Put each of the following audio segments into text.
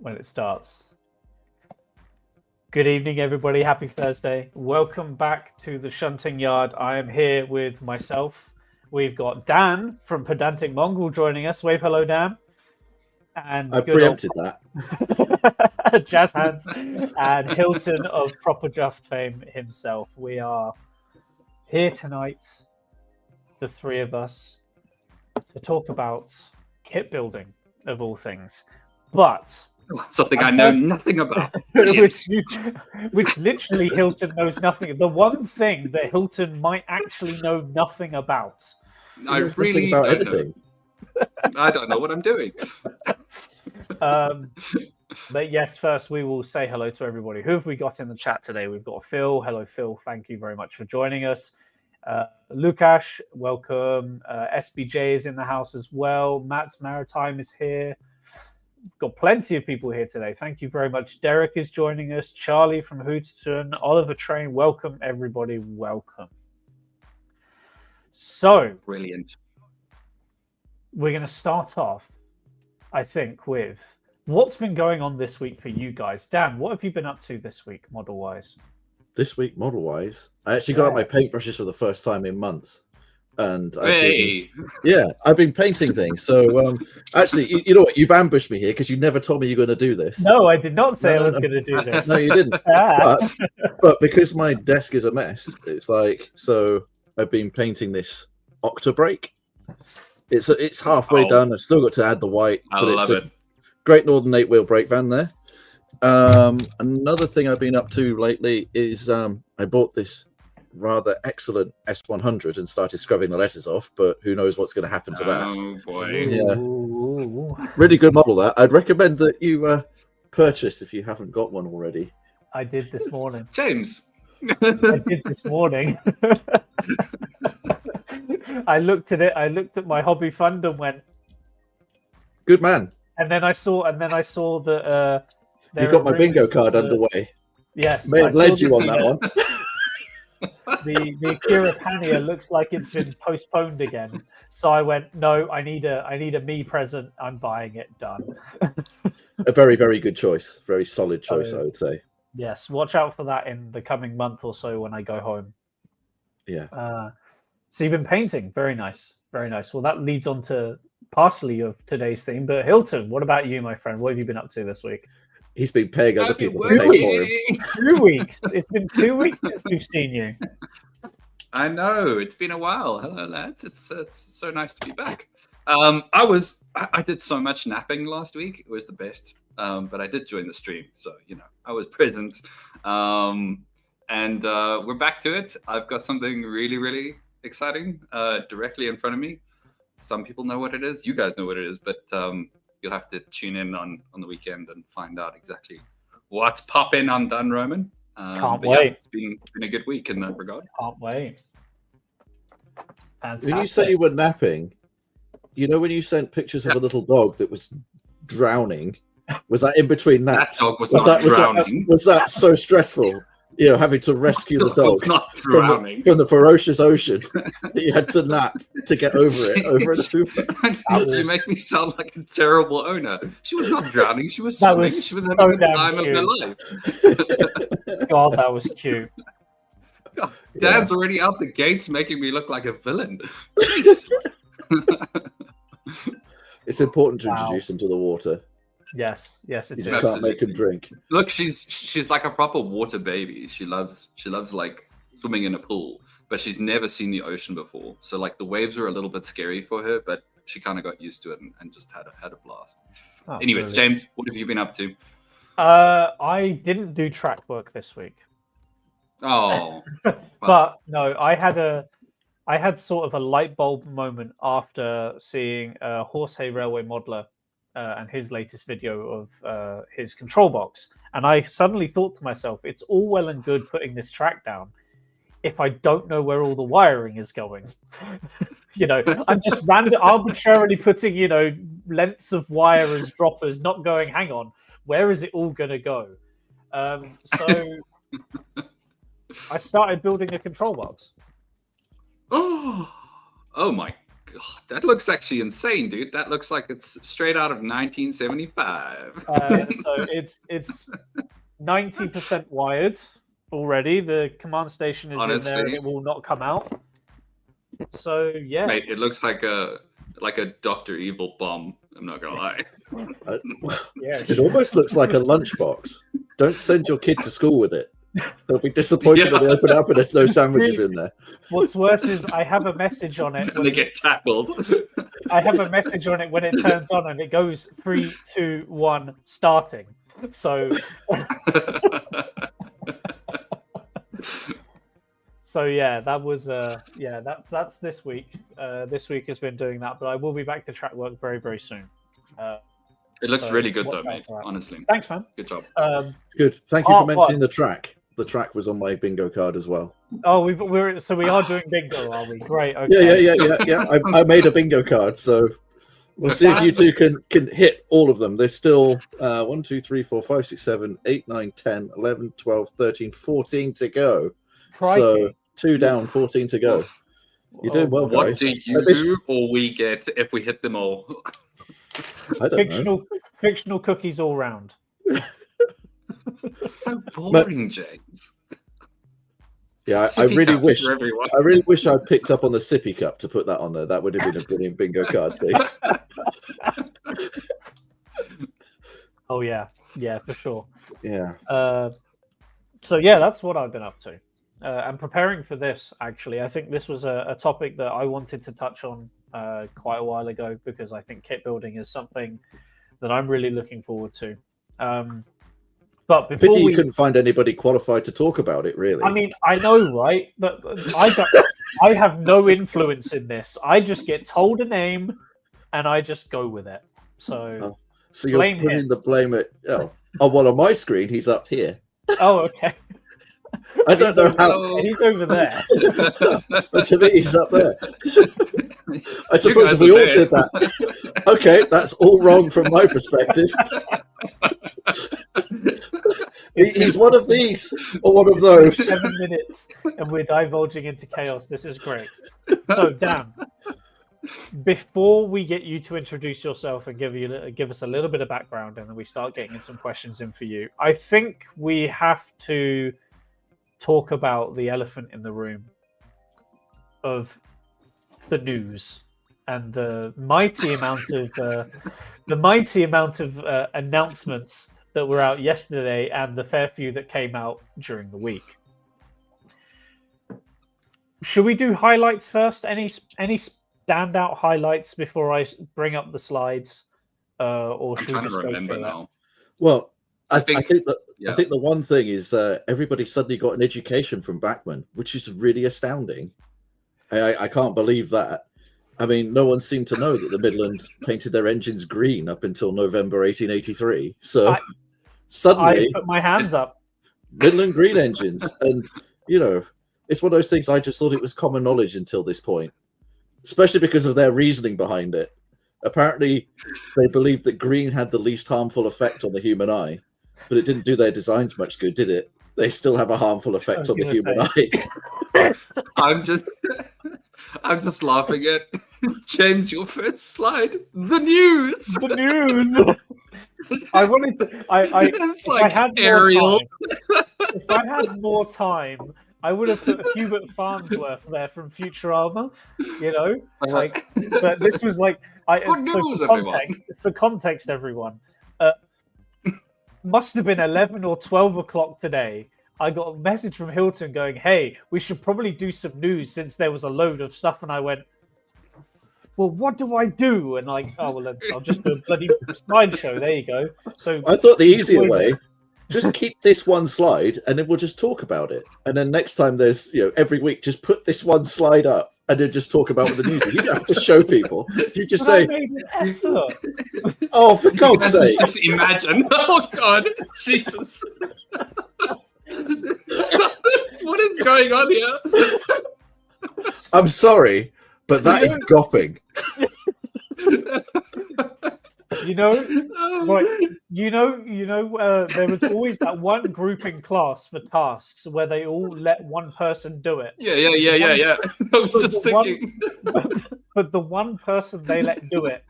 when it starts. Good evening, everybody. Happy Thursday. Welcome back to the Shunting Yard. I am here with myself. We've got Dan from Pedantic Mongol joining us. Wave hello, Dan. And I preempted that. Jazz hands and Hilton of Proper Juff fame himself. We are here tonight, the three of us, to talk about kit building of all things. But something I know nothing about. which literally Hilton knows nothing. The one thing that Hilton might actually know nothing about. I really about don't anything. know. I don't know what I'm doing. But yes, first we will say hello to everybody. Who have we got in the chat today? We've got Phil. Hello, Phil. Thank you very much for joining us. Lukash, welcome. SBJ is in the house as well. Matt's Maritime is here. We've got plenty of people here today. Thank you very much. Derek is joining us. Charlie from Hoodston. Oliver Train. Welcome, everybody. Welcome. So, Brilliant. We're going to start off, I think, with what's been going on this week for you guys. Dan, what have you been up to this week, model-wise? This week, model-wise, I actually got out my paintbrushes for the first time in months. And I've been painting things. So actually, you know what? You've ambushed me here because you never told me you're going to do this. No, I did not say I was going to do this. No, you didn't. But because my desk is a mess, it's like, so I've been painting this Octobreak. It's halfway done. I've still got to add the white. I love it. Great Northern 8-wheel brake van there. Another thing I've been up to lately is I bought this rather excellent S100 and started scrubbing the letters off, but who knows what's going to happen to that. Oh boy. Yeah. Really good model that. I'd recommend that you purchase if you haven't got one already. I did this morning. James. I did this morning. I looked at it, I looked at my hobby fund and went, good man. And then I saw that you got my bingo card underway. Yes. May have led you on that one. The Akira Pania looks like it's been postponed again. So I went, no, I need a me present. I'm buying it. Done. A very, very good choice. Very solid choice, I would say. Yes, watch out for that in the coming month or so when I go home. Yeah. So you've been painting. Very nice. Very nice. Well, that leads on to partially of today's theme. But Hilton, what about you, my friend? What have you been up to this week? He's been paying other people to pay for him. 2 weeks. It's been 2 weeks since we've seen you. I know. It's been a while. Hello, lads. It's so nice to be back. I did so much napping last week. It was the best. But I did join the stream, so I was present. And we're back to it. I've got something really, really exciting directly in front of me. Some people know what it is. You guys know what it is, but you'll have to tune in on the weekend and find out exactly what's popping on Dun Roman. Can't wait. Yeah, it's been a good week in that regard. Can't wait. Fantastic. When you say you were napping, when you sent pictures of a little dog that was drowning, was that in between naps? That dog was not drowning. Was that so stressful? Having to rescue the dog from the ferocious ocean that you had to nap to get over it over a super. You make me sound like a terrible owner. She was not drowning. She was swimming. She was having the time of her life. God, that was cute. God, Dan's already out the gates making me look like a villain. It's important to introduce them to the water. Yes, it you is. just can't make them drink. Look, she's like a proper water baby. She loves like swimming in a pool, but she's never seen the ocean before. So like the waves were a little bit scary for her, but she kind of got used to it and just had a blast. Anyways, brilliant. James, what have you been up to? I didn't do track work this week. Oh, but no, I had sort of a light bulb moment after seeing Horse Hay Railway Modeler. And his latest video of his control box. And I suddenly thought to myself, it's all well and good putting this track down if I don't know where all the wiring is going. I'm just arbitrarily putting, lengths of wire as droppers, not going, hang on, where is it all going to go? So I started building a control box. Oh my God, that looks actually insane, dude. That looks like it's straight out of 1975. So it's 90% wired already. The command station is in there, and Honestly. it will not come out. So yeah, Mate, it looks like a Dr. Evil bomb. I'm not gonna lie. yeah. It almost looks like a lunchbox. Don't send your kid to school with it. They'll be disappointed when they open it up and there's no sandwiches in there. What's worse is I have a message on it. And they get tackled. I have a message on it when it turns on, and it goes 3, 2, 1, starting. So. So yeah, that was that's this week. This week has been doing that, but I will be back to track work very, very soon. It looks So, really good though, watch out mate. for that. Honestly. Thanks, man. Good job. Good. Thank you for Oh, mentioning what? the track. The track was on my bingo card as well. Oh, we are doing bingo, are we? Great. Okay. Yeah. I made a bingo card, so we'll see if you two can hit all of them. There's still 1, 2, 3, 4, 5, 6, 7, 8, 9, 10, 11, 12, 13, 14 to go. Crikey. So 2 down, 14 to go. You're doing well, What guys. do you do or we get if we hit them all? I don't know. Fictional cookies all round. It's so boring, James. Yeah, I Sippy really cups wish. for everyone. I really wish I'd picked up on the sippy cup to put that on there. That would have been a brilliant bingo card thing. Oh yeah, for sure. Yeah. So yeah, that's what I've been up to. And preparing for this, actually, I think this was a topic that I wanted to touch on quite a while ago, because I think kit building is something that I'm really looking forward to. But before Pity you couldn't find anybody qualified to talk about it, really. I mean, I know, right? But I have no influence in this. I just get told a name, and I just go with it. So, so you're putting the blame at well, on my screen, he's up here. Oh, okay. I don't know how. He's over there. But to me, he's up there. I suppose if we all did that, okay, that's all wrong from my perspective. He's one of these or one of those. 7 minutes, and we're divulging into chaos. This is great. So, Dan, before we get you to introduce yourself and give us a little bit of background, and then we start getting some questions in for you, I think we have to talk about the elephant in the room of the news and the mighty amount of announcements that were out yesterday, and the fair few that came out during the week. Should we do highlights first? Any standout highlights before I bring up the slides, or should we just go through that? Well, I think the one thing is everybody suddenly got an education from Bachmann, which is really astounding. I can't believe that. I mean, no one seemed to know that the Midland painted their engines green up until November 1883. So suddenly, I put my hands up. Midland green engines, and it's one of those things. I just thought it was common knowledge until this point, especially because of their reasoning behind it. Apparently, they believed that green had the least harmful effect on the human eye, but it didn't do their designs much good, did it? They still have a harmful effect on the human eye. I'm just laughing at James. Your first slide, the news. The news. I wanted to. If I had more time, I would have put Hubert Farnsworth there from Futurama. But this was like. For context, everyone. Must have been 11 or 12 o'clock today. I got a message from Hilton going, "Hey, we should probably do some news since there was a load of stuff." And I went, "Well, what do I do?" And I'll just do a bloody slideshow. There you go. So I thought the easier way, just keep this one slide, and then we'll just talk about it. And then next time there's, every week, just put this one slide up, and then just talk about what the news is. You don't have to show people. You just say, "Oh, for God's sake!" Just imagine. Oh God, Jesus. What is going on here? I'm sorry, but that is gopping. You know, right? There was always that one group in class for tasks where they all let one person do it. Yeah. I was just thinking. But the one person they let do it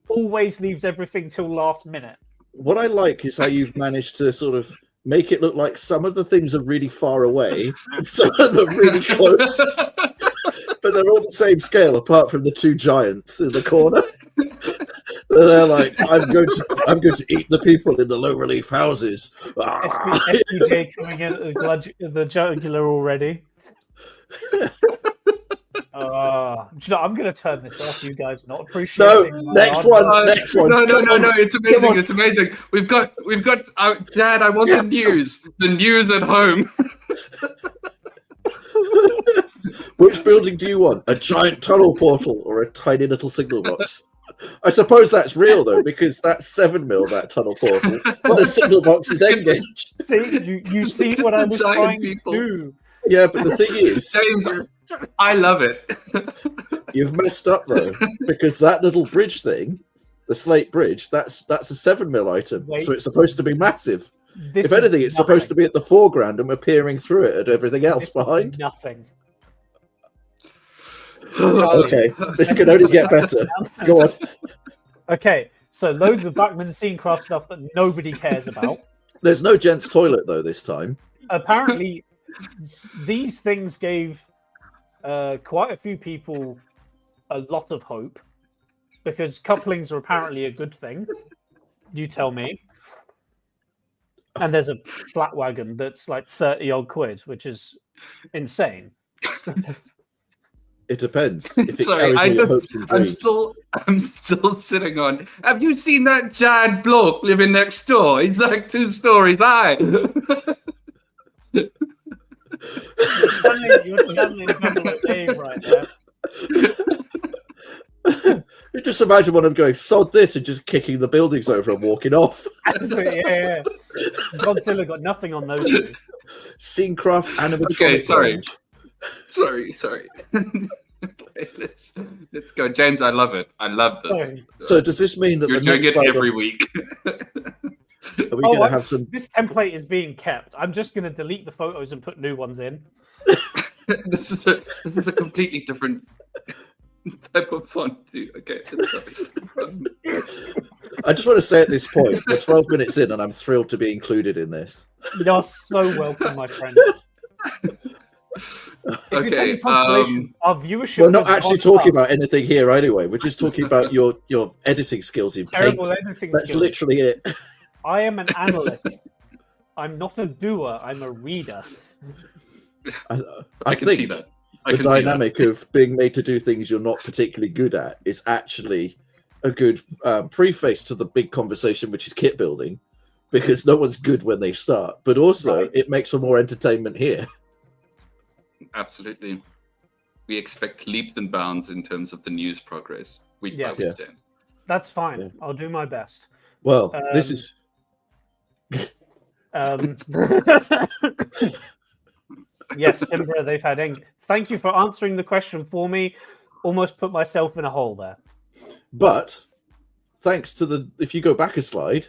always leaves everything till last minute. What I like is how you've managed to sort of make it look like some of the things are really far away and some of them really close, but they're all the same scale apart from the two giants in the corner. They're like, I'm going to eat the people in the low relief houses. SPJ coming in at the jugular already. I'm going to turn this off. You guys not appreciating. No, next one. No. It's amazing. It's amazing. We've got. Dad, I want the news. The news at home. Which building do you want? A giant tunnel portal or a tiny little signal box? I suppose that's real though, because that's 7 mil, that tunnel portal. And the signal box is engaged. See, you see what I was trying to do. Yeah, but the thing is, James, I love it. You've messed up though, because that little bridge thing, the slate bridge, that's a 7 mil item, so it's supposed to be massive. If anything, it's supposed to be at the foreground and we're peering through it at everything else behind. Nothing. Okay, this can only get better. Go on. Okay, so loads of Backman scene craft stuff that nobody cares about. There's no gents' toilet though this time. Apparently, these things gave quite a few people a lot of hope because couplings are apparently a good thing. You tell me. And there's a flat wagon that's like 30 odd quid, which is insane. It depends. If it Sorry, carries all your hopes and dreams. I'm still sitting on. Have you seen that giant bloke living next door? He's like 2 stories high. You're channeling Double O Dave right there. You just imagine one of them going, sod this, and just kicking the buildings over and walking off. Yeah. Godzilla got nothing on those two. Scenecraft animatronic. Okay, sorry. range. Sorry. Okay, let's go, James. I love it. I love this. So does this mean that You're the doing next it slide every week? are we going to have some? This template is being kept. I'm just going to delete the photos and put new ones in. This is a completely different type of font too. Okay. I just want to say at this point, we're 12 minutes in, and I'm thrilled to be included in this. You're so welcome, my friend. Okay. Our viewership. We're not actually talking about anything here anyway. We're just talking about your editing skills in Paint. Terrible editing That's skills. literally it. I am an analyst. I'm not a doer. I'm a reader. I can think see that. the dynamic of being made to do things you're not particularly good at is actually a good preface to the big conversation, which is kit building, because no one's good when they start, but also it makes for more entertainment here. Absolutely. We expect leaps and bounds in terms of the news progress. Yeah. That's fine. Yeah. I'll do my best. Well, this is. Yes, Kimbra, they've had ink. Thank you for answering the question for me. Almost put myself in a hole there. But thanks to the, if you go back a slide,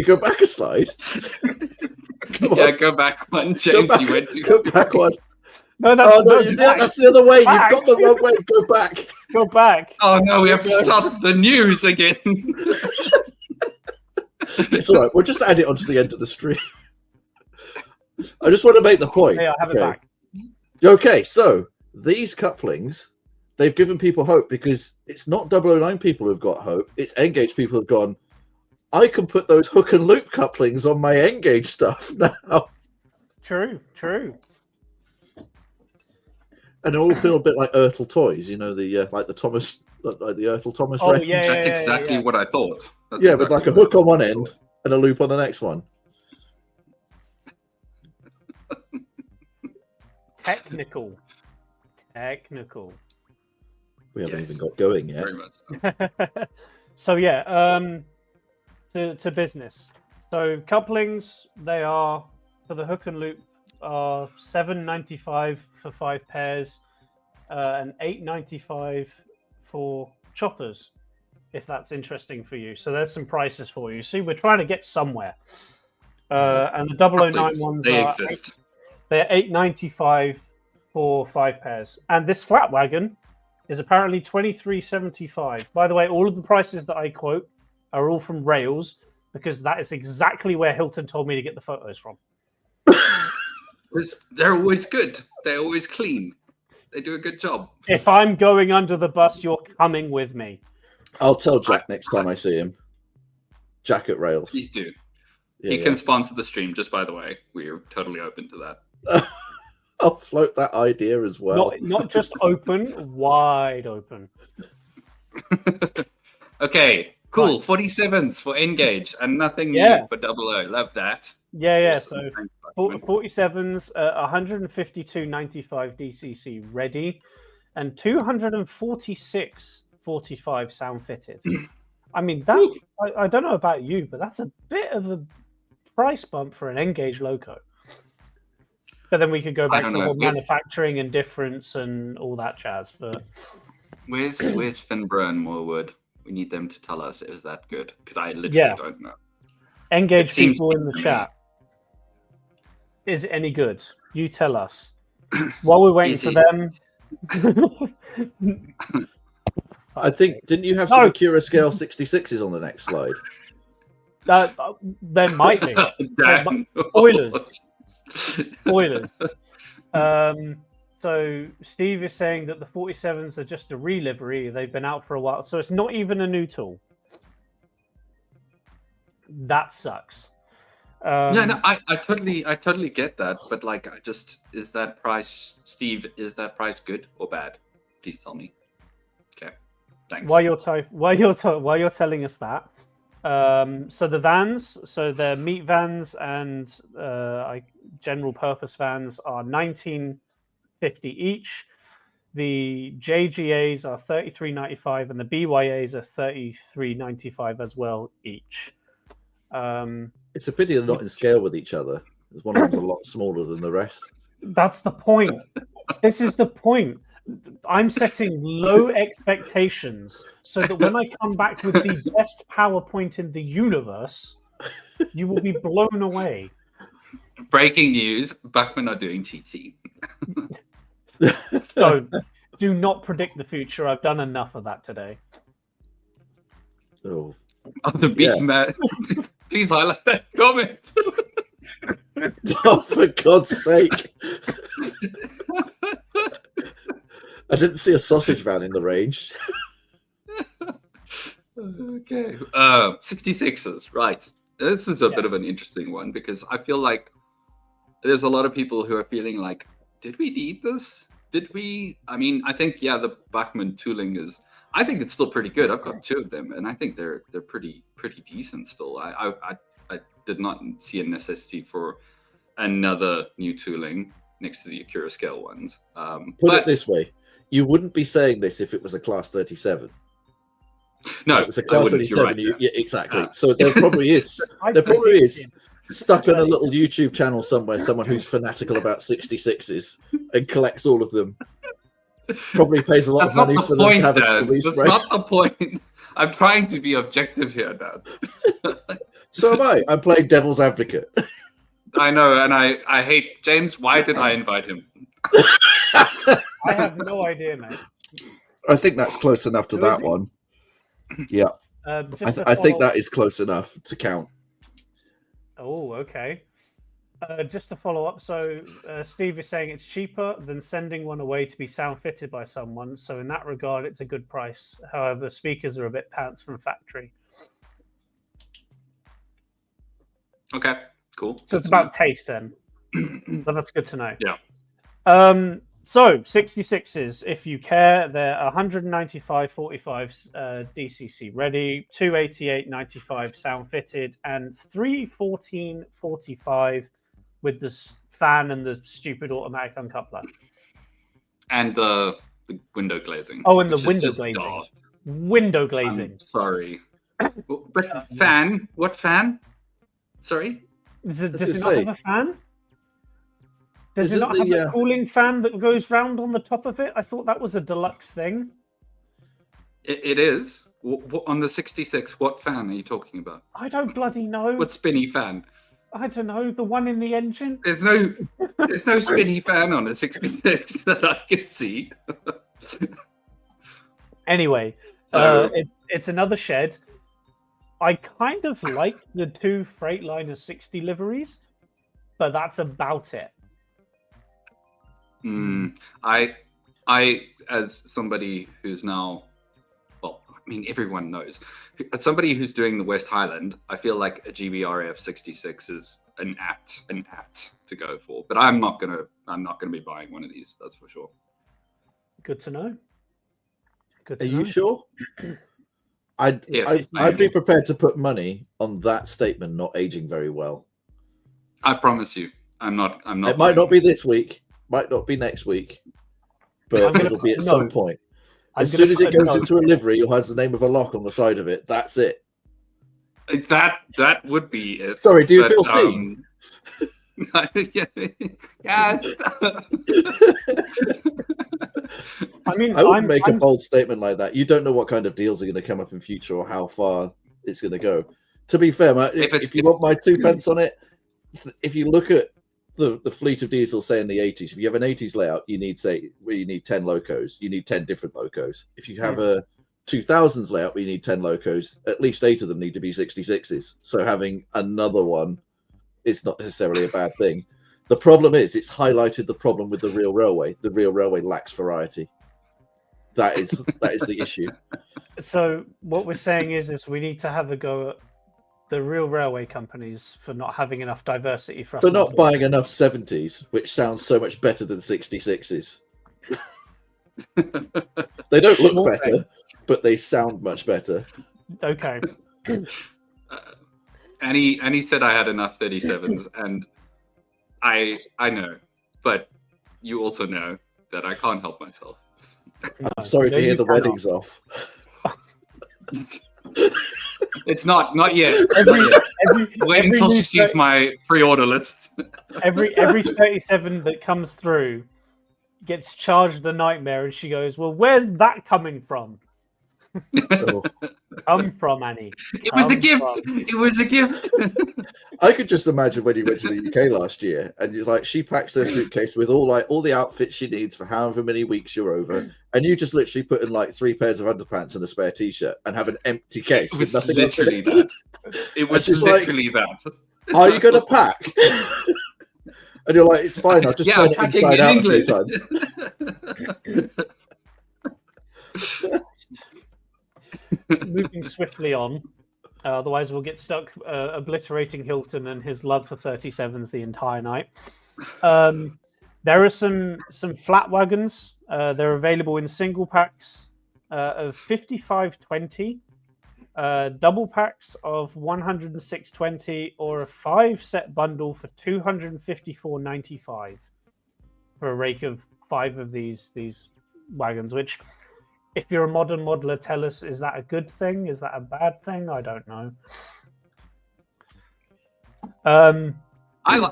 go back one, James. You went to go back one. No, that's the other way. Back. You've got the wrong way. Go back. Go back. Oh no, we have to start the news again. It's all right. We'll just add it onto the end of the stream. I just want to make the point. Yeah, I have it back. Okay, so these couplings, they've given people hope because it's not 009 people who've got hope. It's Engage people who've gone, I can put those hook and loop couplings on my Engage stuff now. True. And they all feel a bit like Ertl toys, you know, the like the Thomas, like the Ertl Thomas range. Yeah, that's exactly what I thought. With like a hook on one end and a loop on the next one. Technical. We haven't even got going yet. Very much. So yeah, to business. So couplings, they are for the hook and loop are $7.95 for 5 pairs, and $8.95 for choppers. if that's interesting for you. So there's some prices for you. See, we're trying to get somewhere. And the 009 ones they are exist. they're $8.95 for 5 pairs. And this flat wagon is apparently $23.75. By the way, all of the prices that I quote are all from Rails because that is exactly where Hilton told me to get the photos from. They're always good. They're always clean. They do a good job. If I'm going under the bus, you're coming with me. I'll tell Jack next time I see him. Jack at Rails. Please do. Yeah, He can sponsor the stream, just by the way. We're totally open to that. I'll float that idea as well. Not just open, wide open. Okay, cool. Right. 47s for Engage and nothing Yeah. new for 00. Love that. Yeah. Awesome. So Thanks, 47s, 152.95 DCC ready, and 246.45 sound fitted. I mean, that I don't know about you, but that's a bit of a price bump for an Engage loco. But then we could go back to the whole manufacturing and difference and all that jazz. But where's Finbro and Morewood? We need them to tell us is that good? Because I literally don't know. Engage people in the chat. Is it any good? You tell us. While we're waiting for them. I think, didn't you have some Acura Scale 66s on the next slide? There might be. Spoilers. So Steve is saying that the 47s are just a relivery. They've been out for a while. So it's not even a new tool. That sucks. I totally get that, but like, is that price, Steve? Is that price good or bad? Please tell me. Okay, thanks. While you're telling us that, so the vans, so the meat vans and general purpose vans are $19.50 each. The JGAs are $33.95 and the BYAs are $33.95 as well each. It's a pity they're not in scale with each other. One of them's a lot smaller than the rest. That's the point. This is the point. I'm setting low expectations so that when I come back with the best PowerPoint in the universe, you will be blown away. Breaking news, Bachmann are doing TT. Do not predict the future. I've done enough of that today. Oh, the beat man. Please highlight that comment. Oh, for God's sake. I didn't see a sausage van in the range. Okay. 66s, right. This is a bit of an interesting one because I feel like there's a lot of people who are feeling like, did we need this? Did we? I mean, I think, the Bachmann tooling is, I think it's still pretty good. I've got 2 of them and I think they're pretty decent still. I did not see a necessity for another new tooling next to the Acura Scale ones. Put it this way. You wouldn't be saying this if it was a Class 37. No, it was a Class 37. Right, yeah, exactly. So there probably is. There probably is stuck on a little YouTube channel somewhere, someone who's fanatical about 66s and collects all of them. Probably pays a lot of money for them to have a release. That's not the point. I'm trying to be objective here, Dan. So am I. I'm playing devil's advocate. I know, and I hate James. Why did I invite him? I have no idea, mate. I think that's close enough to that one. Yeah. I think that is close enough to count. Oh, okay. Just to follow up, so Steve is saying it's cheaper than sending one away to be sound fitted by someone. So in that regard, it's a good price. However, speakers are a bit pants from factory. Okay, cool. So it's about taste then. But that's good to know. Yeah. So 66s, if you care, they're 195.45 DCC ready, 288.95 sound fitted, and 314.45 with the fan and the stupid automatic uncoupler. And the window glazing. Oh, and the window glazing. Daft. Window glazing. I'm sorry. But fan? What fan? Sorry? Does it not have a fan? Does it not have a cooling fan that goes round on the top of it? I thought that was a deluxe thing. It is. On the 66, what fan are you talking about? I don't bloody know. What spinny fan? I don't know. The one in the engine. There's no spinny fan on a 66 that I can see. Anyway, So it's another shed. I kind of like the 2 Freightliner 60 liveries, but that's about it. I, as somebody who's now, well, I mean, everyone knows, as somebody who's doing the West Highland, I feel like a GBRF 66 is an apt to go for. But I'm not gonna be buying one of these. That's for sure. Good to know. Good Are to know. you sure? I'd be prepared to put money on that statement not aging very well. I promise you, I'm not. It might not be this week, might not be next week, but it'll be at some point. As soon as it goes into a livery or has the name of a lock on the side of it, that's it. That would be it. Sorry, do you feel seen? Yeah. I mean, I wouldn't make a bold statement like that. You don't know what kind of deals are going to come up in future or how far it's going to go. To be fair, if you want my 2 pence on it, if you look at the fleet of diesels, say in the 80s, if you have an 80s layout, you need 10 locos. You need 10 different locos. If you have a 2000s layout where you need 10 locos, at least 8 of them need to be 66s. So having another one is not necessarily a bad thing. The problem is it's highlighted the problem with the real railway. The real railway lacks variety. That is the issue. So what we're saying is we need to have a go at the real railway companies for not having enough diversity for us. For not buying enough 70s, which sounds so much better than 66s. They don't look better, but they sound much better. Okay. Annie said I had enough 37s, and I know, but you also know that I can't help myself. I'm sorry to hear the wedding's off. It's not yet. Wait until she sees my pre-order list. every 37 that comes through gets charged a nightmare, and she goes, "Well, where's that coming from?" Oh. Come from, Annie. It was a gift. It was a gift. I could just imagine when you went to the UK last year, and you're like, she packs her suitcase with all the outfits she needs for however many weeks you're over, and you just literally put in like 3 pairs of underpants and a spare t-shirt and have an empty case. It was with nothing literally that. It was literally that. Are you going to pack? And you're like, it's fine. I'll just turn it inside out a few times. Moving swiftly on, otherwise we'll get stuck obliterating Hilton and his love for 37s the entire night. There are some flat wagons. They're available in single packs of 5520, double packs of 106.20, or a 5-set bundle for 254.95 for a rake of 5 of these wagons, which, if you're a modern modeler, tell us, is that a good thing? Is that a bad thing? I don't know. I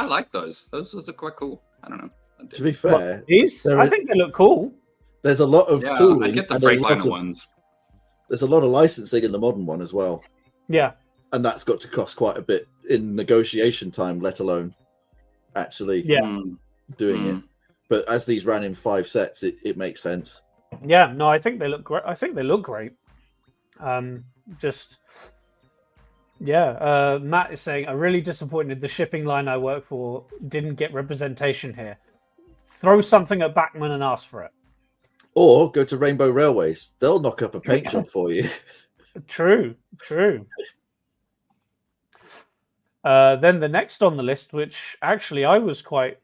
like those. Those are quite cool. I don't know. To be fair, I think they look cool. There's a lot of tooling. I get the Freightliner ones. There's a lot of licensing in the modern one as well. Yeah. And that's got to cost quite a bit in negotiation time, let alone actually doing it. But as these ran in 5 sets, it makes sense. Yeah, no, I think they look great. Matt is saying, I'm really disappointed the shipping line I work for didn't get representation here. Throw something at Bachman and ask for it. Or go to Rainbow Railways. They'll knock up a paint job for you. True. Then the next on the list, which actually I was quite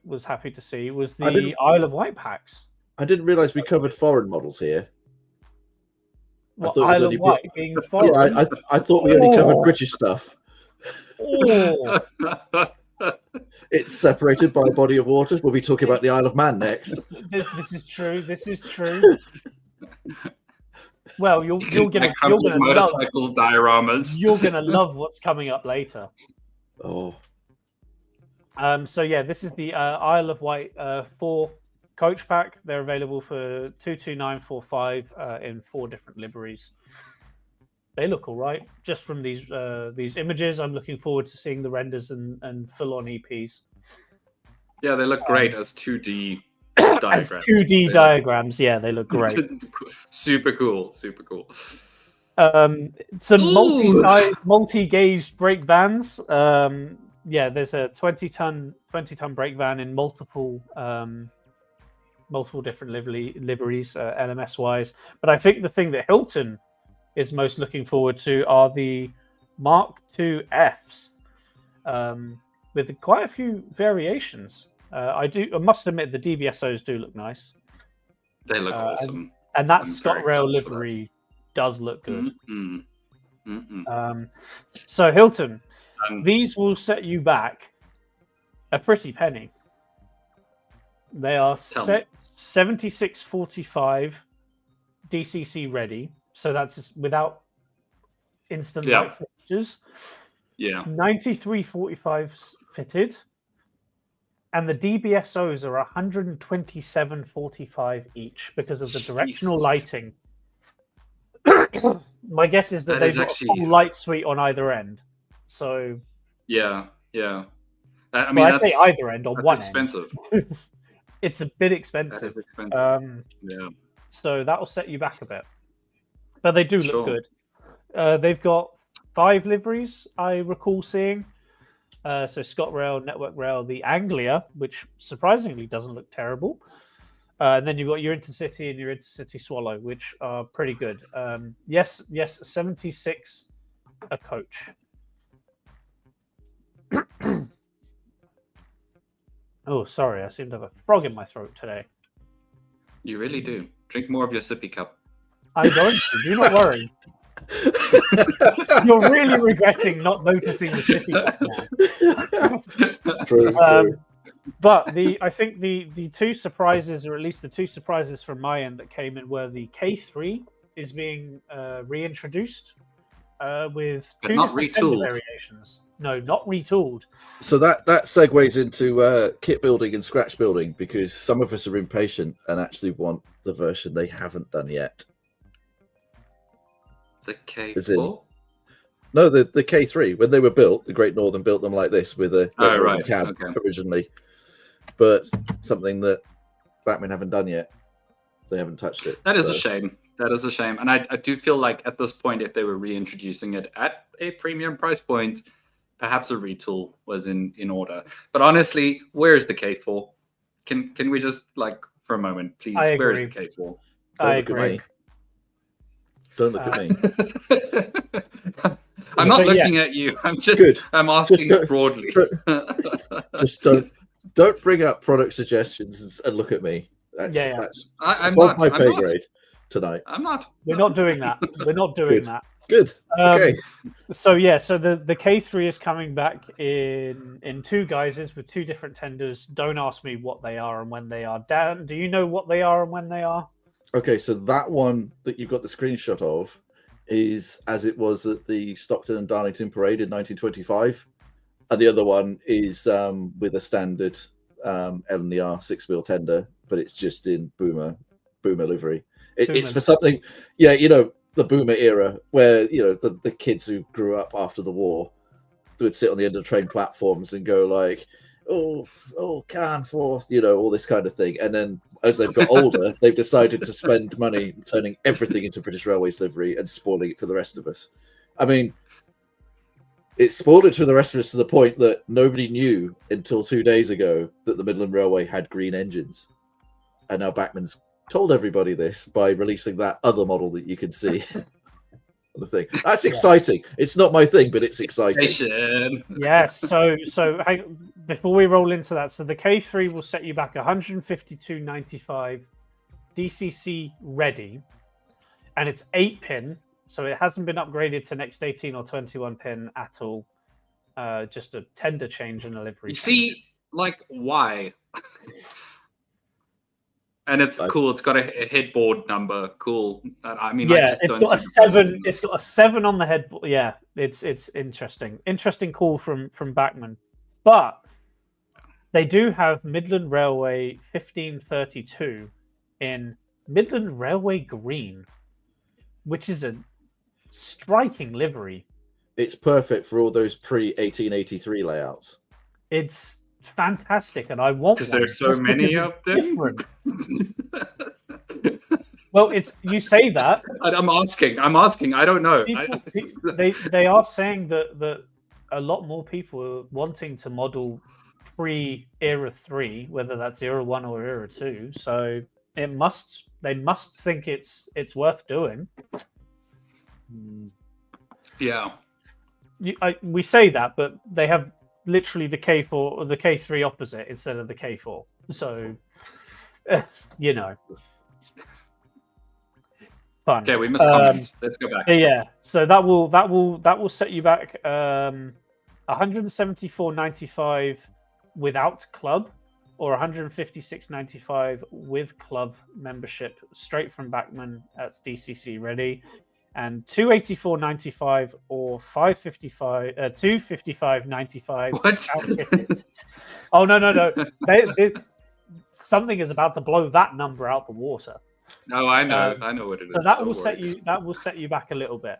was happy to see, was the Isle of Wight packs. I didn't realise we covered foreign models here. What, Isle of Wight being foreign? Yeah, I thought we only covered British stuff. Oh. It's separated by a body of water. We'll be talking about the Isle of Man next. This is true. Well, you're gonna love dioramas. You're gonna love what's coming up later. Oh. So yeah, this is the Isle of Wight 4 coach pack. They're available for 22945 in 4 different liveries. They look all right. Just from these images, I'm looking forward to seeing the renders and full-on EPs. Yeah, they look great as 2D diagrams. As 2D diagrams, yeah, they look great. Super cool, super cool. Some multi-size, multi-gauge brake vans. Yeah, there's a 20-ton brake van in multiple different liveries, LMS wise. But I think the thing that Hilton is most looking forward to are the Mark II Fs, with quite a few variations. I must admit the DBSOs do look nice. They look awesome, and that ScotRail livery does look good. So Hilton, these will set you back a pretty penny. They are 7645 DCC ready, so that's without instant light fixtures. Yeah, 9345 fitted, and the DBSOs are 127.45 each because of the directional lighting. My guess is that they've got a full light suite on either end. So yeah. I mean, I say either end on one expensive. End. It's a bit expensive. That is expensive. Yeah. So that will set you back a bit, but they do look good. They've got 5 liveries, I recall seeing. So ScotRail, Network Rail, the Anglia, which surprisingly doesn't look terrible. And then you've got your Intercity and your Intercity Swallow, which are pretty good. Yes, 76 a coach. Oh, sorry, I seem to have a frog in my throat today. You really do. Drink more of your sippy cup. I'm going to. Do not worry. You're really regretting not noticing the sippy cup now. True. But I think the 2 surprises, or at least the 2 surprises from my end that came in, were the K3 is being reintroduced with 2 different variations. No, not retooled. So that segues into kit building and scratch building, because some of us are impatient and actually want the version they haven't done yet. The K4? No, the K3. When they were built, the Great Northern built them like this with a cab originally. But something that Batman haven't done yet. They haven't touched it. That is a shame. That is a shame. And I do feel like at this point, if they were reintroducing it at a premium price point, perhaps a retool was in order. But honestly, where is the K4? Can we just, for a moment, please? Where is the K4? I agree. Don't look at me. I'm not looking at you. I'm asking broadly. Don't bring up product suggestions and look at me. That's I'm not my pay not. grade tonight. I'm not. We're not doing that. We're not doing that. Good. Okay. So the K3 is coming back in 2 guises with 2 different tenders. Don't ask me what they are and when they are. Dan, do you know what they are and when they are? Okay, so that one that you've got the screenshot of is as it was at the Stockton and Darlington Parade in 1925, and the other one is with a standard L&R 6-wheel tender, but it's just in boomer livery. It's for something, the boomer era where the kids who grew up after the war would sit on the end of train platforms and go like, oh, Carnforth, all this kind of thing. And then as they've got older, they've decided to spend money turning everything into British Railways livery and spoiling it for the rest of us. I mean, it spoiled it for the rest of us to the point that nobody knew until 2 days ago that the Midland Railway had green engines. And now Bachmann's told everybody this by releasing that other model that you can see. The thing that's exciting. It's not my thing, but it's exciting. Yes. So before we roll into that, so the K3 will set you back 152.95 DCC ready, and it's 8-pin, so it hasn't been upgraded to next 18 or 21 pin at all. Just a tender change in the livery. You see, why? And it's cool. It's got a headboard number. Cool. I mean, it's got a 7. It's got a 7 on the headboard. Yeah, it's interesting. Interesting call from Bachmann. But They do have Midland Railway 1532 in Midland Railway Green, which is a striking livery. It's perfect for all those pre-1883 layouts. It's fantastic, and I want Because one there's so just many because of it's them. different. Well, it's you say that. I'm asking. I don't know. They are saying that a lot more people are wanting to model pre-era 3, whether that's era 1 or era 2. So they must think it's worth doing. Yeah. We say that, but they have literally the K4 or the K3 opposite instead of the K4. So you know. Fun. Okay, we must comment. Let's go back. Yeah, so that will set you back 174.95 without club, or 156.95 with club membership straight from Backman at DCC ready, and 284.95 or 255.95. What? Oh no! Something is about to blow that number out the water. No, I know. I know what it is. So that will set you back a little bit.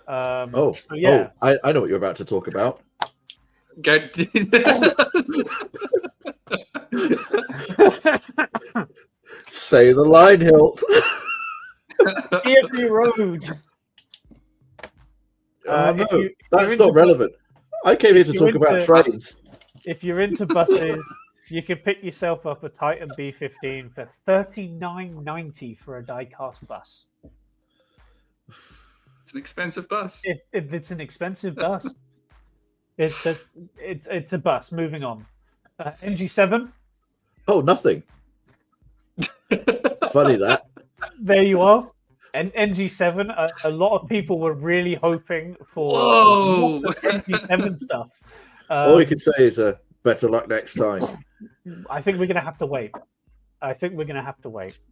So yeah. I know what you're about to talk about. Get Say the line, Hilt. TFU Road. No, that's not relevant. I came here to talk about trains. If you're into buses, you can pick yourself up a Titan B15 for $39.90 for a die-cast bus. It's an expensive bus. It's an expensive bus. It's a bus. Moving on. NG7. Oh, nothing. Funny that. There you are. And NG7. A lot of people were really hoping for NG7 stuff. All you can say is better luck next time. I think we're going to have to wait.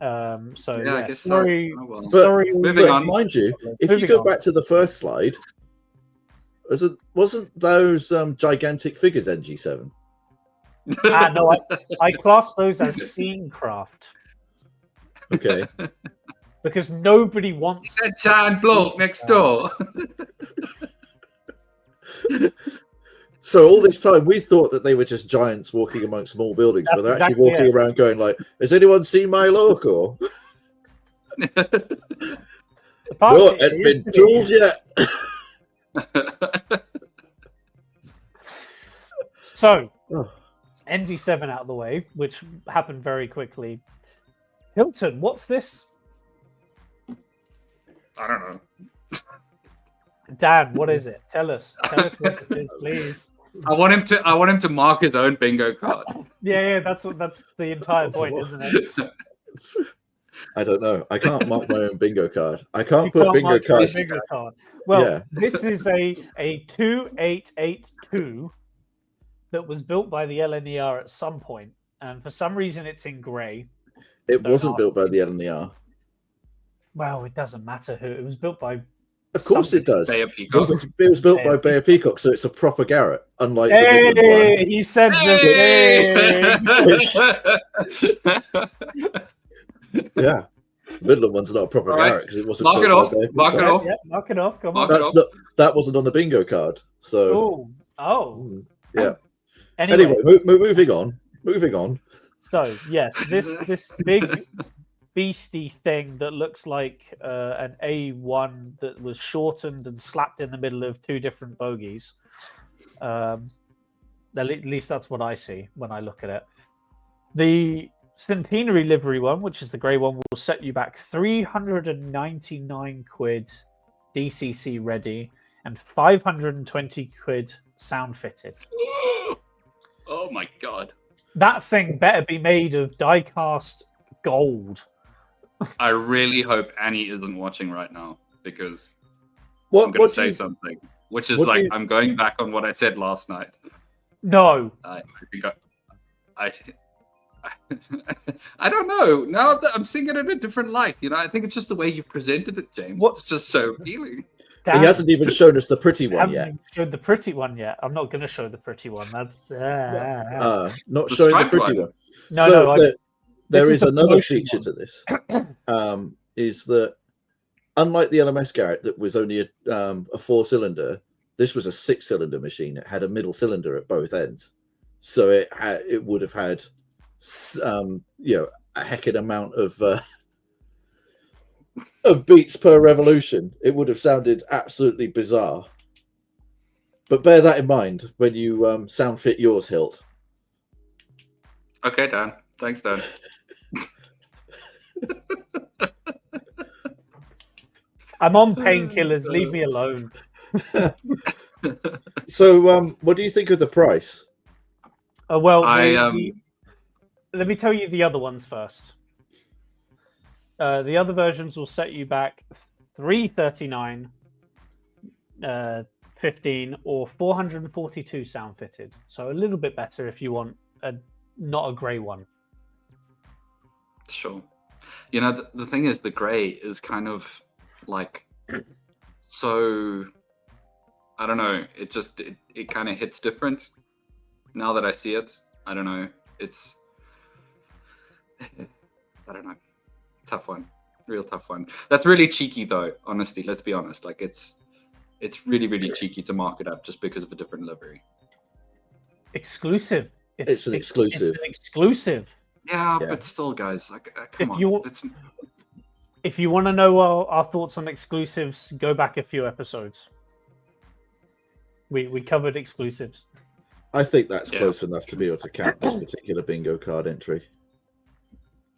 So yeah, I guess sorry. So. Oh, well. Sorry. Moving on. Mind you, if you go back to the first slide, wasn't those gigantic figures NG7? No, I class those as scene craft. Okay. Because nobody wants that giant bloke next door. So all this time we thought that they were just giants walking amongst small buildings, but they're actually walking around going like, "Has anyone seen my loco?" No, it's been told yet. So, NG7 out of the way, which happened very quickly. Hilton, what's this? I don't know. Dan, what is it? Tell us what this is, please. I want him to mark his own bingo card. Yeah, that's the entire point, isn't it? I don't know. I can't mark my own bingo card. I can't put bingo cards. Well, Yeah. This is a 2882 that was built by the LNER at some point, and for some reason it's in grey. It wasn't built by the LNER. Well, it doesn't matter who. It was built by. Of course it does. Bayer Peacock. It was built by Bayer Peacock, so it's a proper Garrett, unlike the Midland one. He said this. Yeah. Midland one's not a proper Garrett because it wasn't. Mark it off. Mark it off. Come on. That wasn't on the bingo card. So. Yeah. Anyway, moving on. So yes, this big beastie thing that looks like an A1 that was shortened and slapped in the middle of two different bogies. At least that's what I see when I look at it. The Centenary livery one, which is the grey one, will set you back 399 quid DCC ready and 520 quid sound fitted. Oh my god. That thing better be made of die-cast gold. I really hope Annie isn't watching right now because I'm going to say something, which is like I'm going back on what I said last night. No. I don't know. Now that I'm seeing it in a different light, I think it's just the way you presented it, James. It's just so appealing. Damn, He hasn't even shown us the pretty one haven't yet. even showed the pretty one yet. I'm not going to show the pretty one. That's Not The showing the striped pretty one. one. no, So no. there is is the another promotion feature one. to this. Is that unlike the LMS Garrett that was only a 4-cylinder, this was a 6-cylinder machine. It had a middle cylinder at both ends, so it would have had a heckin' amount of beats per revolution. It would have sounded absolutely bizarre. But bear that in mind when you sound fit yours, Hilt. Okay, Dan. Thanks, Dan. I'm on painkillers. Leave me alone. So, what do you think of the price? Well, I let me tell you the other ones first. The other versions will set you back $339, 15, or 442 sound fitted. So a little bit better if you want not a grey one. Sure. You know, the thing is, the grey is kind of like so. I don't know. It just it kind of hits different now that I see it. I don't know. It's I don't know. Tough one. Real tough one. That's really cheeky though, honestly. Let's be honest. Like it's really, really cheeky to mark it up just because of a different livery. Exclusive. It's an exclusive. It's an exclusive. Yeah, but still, guys, like, come If on. you- If you want to know our thoughts on exclusives, go back a few episodes. We covered exclusives. I think that's close enough to be able to count this particular bingo card entry.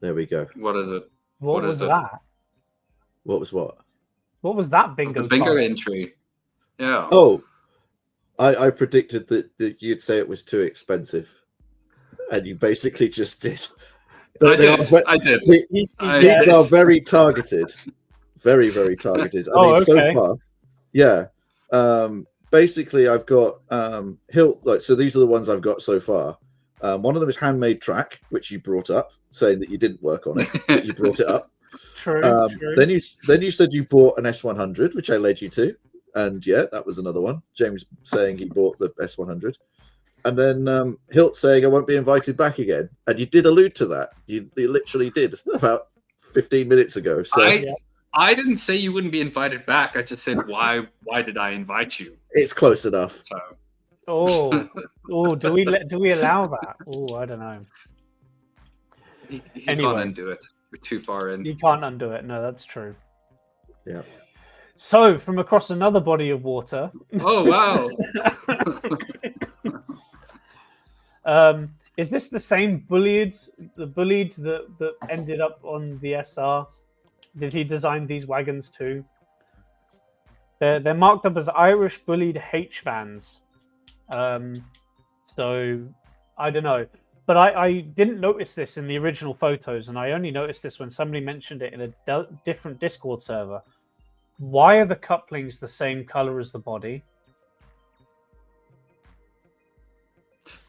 There we go. What is it? What was that? What was what? What was that bingo? The bingo card? entry. Yeah. Oh, I predicted that you'd say it was too expensive, and you basically just did. I did. These are very targeted, very, very targeted. So far, yeah. Basically, I've got Hilt. So these are the ones I've got so far. One of them is Handmade Track, which you brought up, saying that you didn't work on it, but you brought it up. True. Then you said you bought an S100, which I led you to, and yeah, that was another one. James saying he bought the S100, and then Hilt saying I won't be invited back again, and you did allude to that. You literally did about 15 minutes ago. So I didn't say you wouldn't be invited back. I just said why did I invite you? It's close enough. So. Do we allow that? Oh, I don't know. You Anyway. can't undo it. We're too far in. You can't undo it. No, that's true. Yeah. So, from across another body of water. Oh wow! Is this the same bullied that ended up on the SR? Did he design these wagons too? They're marked up as Irish bullied H vans. So I don't know, but I didn't notice this in the original photos, and I only noticed this when somebody mentioned it in a different Discord server. Why are the couplings the same color as the body?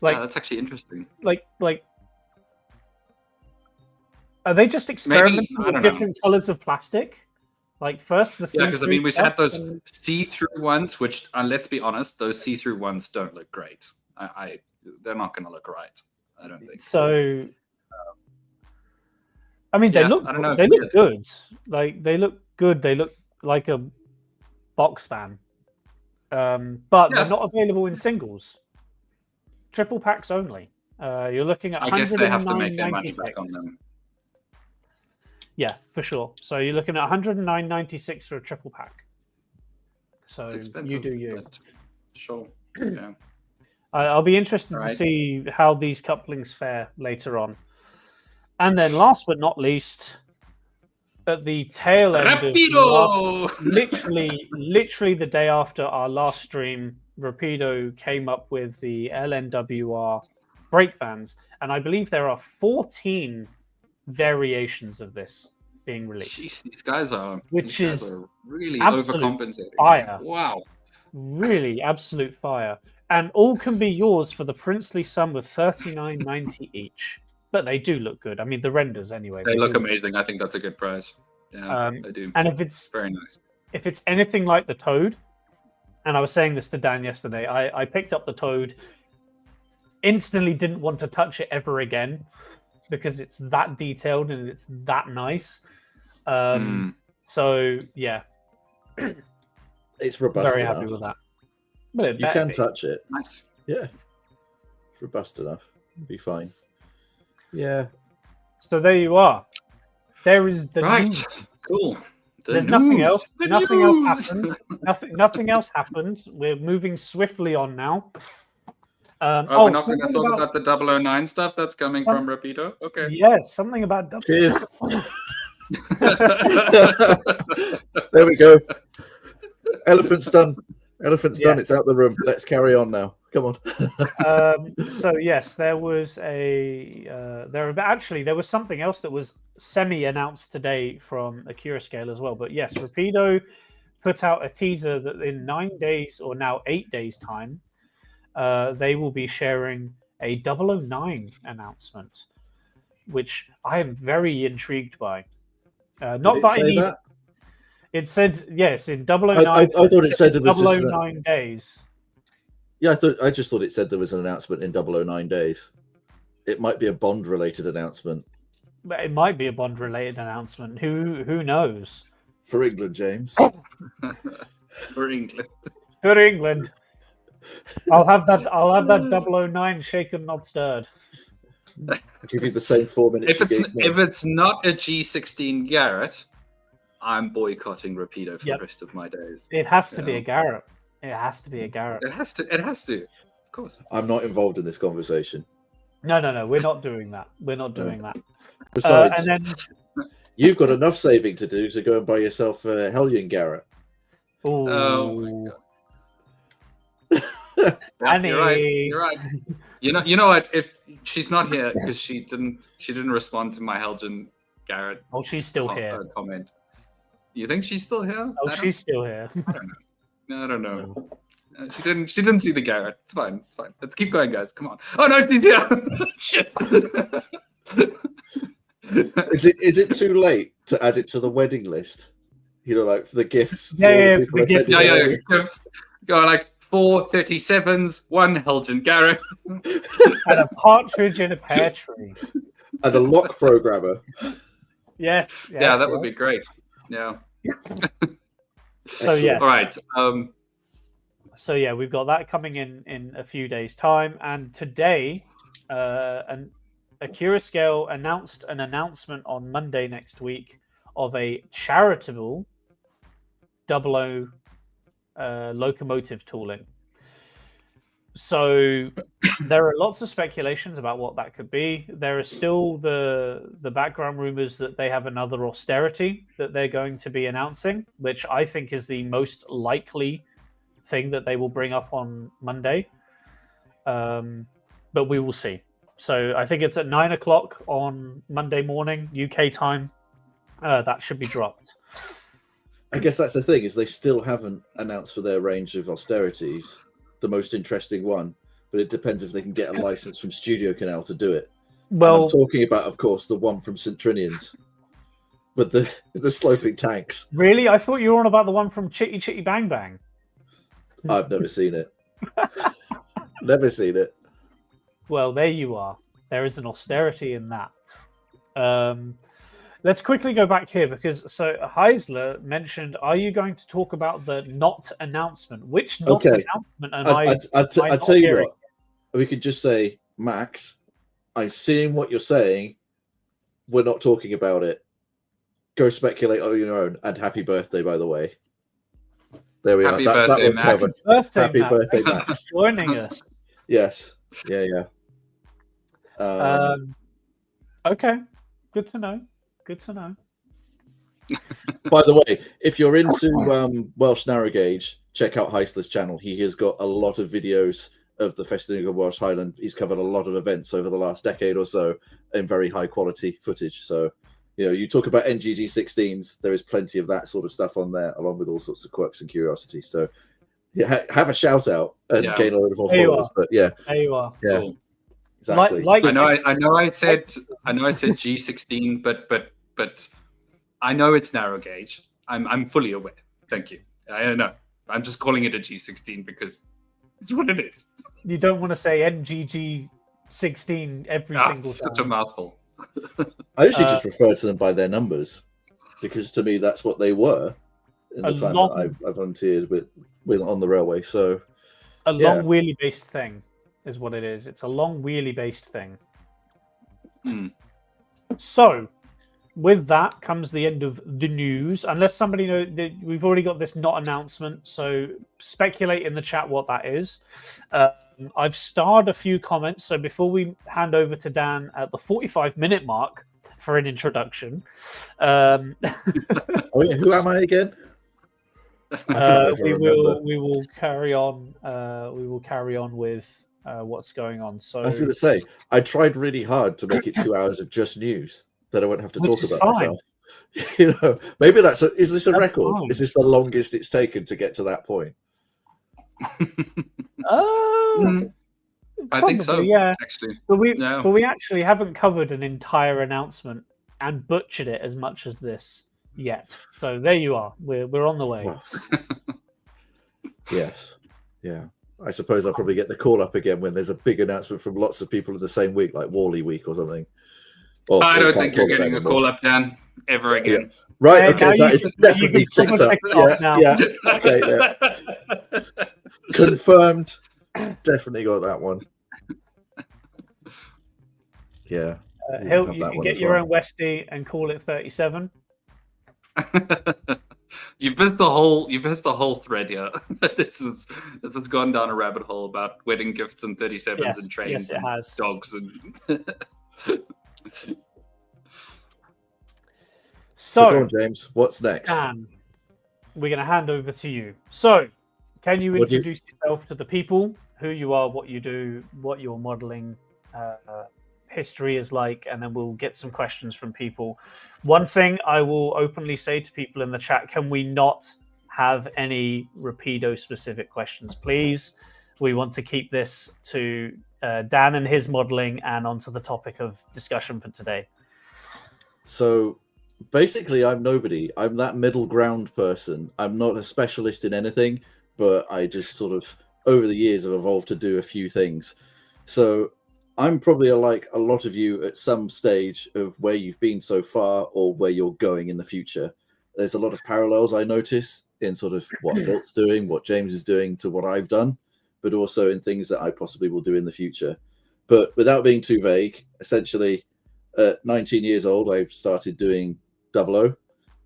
Like that's actually interesting. Like, are they just experimenting with different colors of plastic? Like first the because we had those see-through ones, which let's be honest, those see-through ones don't look great. They're not going to look right. I don't think so. I mean, they look. They look good. Like they look good. They look like a box fan, but they're not available in singles. Triple packs only. You're looking at. I guess they have to make their money back on them. Yeah, for sure. So you're looking at $109.96 for a triple pack. So you do you. Sure. Yeah. I'll be interested to see how these couplings fare later on. And then last but not least, at the tail end of literally the day after our last stream, Rapido came up with the LNWR brake fans. And I believe there are 14 variations of this being released. Jeez, these guys are really overcompensating. Fire. Wow. Really absolute fire. And all can be yours for the princely sum of $39.90 each. But they do look good. I mean, the renders anyway. They look amazing. I think that's a good price. Yeah, they do. And if it's very nice. if it's anything like the Toad, and I was saying this to Dan yesterday, I picked up the Toad, instantly didn't want to touch it ever again because it's that detailed and it's that nice. So yeah, It's robust very enough. happy with that. But it You better can be. touch it. Nice. Yeah. It's robust enough. It'll be fine. Yeah. So there you are. There is the Right. news. Cool. There's nothing else. The Nothing else news! happened. Nothing else happened. We're moving swiftly on now. Oh, we're not going to something talk about the 009 stuff that's coming from Rapido? Okay. Yes, something about Cheers. There we go. Elephant's done. Elephant's done. It's out the room. Let's carry on now. Come on. So yes, there was there was something else that was semi-announced today from Accurascale as well. But yes, Rapido put out a teaser that in 9 days or now 8 days time, they will be sharing a 009 announcement, which I am very intrigued by. Not that I need. That? It said yes in 009. I thought it said it was 009 days. Yeah, I just thought it said there was an announcement in 009 days. It might be a Bond-related announcement. It might be a Bond-related announcement. Who knows? For England, James. For England. For England. I'll have that 009 shaken, not stirred. I'll give you the same 4 minutes. If it's not a G16 Garrett, I'm boycotting Rapido for the rest of my days. It has to be a Garrett. It has to be a Garrett. It has to. Of course. I'm not involved in this conversation. No. We're not doing that. We're not doing that. Besides, and then you've got enough saving to do to go and buy yourself a Hellion Garrett. Ooh. Oh my god. You're right. You know what? If she's not here because she didn't respond to my Helgen Garrett. Oh, she's still here. Comment. You think she's still here? Oh, she's still here. I don't know. She didn't see the Garrett. It's fine. Let's keep going, guys. Come on. Oh no, she's here. Shit. Is it too late to add it to the wedding list? You know, like for the gifts. Yeah. Gifts. Go like 4 37s, 1 Helgen Garrett, and a partridge in a pear tree, and a lock programmer. Yes. Yeah, that would be great. Yeah. So yeah. All right. So yeah, we've got that coming in a few days' time, and today, Accurascale announced an announcement on Monday next week of a charitable 00 locomotive tooling. So there are lots of speculations about what that could be. There are still the background rumors that they have another austerity that they're going to be announcing, which I think is the most likely thing that they will bring up on Monday. But we will see. So I think it's at 9 o'clock on Monday morning, UK time. That should be dropped. I guess that's the thing, is they still haven't announced for their range of austerities the most interesting one, but it depends if they can get a license from Studio Canal to do it. Well, and I'm talking about, of course, the one from St. Trinian's with the sloping tanks. Really? I thought you were on about the one from Chitty Chitty Bang Bang. I've never seen it. Never seen it. Well, there you are. There is an austerity in that. Let's quickly go back here because Heisler mentioned, are you going to talk about the not announcement? Which not announcement am I tell you what, we could just say, Max, I'm seeing what you're saying. We're not talking about it. Go speculate on your own. And happy birthday, by the way. There we happy are. That's birthday, that one Max. covered. Happy birthday, Max. Joining us. Yes. Yeah. Okay. Good to know. By the way, if you're into Welsh narrow gauge, check out Heisler's channel. He has got a lot of videos of the Festiniog of Welsh Highland. He's covered a lot of events over the last decade or so in very high quality footage. So, you talk about NGG16s, there is plenty of that sort of stuff on there, along with all sorts of quirks and curiosities. So, have a shout out and gain a lot of more followers. But yeah, there you are. Yeah, cool. Exactly. I know. I said G16, but I know it's narrow gauge. I'm fully aware. Thank you. I don't know. I'm just calling it a G16 because it's what it is. You don't want to say NGG16 every single It's such time. a mouthful. I usually just refer to them by their numbers because to me that's what they were in the time that I volunteered with on the railway. So a long wheelie based thing is what it is. It's a long wheelie based thing. So with that comes the end of the news. Unless somebody knows, we've already got this not announcement. So speculate in the chat what that is. I've starred a few comments. So before we hand over to Dan at the 45-minute mark for an introduction, oh yeah, who am I again? we will carry on. We will carry on with what's going on. So I was going to say, I tried really hard to make it 2 hours of just news that I won't have to talk about myself. You know, maybe is this a record? Fine. Is this the longest it's taken to get to that point? I think so. Yeah, actually, but we actually haven't covered an entire announcement and butchered it as much as this yet. So there you are. We're on the way. Well, yes, yeah. I suppose I'll probably get the call up again when there's a big announcement from lots of people in the same week, like Wally Week or something. Or, I don't think you're getting a call up, Dan, ever again. Yeah. Right, okay, that is definitely ticked up. Yeah. Okay, yeah. Confirmed. Definitely got that one. Yeah. Hill, you can get your own Westie and call it 37. You've missed the whole thread here. This has gone down a rabbit hole about wedding gifts and 37s and trains and dogs and So go on, James, what's next? Dan, we're going to hand over to you. So, can you introduce yourself to the people, who you are, what you do, what your modeling history is like, and then we'll get some questions from people. One thing I will openly say to people in the chat, can we not have any Rapido-specific questions, please? We want to keep this to Dan and his modeling and onto the topic of discussion for today. So basically, I'm nobody. I'm that middle ground person. I'm not a specialist in anything, but I just sort of, over the years, have evolved to do a few things. So I'm probably like a lot of you at some stage of where you've been so far or where you're going in the future. There's a lot of parallels I notice in sort of what Hilt's doing, what James is doing to what I've done, but also in things that I possibly will do in the future. But without being too vague, essentially at 19 years old, I started doing 00,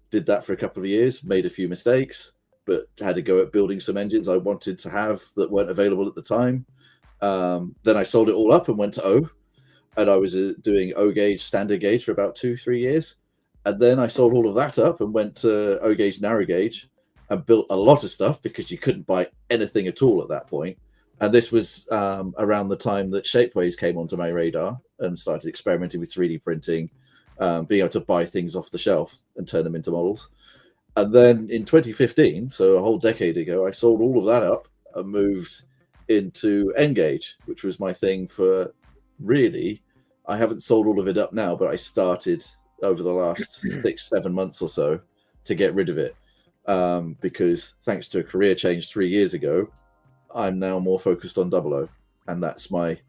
did that for a couple of years, made a few mistakes, but had to go at building some engines I wanted to have that weren't available at the time. Then I sold it all up and went to O, and I was doing O gauge, standard gauge for about 2-3 years. And then I sold all of that up and went to O gauge, narrow gauge, and built a lot of stuff because you couldn't buy anything at all at that point. And this was around the time that Shapeways came onto my radar and started experimenting with 3D printing, being able to buy things off the shelf and turn them into models. And then in 2015, so a whole decade ago, I sold all of that up and moved into N-Gauge, which was my thing for really, I haven't sold all of it up now, but I started over the last 6-7 months or so to get rid of it. Because thanks to a career change 3 years ago, I'm now more focused on 00, and that's my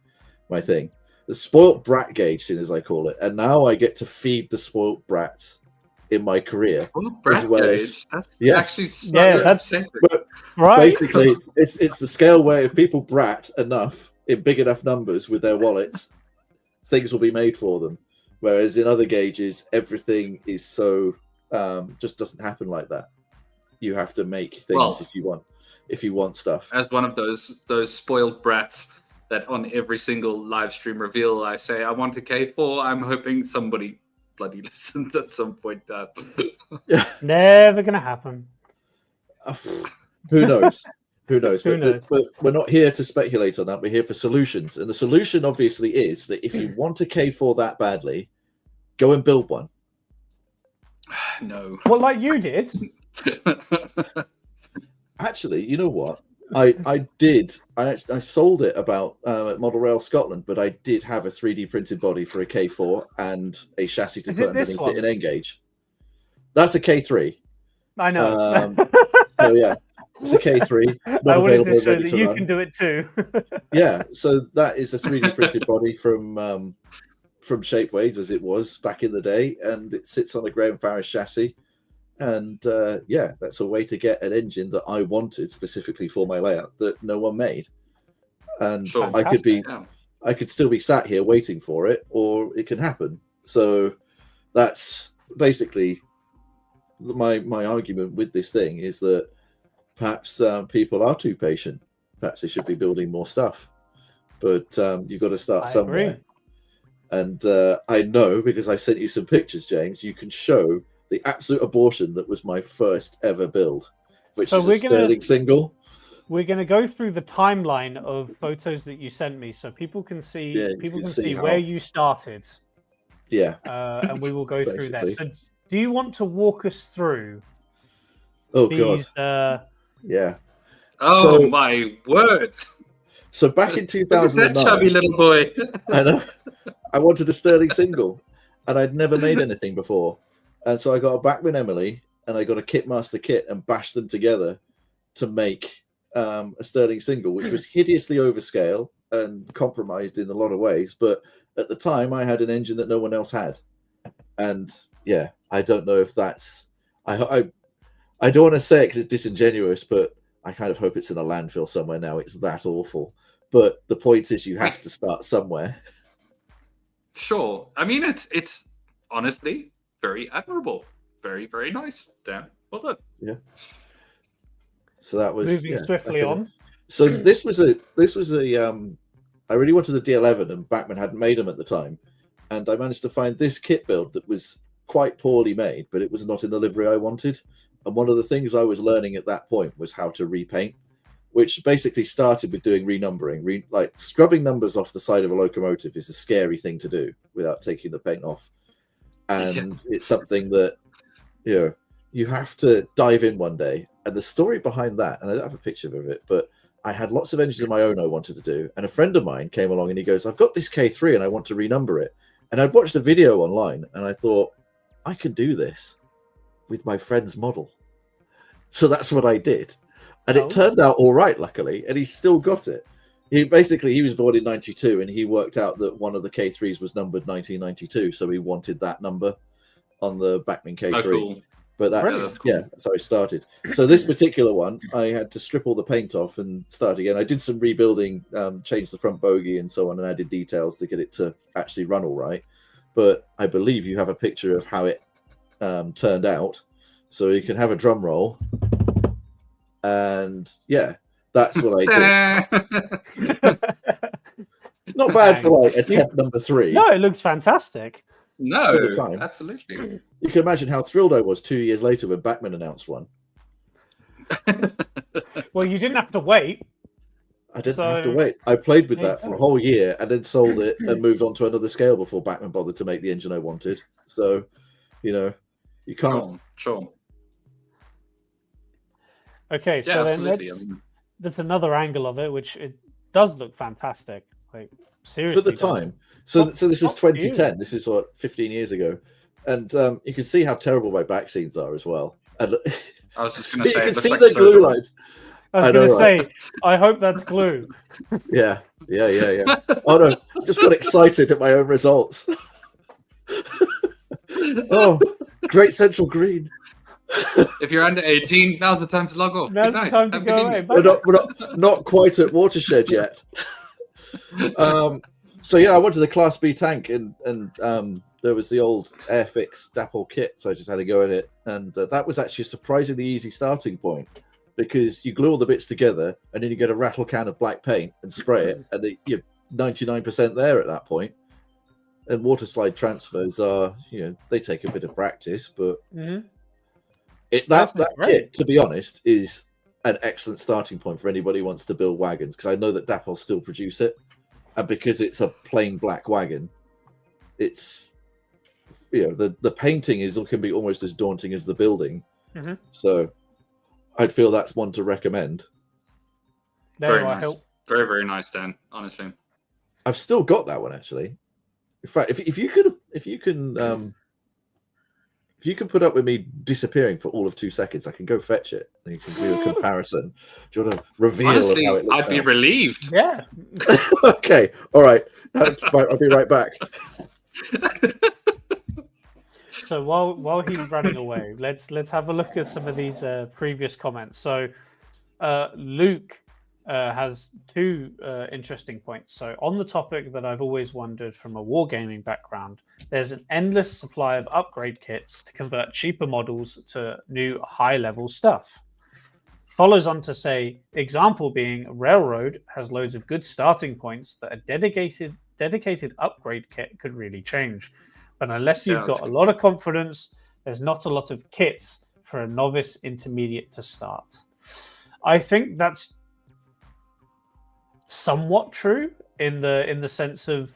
thing. The spoilt brat gauge, as I call it, and now I get to feed the spoilt brats in my career. As well as, that's actually that's right. Basically, it's the scale where if people brat enough in big enough numbers with their wallets, things will be made for them. Whereas in other gauges, everything is so just doesn't happen like that. You have to make things if you want stuff. As one of those spoiled brats that on every single live stream reveal, I say I want a K4. I'm hoping somebody bloody listens at some point. Yeah, never gonna happen. Who knows? Who knows? But we're not here to speculate on that. We're here for solutions, and the solution obviously is that if you want a K4 that badly, go and build one. No. Well, like you did. Actually, you know what? I did. I sold it about at Model Rail Scotland, but I did have a 3D printed body for a K4 and a chassis to put underneath it in N-Gauge. That's a K3. I know. So yeah, it's a K3, I not wanted available, to show ready that to you run. can do it too. Yeah, so that is a 3D printed body from Shapeways, as it was back in the day, and it sits on a Graham Farris chassis. And yeah, that's a way to get an engine that I wanted specifically for my layout that no one made. And Sure. Fantastic. I could still be sat here waiting for it, or it can happen. So that's basically my argument with this thing, is that perhaps people are too patient. Perhaps they should be building more stuff. But you've got to start I somewhere. agree. And I know, because I sent you some pictures, James, you can show the absolute abortion that was my first ever build, which So is a we're gonna- Sterling single. We're going to go through the timeline of photos that you sent me, so people can see Yeah, you can see where how- you started, Yeah. and we will go through that. Basically. So, do you want to walk us through Oh these? God. Yeah. Oh So- my word! So back in Look at that 2009, chubby little boy. I know, I wanted a Sterling single, and I'd never made anything before. And so I got a Bachmann Emily, and I got a Kitmaster kit, and bashed them together to make a Sterling single, which was hideously overscale and compromised in a lot of ways. But at the time, I had an engine that no one else had. And yeah, I don't know if that's... I don't want to say it because it's disingenuous, but I kind of hope it's in a landfill somewhere now. It's that awful. But the point is, you have to start somewhere. Sure. I mean, it's honestly very admirable. Very, very nice. Dan, well done. Yeah. So that was Moving swiftly on. So this was a I really wanted a D11, and Bachmann hadn't made them at the time, and I managed to find this kit build that was quite poorly made, but it was not in the livery I wanted. And one of the things I was learning at that point was how to repaint, which basically started with doing renumbering. Like scrubbing numbers off the side of a locomotive is a scary thing to do without taking the paint off, and it's something that you have to dive in one day. And the story behind that, and I don't have a picture of it, but I had lots of engines of my own I wanted to do, and a friend of mine came along and he goes, "I've got this K3 and I want to renumber it." And I'd watched a video online and I thought, I can do this with my friend's model. So that's what I did. And it turned out all right, luckily, and he's still got it. He was born in 92, and he worked out that one of the K3s was numbered 1992, so he wanted that number on the Bachmann K3. Oh, cool. But that's how I started. So this particular one, I had to strip all the paint off and start again. I did some rebuilding, changed the front bogey and so on, and added details to get it to actually run all right. But I believe you have a picture of how it turned out, so you can have a drum roll. And yeah, that's what I did. Not bad for like attempt number 3. No, it looks fantastic. No, for the time. Absolutely. You can imagine how thrilled I was 2 years later when Bachmann announced one. Well, you didn't have to wait. I didn't have to wait. I played with that for a whole year and then sold it and moved on to another scale before Bachmann bothered to make the engine I wanted. So, you can't. Sure. Okay, so then there's another angle of it, which it does look fantastic. Like seriously, for the time. So this was 2010. This is 15 years ago, and you can see how terrible my back scenes are as well. And I was just going to say, you can see the glue lines. I was going to say, I hope that's glue. Yeah. Oh no, just got excited at my own results. Oh, great central green. If you're under 18, now's the time to log off. Now's the time to go away. We're not quite at Watershed yet. So yeah, I wanted the Class B tank, and there was the old Airfix Dapple kit, so I just had to go in it, and that was actually a surprisingly easy starting point, because you glue all the bits together, and then you get a rattle can of black paint and spray it, and you're 99% there at that point. And water slide transfers are, they take a bit of practice, but that kit, to be honest, is an excellent starting point for anybody who wants to build wagons, because I know that Dapple still produce it, and because it's a plain black wagon, it's the painting can be almost as daunting as the building. So I'd feel that's one to recommend. Very nice. Very, very nice, Dan, honestly. I've still got that one, actually. In fact, if you If you can put up with me disappearing for all of 2 seconds, I can go fetch it, and you can do a comparison. Do you want to reveal Honestly, how it looks I'd be now? relieved. Yeah. Okay, all right. I'll be right back. So while he's running away, let's have a look at some of these previous comments. So Luke has two interesting points. So on the topic that I've always wondered from a wargaming background, there's an endless supply of upgrade kits to convert cheaper models to new high-level stuff. Follows on to say, example being Railroad has loads of good starting points that a dedicated upgrade kit could really change. But unless you've got a lot of confidence, there's not a lot of kits for a novice intermediate to start. I think that's somewhat true in the sense of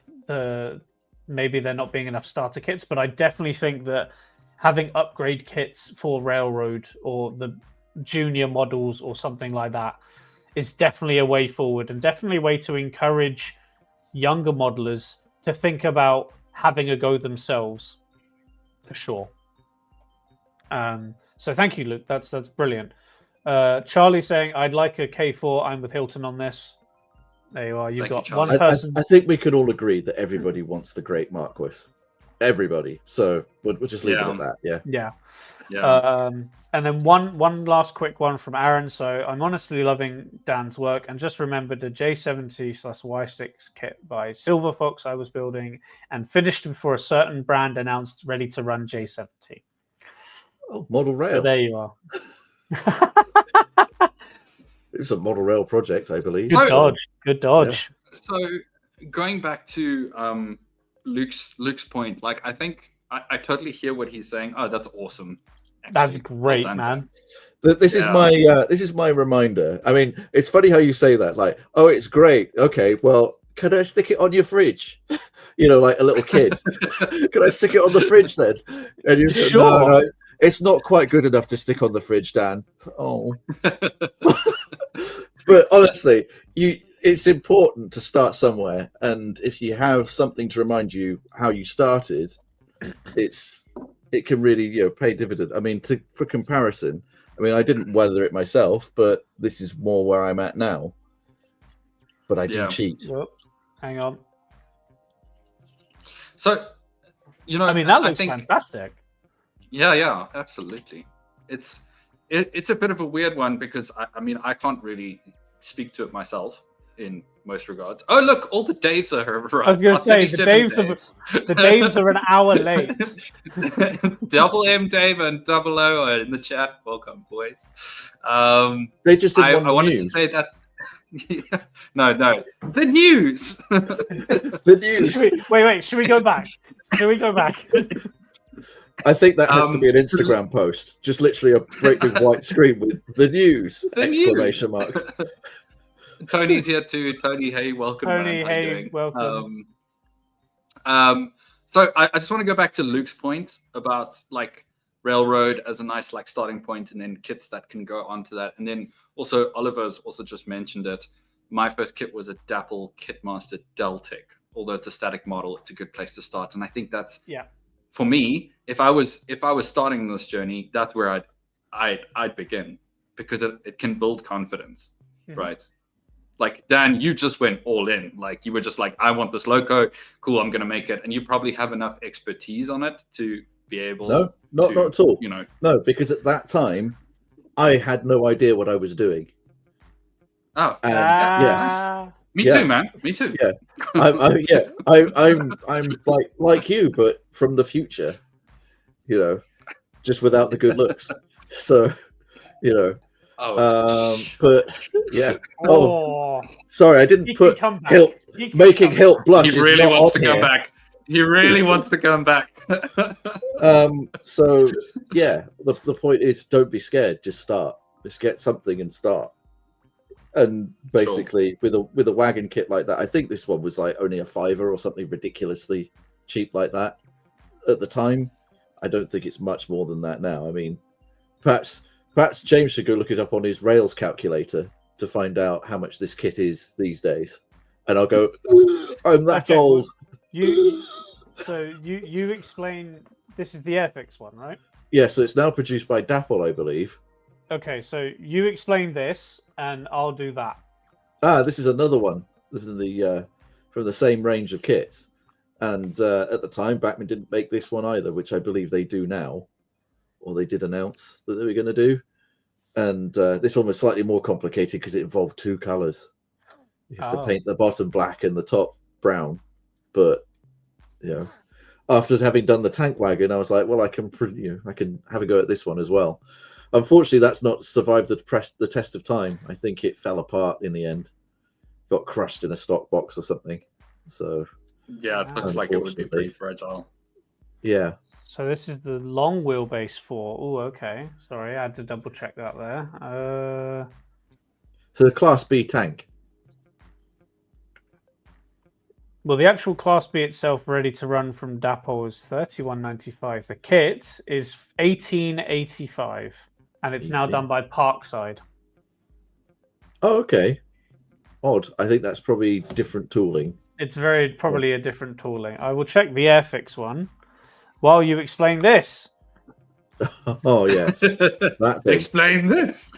maybe there not being enough starter kits, but I definitely think that having upgrade kits for Railroad or the junior models or something like that is definitely a way forward, and definitely a way to encourage younger modelers to think about having a go themselves, for sure. So thank you, Luke. That's brilliant. Charlie saying, I'd like a K4. I'm with Hilton on this. There you are. You've got one person. I think we can all agree that everybody wants the Great Marquis. Everybody. So we'll just leave it at that. Yeah. And then one last quick one from Aaron. So I'm honestly loving Dan's work, and just remembered the J70/Y6 kit by Silver Fox I was building and finished before a certain brand announced ready to run J70. Oh, model rail. So there you are. It was a model rail project, I believe. Good dodge. Yeah. So going back to Luke's point, like I think I totally hear what he's saying. Oh, that's awesome. Actually. That's great, man. This is my reminder. I mean, it's funny how you say that. Like, oh, it's great. Okay, well, can I stick it on your fridge? Like a little kid. Can I stick it on the fridge then? And you say, sure. No, it's not quite good enough to stick on the fridge, Dan. Oh. But honestly, it's important to start somewhere, and if you have something to remind you how you started, it can really pay dividend. I mean, for comparison, I didn't weather it myself, but this is more where I'm at now. But I do cheat. Yep. Hang on. So, that looks fantastic. Yeah, absolutely. It's a bit of a weird one because I can't really speak to it myself in most regards. Oh, look, all the Daves are right. I was going to say the Daves are an hour late. Double M Dave and Double O are in the chat. Welcome, boys. They just didn't want I wanted news. to say that. No, the news. The news. Wait. Should we go back? I think that has to be an Instagram post. Just literally a great big white screen with the news! Exclamation mark. Tony's here too. Tony, hey, welcome. Tony, man. hey, welcome. So I just want to go back to Luke's point about like Railroad as a nice like starting point, and then kits that can go onto that. And then also Oliver's also just mentioned it. My first kit was a Dapple Kitmaster Deltic. Although it's a static model, it's a good place to start. And I think that's for me, if I was starting this journey, that's where I'd begin, because it can build confidence, right? Like Dan, you just went all in. Like you were just like, I want this loco, cool, I'm gonna make it, and you probably have enough expertise on it to be able. No, not at all. No, because at that time, I had no idea what I was doing. Oh, and nice. Me too, man. Me too. Yeah, I'm like you, but from the future, just without the good looks. So, but yeah. Oh, sorry, I didn't put Hilt. Making Hilt blush. He really wants to come back. He really wants to come back. So yeah, the point is, don't be scared. Just start. Just get something and start. And basically, with a wagon kit like that, I think this one was like only a $5 or something ridiculously cheap like that at the time. I don't think it's much more than that now. I mean, perhaps James should go look it up on his Rails calculator to find out how much this kit is these days. And I'll go, I'm that old. You explain. This is the Airfix one, right? Yeah, so it's now produced by Dapple, I believe. Okay, so you explain this, and I'll do that. This is another one from the same range of kits. And at the time, Bachmann didn't make this one either, which I believe they do now, or they did announce that they were going to do. And this one was slightly more complicated because it involved two colors. You have to paint the bottom black and the top brown. But after having done the tank wagon, I was like, well, I can have a go at this one as well. Unfortunately, that's not survived the test of time. I think it fell apart in the end, got crushed in a stock box or something. So yeah, it looks like it would be pretty fragile. Yeah. So this is the long wheelbase 4. Oh, okay. Sorry, I had to double check that there. So the Class B tank. Well, the actual Class B itself, ready to run from Dapple, is $31.95. The kit is $18.85, and it's now done by Parkside. Oh, okay. Odd. I think that's probably different tooling. It's probably a different tooling. I will check the Airfix one while you explain this. Oh, yes. That thing. Explain this.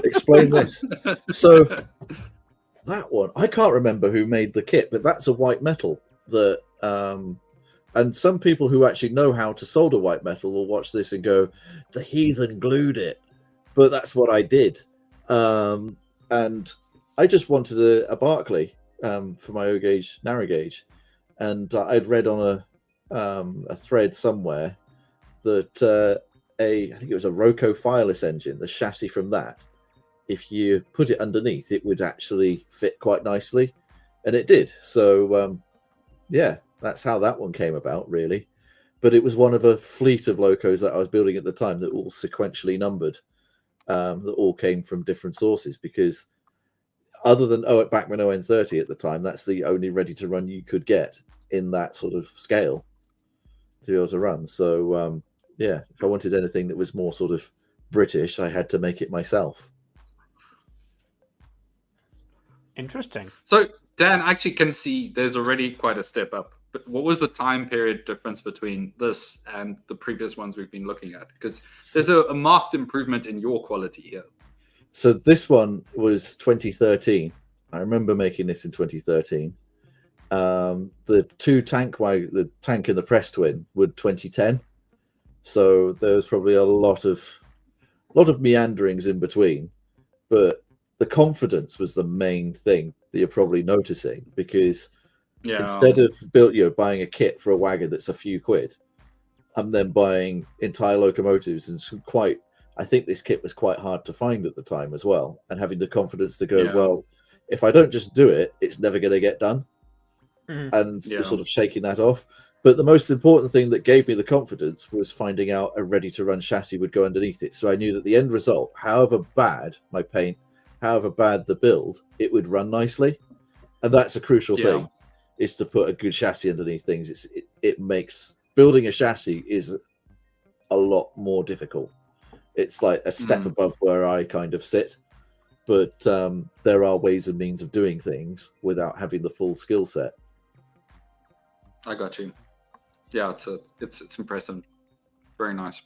Explain this. So that one, I can't remember who made the kit, but that's a white metal that and some people who actually know how to solder white metal will watch this and go, the heathen glued it. But that's what I did. And I just wanted a Barclay for my O gauge narrow gauge. And I'd read on a thread somewhere that I think it was a Roco Fireless engine, the chassis from that, if you put it underneath, it would actually fit quite nicely, and it did. So yeah, that's how that one came about, really. But it was one of a fleet of locos that I was building at the time that all sequentially numbered, that all came from different sources, because other than Bachmann ON30 at the time, that's the only ready to run you could get in that sort of scale to be able to run. So yeah, if I wanted anything that was more sort of British, I had to make it myself. Interesting. So Dan, I actually can see there's already quite a step up. But what was the time period difference between this and the previous ones we've been looking at? Because there's a marked improvement in your quality here. So this one was 2013. I remember making this in 2013. The the tank and the press twin were 2010. So there was probably a lot of meanderings in between, but the confidence was the main thing that you're probably noticing, because instead of buying a kit for a wagon that's a few quid, I'm then buying entire locomotives, and I think this kit was quite hard to find at the time as well, and having the confidence to go, well, if I don't just do it, it's never going to get done. And you're sort of shaking that off. But the most important thing that gave me the confidence was finding out a ready-to-run chassis would go underneath it. So I knew that the end result, however bad my paint, however bad the build, it would run nicely. And that's a crucial thing, is to put a good chassis underneath things. It makes building a chassis is a lot more difficult. It's like a step above where I kind of sit. But there are ways and means of doing things without having the full skill set. I got you. Yeah, it's impressive. Very nice.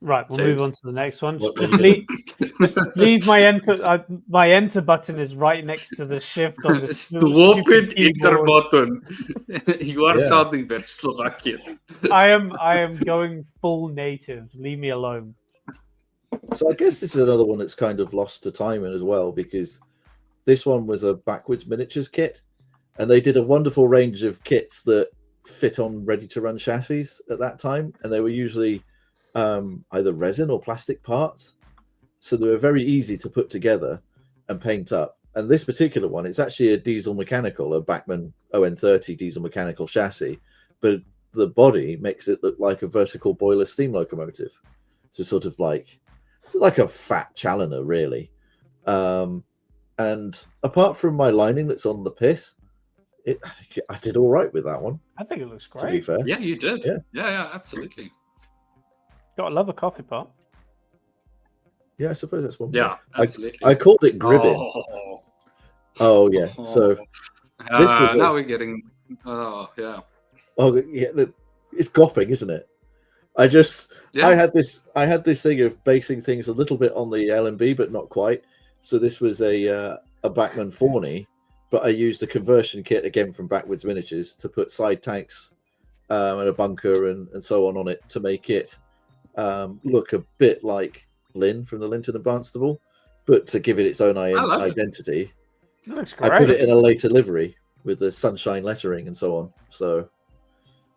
Right, we'll move on to the next one. Just leave my enter. My enter button is right next to the shift on the stupid enter button. You are sounding very Slovakian. I am going full native. Leave me alone. So I guess this is another one that's kind of lost to time as well, because this one was a backwards miniatures kit, and they did a wonderful range of kits that fit on ready-to-run chassis at that time, and they were usually either resin or plastic parts, so they were very easy to put together and paint up. And this particular one, it's actually a diesel mechanical, a Bachmann ON30 diesel mechanical chassis, but the body makes it look like a vertical boiler steam locomotive, so sort of like a fat Challenger, really. And apart from my lining that's on the piss, I think I did all right with that one. I think it looks great. To be fair. Yeah, you did. Yeah, absolutely. Gotta love a coffee pot. Yeah, I suppose that's one. Yeah, absolutely. I called it Gribbin. Oh yeah. So this was now we're getting. Oh yeah. Oh yeah, it's gopping, isn't it? I had this thing of basing things a little bit on the LMB, but not quite. So this was a Bachmann Forney, but I used a conversion kit again from Backwards Miniatures to put side tanks and a bunker and so on it to make it look a bit like Lynn from the Linton and Barnstable, but to give it its own identity. It looks great. I put it in a later livery with the sunshine lettering and so on. So,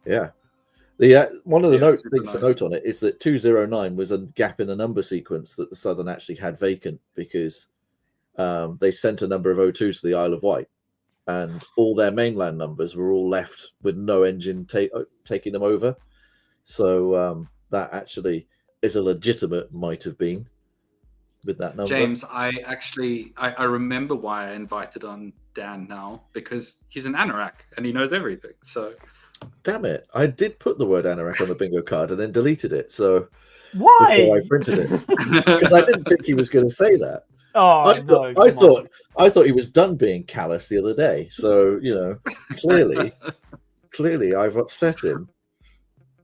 yeah. The one of the things to note on it is that 209 was a gap in the number sequence that the Southern actually had vacant because they sent a number of O2s to the Isle of Wight, and all their mainland numbers were all left with no engine taking them over. So that actually is a legitimate might have been with that number. James, I remember why I invited on Dan now, because he's an anorak and he knows everything. So damn it, I did put the word anorak on the bingo card and then deleted it. So why? Before I printed it, because I didn't think he was going to say that. Oh, I thought he was done being callous the other day. So clearly I've upset him.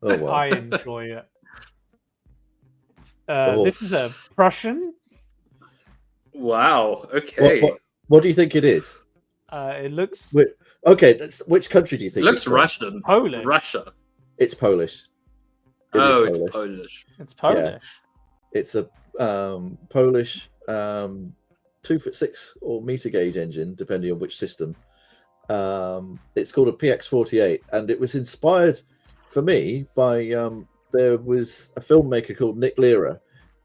Oh well. I enjoy it. This is a Prussian. Wow. Okay. What do you think it is? It looks okay. Which country do you think? It looks Russian. Polish. Russia. It's Polish. It's Polish. It's Polish. Yeah. It's a Polish 2'6" or meter gauge engine, depending on which system. It's called a PX48, and it was inspired for me by there was a filmmaker called Nick Lira,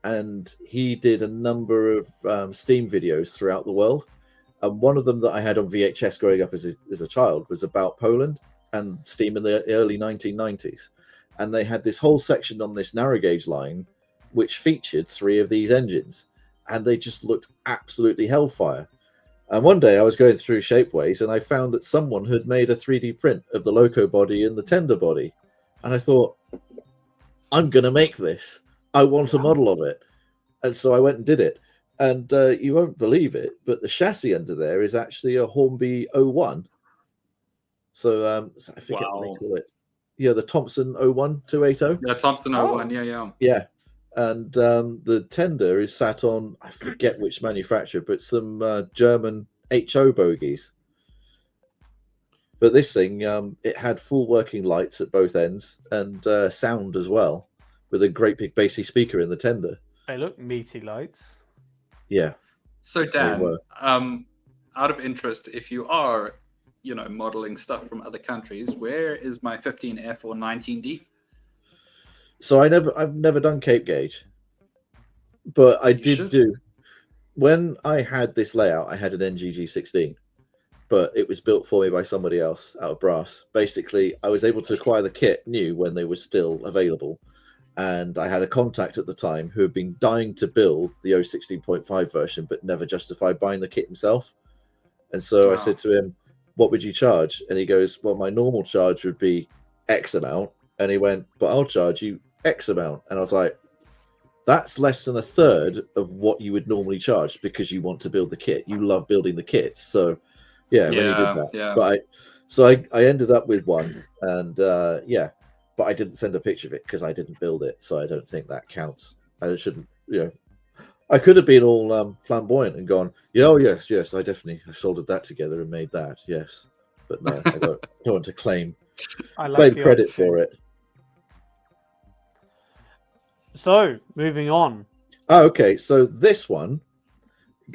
and he did a number of Steam videos throughout the world. And one of them that I had on VHS growing up as a child was about Poland and Steam in the early 1990s. And they had this whole section on this narrow gauge line, which featured 3 of these engines, and they just looked absolutely hellfire. And one day I was going through Shapeways and I found that someone had made a 3D print of the loco body and the tender body. And I thought, I'm going to make this. I want a model of it. And so I went and did it. And you won't believe it, but the chassis under there is actually a Hornby 01. So I forget what they call it. Yeah, the Thompson 01 280. Yeah, Thompson 01. Yeah. And the tender is sat on, I forget which manufacturer, but some German HO bogies. But this thing, it had full working lights at both ends and sound as well, with a great big bassy speaker in the tender. They look meaty lights. Yeah. So Dan, out of interest, if you are, modeling stuff from other countries, where is my 15F or 19D? So I've never done Cape Gauge, but I did do. When I had this layout, I had an NGG16, but it was built for me by somebody else out of brass. Basically, I was able to acquire the kit new when they were still available, and I had a contact at the time who had been dying to build the 016.5 version, but never justified buying the kit himself. And so I said to him, "What would you charge?" And he goes, "Well, my normal charge would be X amount." And he went, "But I'll charge you X amount." And I was like, that's less than a third of what you would normally charge because you want to build the kit. You love building the kits. So when he did that. Yeah. But I ended up with one, and but I didn't send a picture of it because I didn't build it. So I don't think that counts. I shouldn't, I could have been all flamboyant and gone, yes, I soldered that together and made that. Yes. But no, I don't want to claim credit for it. So, moving on. Oh, okay. So this one,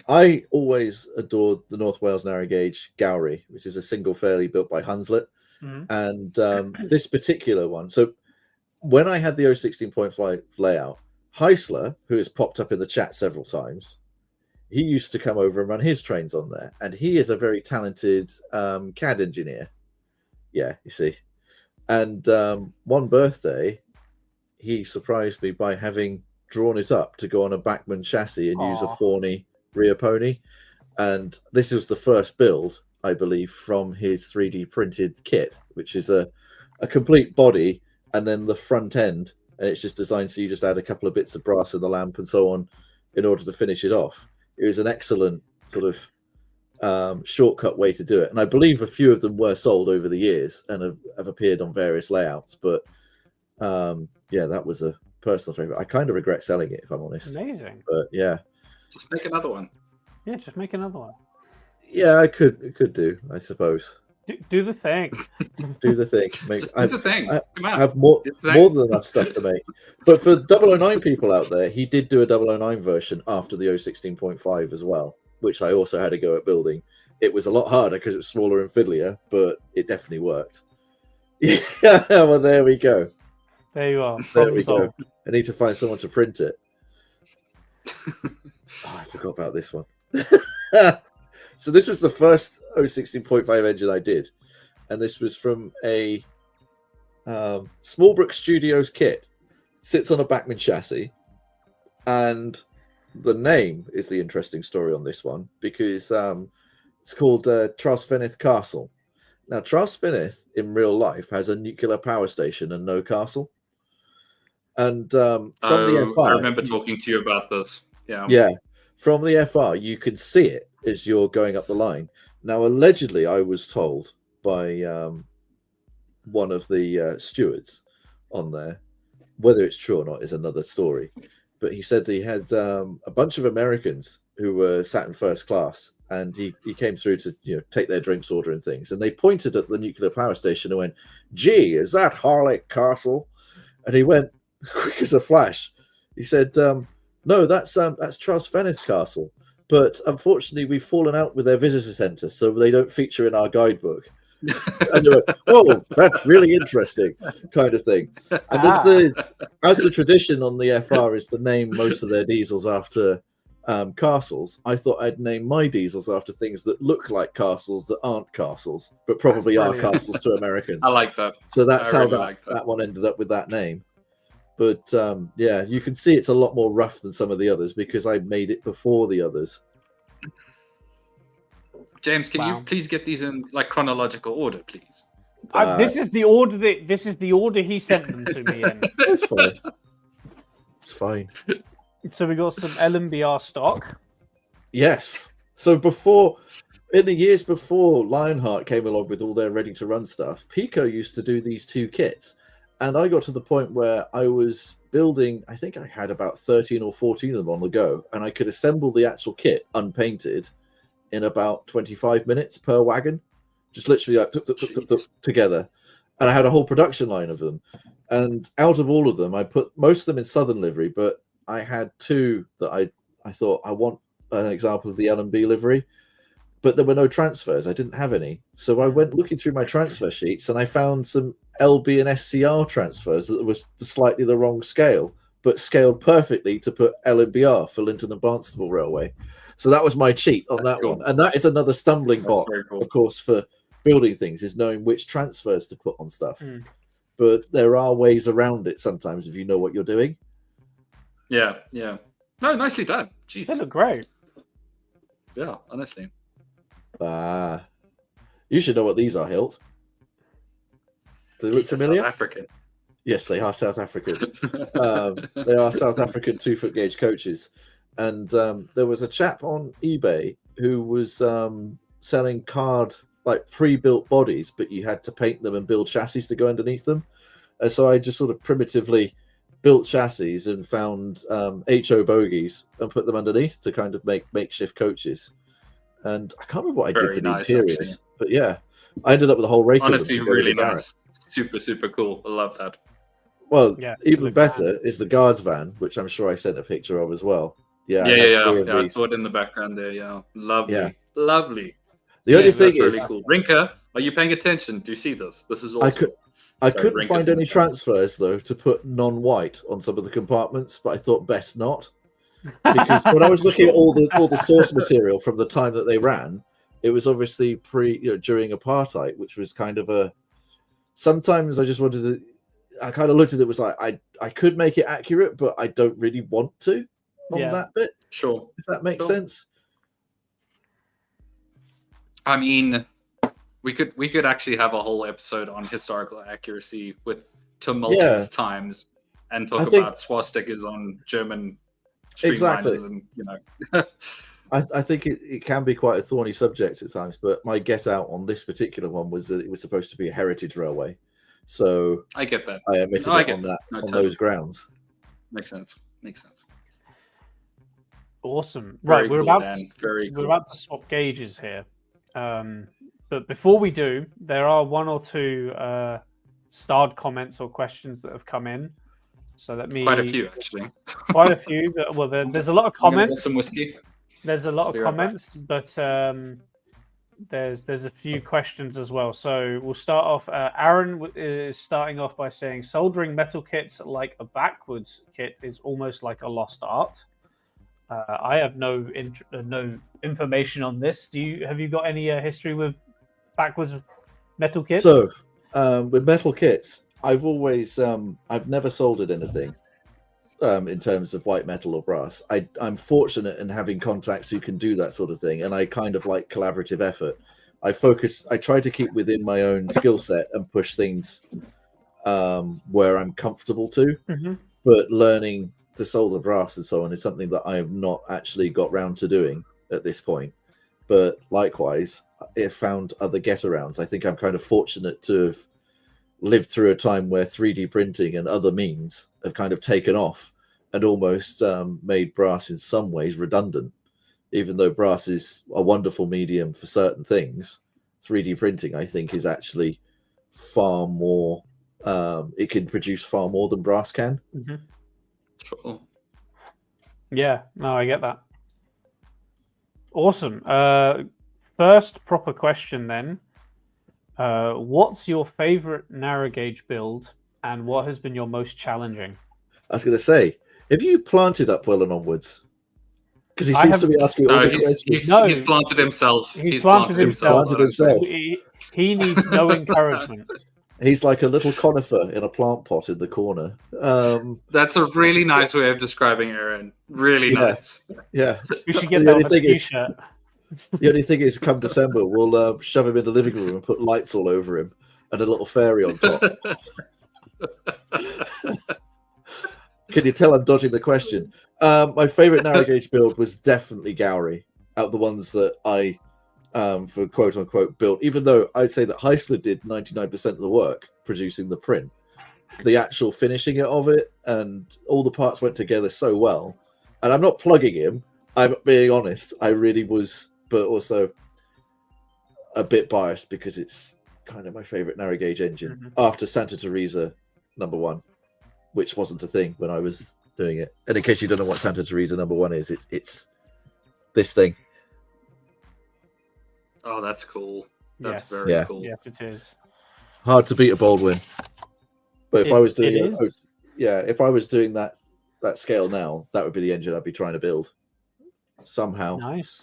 I always adored the North Wales narrow gauge Gowrie, which is a single fairly built by Hunslet. Mm-hmm. And this particular one. So when I had the 016.5 layout, Heisler, who has popped up in the chat several times, he used to come over and run his trains on there. And he is a very talented CAD engineer. Yeah, you see. And one birthday, he surprised me by having drawn it up to go on a Bachmann chassis and use a Forney rear pony. And this was the first build, I believe, from his 3D printed kit, which is a complete body and then the front end. And it's just designed so you just add a couple of bits of brass in the lamp and so on in order to finish it off. It was an excellent sort of shortcut way to do it. And I believe a few of them were sold over the years and have appeared on various layouts. But yeah, that was a personal favorite. I kind of regret selling it, if I'm honest. Amazing. But yeah. Just make another one. Yeah, just make another one. Yeah, I could do, I suppose. Do the thing. Do the thing. Do the thing. Come on. I have more than enough stuff to make. But for 009 people out there, he did do a 009 version after the 016.5 as well, which I also had to go at building. It was a lot harder because it was smaller and fiddlier, but it definitely worked. Yeah, well, there we go. There you are. There we go. I need to find someone to print it. I forgot about this one. So this was the first 016.5 engine I did, and this was from a Smallbrook Studios kit. Sits on a Bachmann chassis, and the name is the interesting story on this one because it's called Trosvenith Castle. Now, Trosvenith in real life has a nuclear power station and no castle. And from the FR, I remember talking to you about this. Yeah, from the FR, you can see it as you're going up the line. Now, allegedly, I was told by one of the stewards on there, whether it's true or not is another story, but he said that he had a bunch of Americans who were sat in first class, and he came through to take their drinks order and things, and they pointed at the nuclear power station and went, "Gee, is that Harlech Castle?" And he went quick as a flash. He said, "No, that's Trosvenith Castle. But unfortunately, we've fallen out with their visitor centre, so they don't feature in our guidebook." And they went, "Oh, that's really interesting," kind of thing. And as the tradition on the FR is to name most of their diesels after castles, I thought I'd name my diesels after things that look like castles that aren't castles, but probably are castles to Americans. I like that. So that's how that one ended up with that name. But yeah, you can see it's a lot more rough than some of the others because I made it before the others. James, can you please get these in like chronological order, please? This is the order he sent them to me in. It's fine. It's fine. So we got some LMBR stock. Yes. So in the years before Lionheart came along with all their ready-to-run stuff, Pico used to do these two kits. And I got to the point where I was building, I think I had about 13 or 14 of them on the go, and I could assemble the actual kit unpainted in about 25 minutes per wagon, just literally like together. And I had a whole production line of them. And out of all of them, I put most of them in Southern livery, but I had two that I thought I want an example of the L&B livery, but there were no transfers. I didn't have any. So I went looking through my transfer sheets and I found some LB and SCR transfers that was slightly the wrong scale, but scaled perfectly to put LNBR for Linton and Barnstable Railway. So that was my cheat on that one. And that is another stumbling block, of course, for building things, is knowing which transfers to put on stuff. But there are ways around it sometimes if you know what you're doing. Yeah. No, nicely done. Jeez. They look great. Yeah, honestly. You should know what these are, Hilt. Do they look familiar? South African. Yes, they are South African. They are South African 2-foot gauge coaches. And there was a chap on eBay who was selling pre-built bodies, but you had to paint them and build chassis to go underneath them. And so I just sort of primitively built chassis and found HO bogies and put them underneath to kind of make makeshift coaches. And I can't remember what I did for the interiors, actually. But yeah, I ended up with a whole rake honestly, of them. Really nice. Super, super cool. I love that. Well, even better is the guards van, which I'm sure I sent a picture of as well. Yeah. I saw it in the background there. Yeah, lovely, lovely. The only thing is, really cool. Rinka, are you paying attention? Do you see this? This is awesome. I couldn't find any transfers though to put non-white on some of the compartments, but I thought best not, because when I was looking at all the source material from the time that they ran, it was obviously during apartheid, which was kind of a. Sometimes I just wanted to. I kind of looked at it, was like I could make it accurate, but I don't really want to on that bit. Sure, if that makes sense. I mean, we could actually have a whole episode on historical accuracy with tumultuous times and talk about swastikas on German streamliners and I think it can be quite a thorny subject at times, but my get out on this particular one was that it was supposed to be a heritage railway, so I get that. I omitted No, I it get on that. that No, on totally. those grounds. Makes sense. Makes sense. Awesome. Very Right, we're cool, about Dan. Very we're cool. about to swap gauges here. But before we do, there are one or two starred comments or questions that have come in. So let me Quite a few, actually. Quite a few. Well, there's a lot of I'm gonna get comments. some whiskey. There's a lot of Be right back. comments, but there's a few questions as well. So we'll start off. Aaron is starting off by saying soldering metal kits like a backwards kit is almost like a lost art. I have no information on this. Have you got any history with backwards metal kits? So with metal kits, I've always I've never soldered anything in terms of white metal or brass. I'm fortunate in having contacts who can do that sort of thing, and I kind of like collaborative effort. I try to keep within my own skill set and push things where I'm comfortable to. Mm-hmm. But learning to solder brass and so on is something that I have not actually got round to doing at this point. But likewise, I found other get-arounds. I think I'm kind of fortunate to have lived through a time where 3D printing and other means have kind of taken off and almost made brass in some ways redundant. Even though brass is a wonderful medium for certain things, 3D printing, I think, is actually far more, it can produce far more than brass can. Mm-hmm. Sure. Yeah, no, I get that. Awesome. First proper question then. What's your favorite narrow gauge build and what has been your most challenging? I was going to say, have you planted up well and onwards? Because he seems to be asking all the questions. He's planted himself. He's planted himself. Planted himself. He needs no encouragement. He's like a little conifer in a plant pot in the corner. That's a really nice way of describing Aaron. Really nice. Yeah. We should get that on a t-shirt. The only thing is, come December, we'll shove him in the living room and put lights all over him and a little fairy on top. Can you tell I'm dodging the question? My favorite narrow gauge build was definitely Gowrie, out the ones that I, for quote unquote, built. Even though I'd say that Heisler did 99% of the work producing the print, the actual finishing it of it and all the parts went together so well. And I'm not plugging him. I'm being honest. I really was, but also a bit biased because it's kind of my favorite narrow gauge engine after Santa Teresa #1, which wasn't a thing when I was doing it. And in case you don't know what Santa Teresa #1 is, it's this thing. Oh, that's cool. That's Yes. very cool. Yes, it is. Hard to beat a Baldwin. But if I was doing if I was doing that scale now, that would be the engine I'd be trying to build somehow. Nice.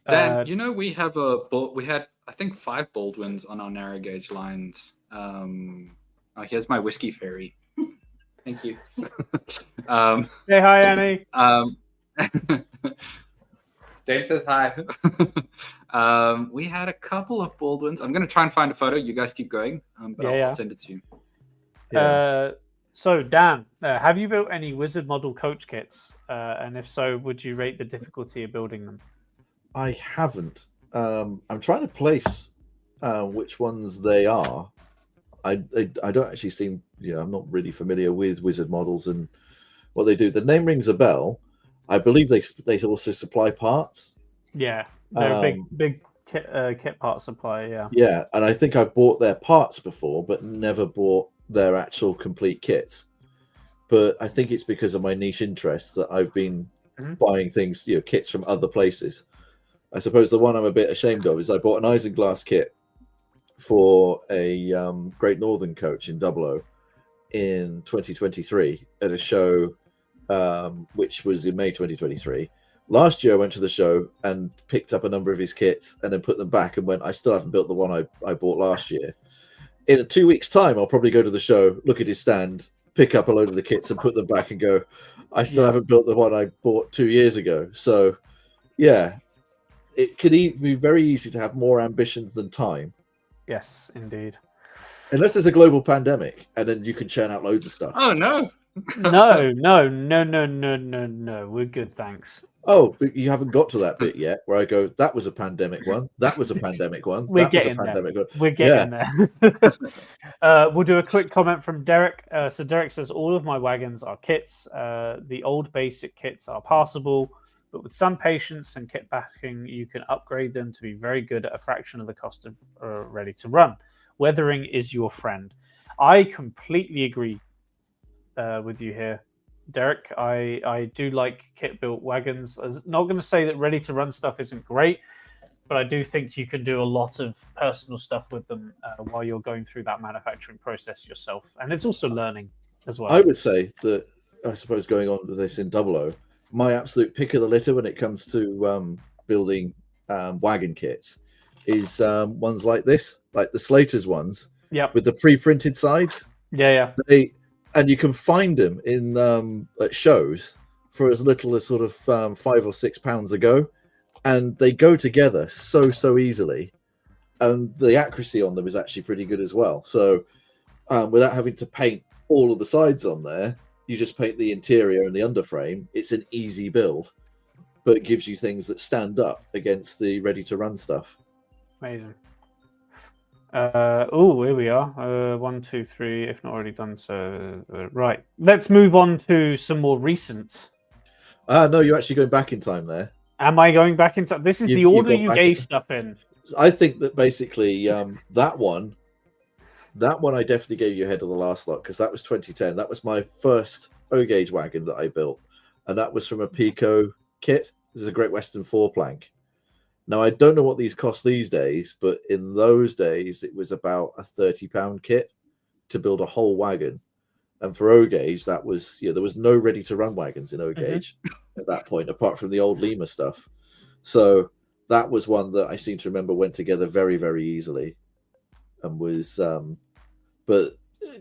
Dan, we had I think 5 Baldwins on our narrow gauge lines. Here's my whiskey fairy. Thank you. Say hi, Annie. James says hi. We had a couple of Baldwins. I'm going to try and find a photo. You guys keep going, but I'll send it to you. Yeah. So, Dan, have you built any Wizard model coach kits? And if so, would you rate the difficulty of building them? I haven't. I'm trying to place which ones they are. I don't actually seem. I'm not really familiar with Wizard models and what they do. The name rings a bell. I believe they also supply parts. Yeah, they're big kit part supply. Yeah. Yeah, and I think I've bought their parts before, but never bought their actual complete kit. But I think it's because of my niche interest that I've been buying things, kits from other places. I suppose the one I'm a bit ashamed of is I bought an isinglass kit for a Great Northern coach in 00 in 2023 at a show, which was in May 2023. Last year I went to the show and picked up a number of his kits and then put them back and went, I still haven't built the one I bought last year. In 2 weeks' time, I'll probably go to the show, look at his stand, pick up a load of the kits and put them back and go, I still haven't built the one I bought 2 years ago. So, yeah, it could be very easy to have more ambitions than time. Yes, indeed. Unless there's a global pandemic and then you can churn out loads of stuff. Oh, no. No. We're good, thanks. Oh, but you haven't got to that bit yet where I go, that was a pandemic one. That was a pandemic one. We're That was a getting there. pandemic one. We're getting there. We'll do a quick comment from Derek. So Derek says, all of my wagons are kits. The old basic kits are passable, but with some patience and kit backing, you can upgrade them to be very good at a fraction of the cost of ready to run. Weathering is your friend. I completely agree with you here, Derek. I do like kit built wagons. I'm not going to say that ready to run stuff isn't great, but I do think you can do a lot of personal stuff with them while you're going through that manufacturing process yourself, and it's also learning as well. I would say that, I suppose, going on with this in 00, my absolute pick of the litter when it comes to building wagon kits is ones like this, like the Slater's ones, with the pre-printed sides. Yeah. And you can find them in at shows for as little as sort of £5 or £6 a go, and they go together so easily, and the accuracy on them is actually pretty good as well. So without having to paint all of the sides on there, you just paint the interior and the underframe. It's an easy build, but it gives you things that stand up against the ready to run stuff. Amazing. Oh, here we are. 1, 2, 3. If not already done so, right. Let's move on to some more recent. No, you're actually going back in time there. Am I going back in time? This is the order you gave stuff in. I think that basically that one I definitely gave you ahead of the last lot, because that was 2010. That was my first O-gauge wagon that I built, and that was from a Pico kit. This is a Great Western 4-plank. Now, I don't know what these cost these days, but in those days, it was about a £30 kit to build a whole wagon. And for O-gauge, that was, there was no ready-to-run wagons in O-gauge at that point, apart from the old Lima stuff. So that was one that I seem to remember went together very, very easily, and was, but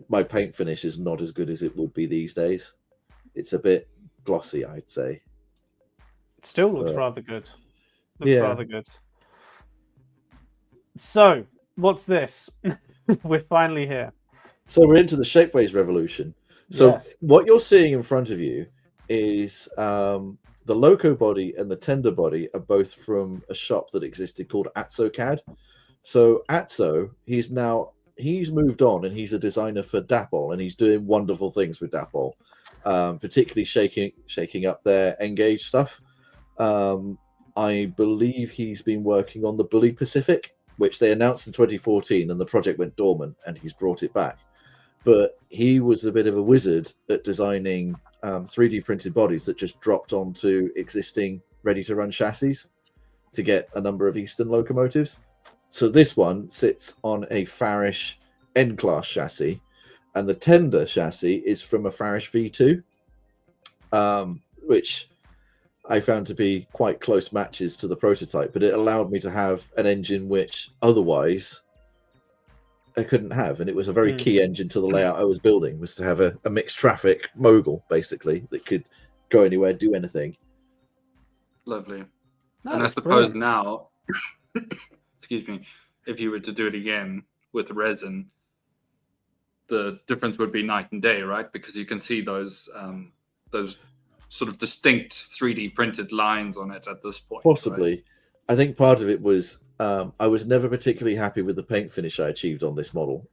my paint finish is not as good as it would be these days. It's a bit glossy, I'd say. It still looks rather good. Rather good. So, what's this? We're finally here. So we're into the Shapeways revolution. So what you're seeing in front of you is the Loco body and the Tender body are both from a shop that existed called AtsoCAD. So Atso, he's moved on, and he's a designer for Dapol, and he's doing wonderful things with Dapol, particularly shaking up their Engage stuff. I believe he's been working on the Bully Pacific, which they announced in 2014, and the project went dormant, and he's brought it back. But he was a bit of a wizard at designing 3D printed bodies that just dropped onto existing ready-to-run chassis to get a number of Eastern locomotives. So this one sits on a Farish N-Class chassis, and the Tender chassis is from a Farish V2, which I found to be quite close matches to the prototype, but it allowed me to have an engine which otherwise I couldn't have. And it was a very key engine to the layout I was building, was to have a mixed traffic mogul, basically, that could go anywhere, do anything. Lovely. And I suppose now, excuse me, if you were to do it again with resin, the difference would be night and day, right? Because you can see those sort of distinct 3D printed lines on it at this point. Possibly. Right? I think part of it was I was never particularly happy with the paint finish I achieved on this model.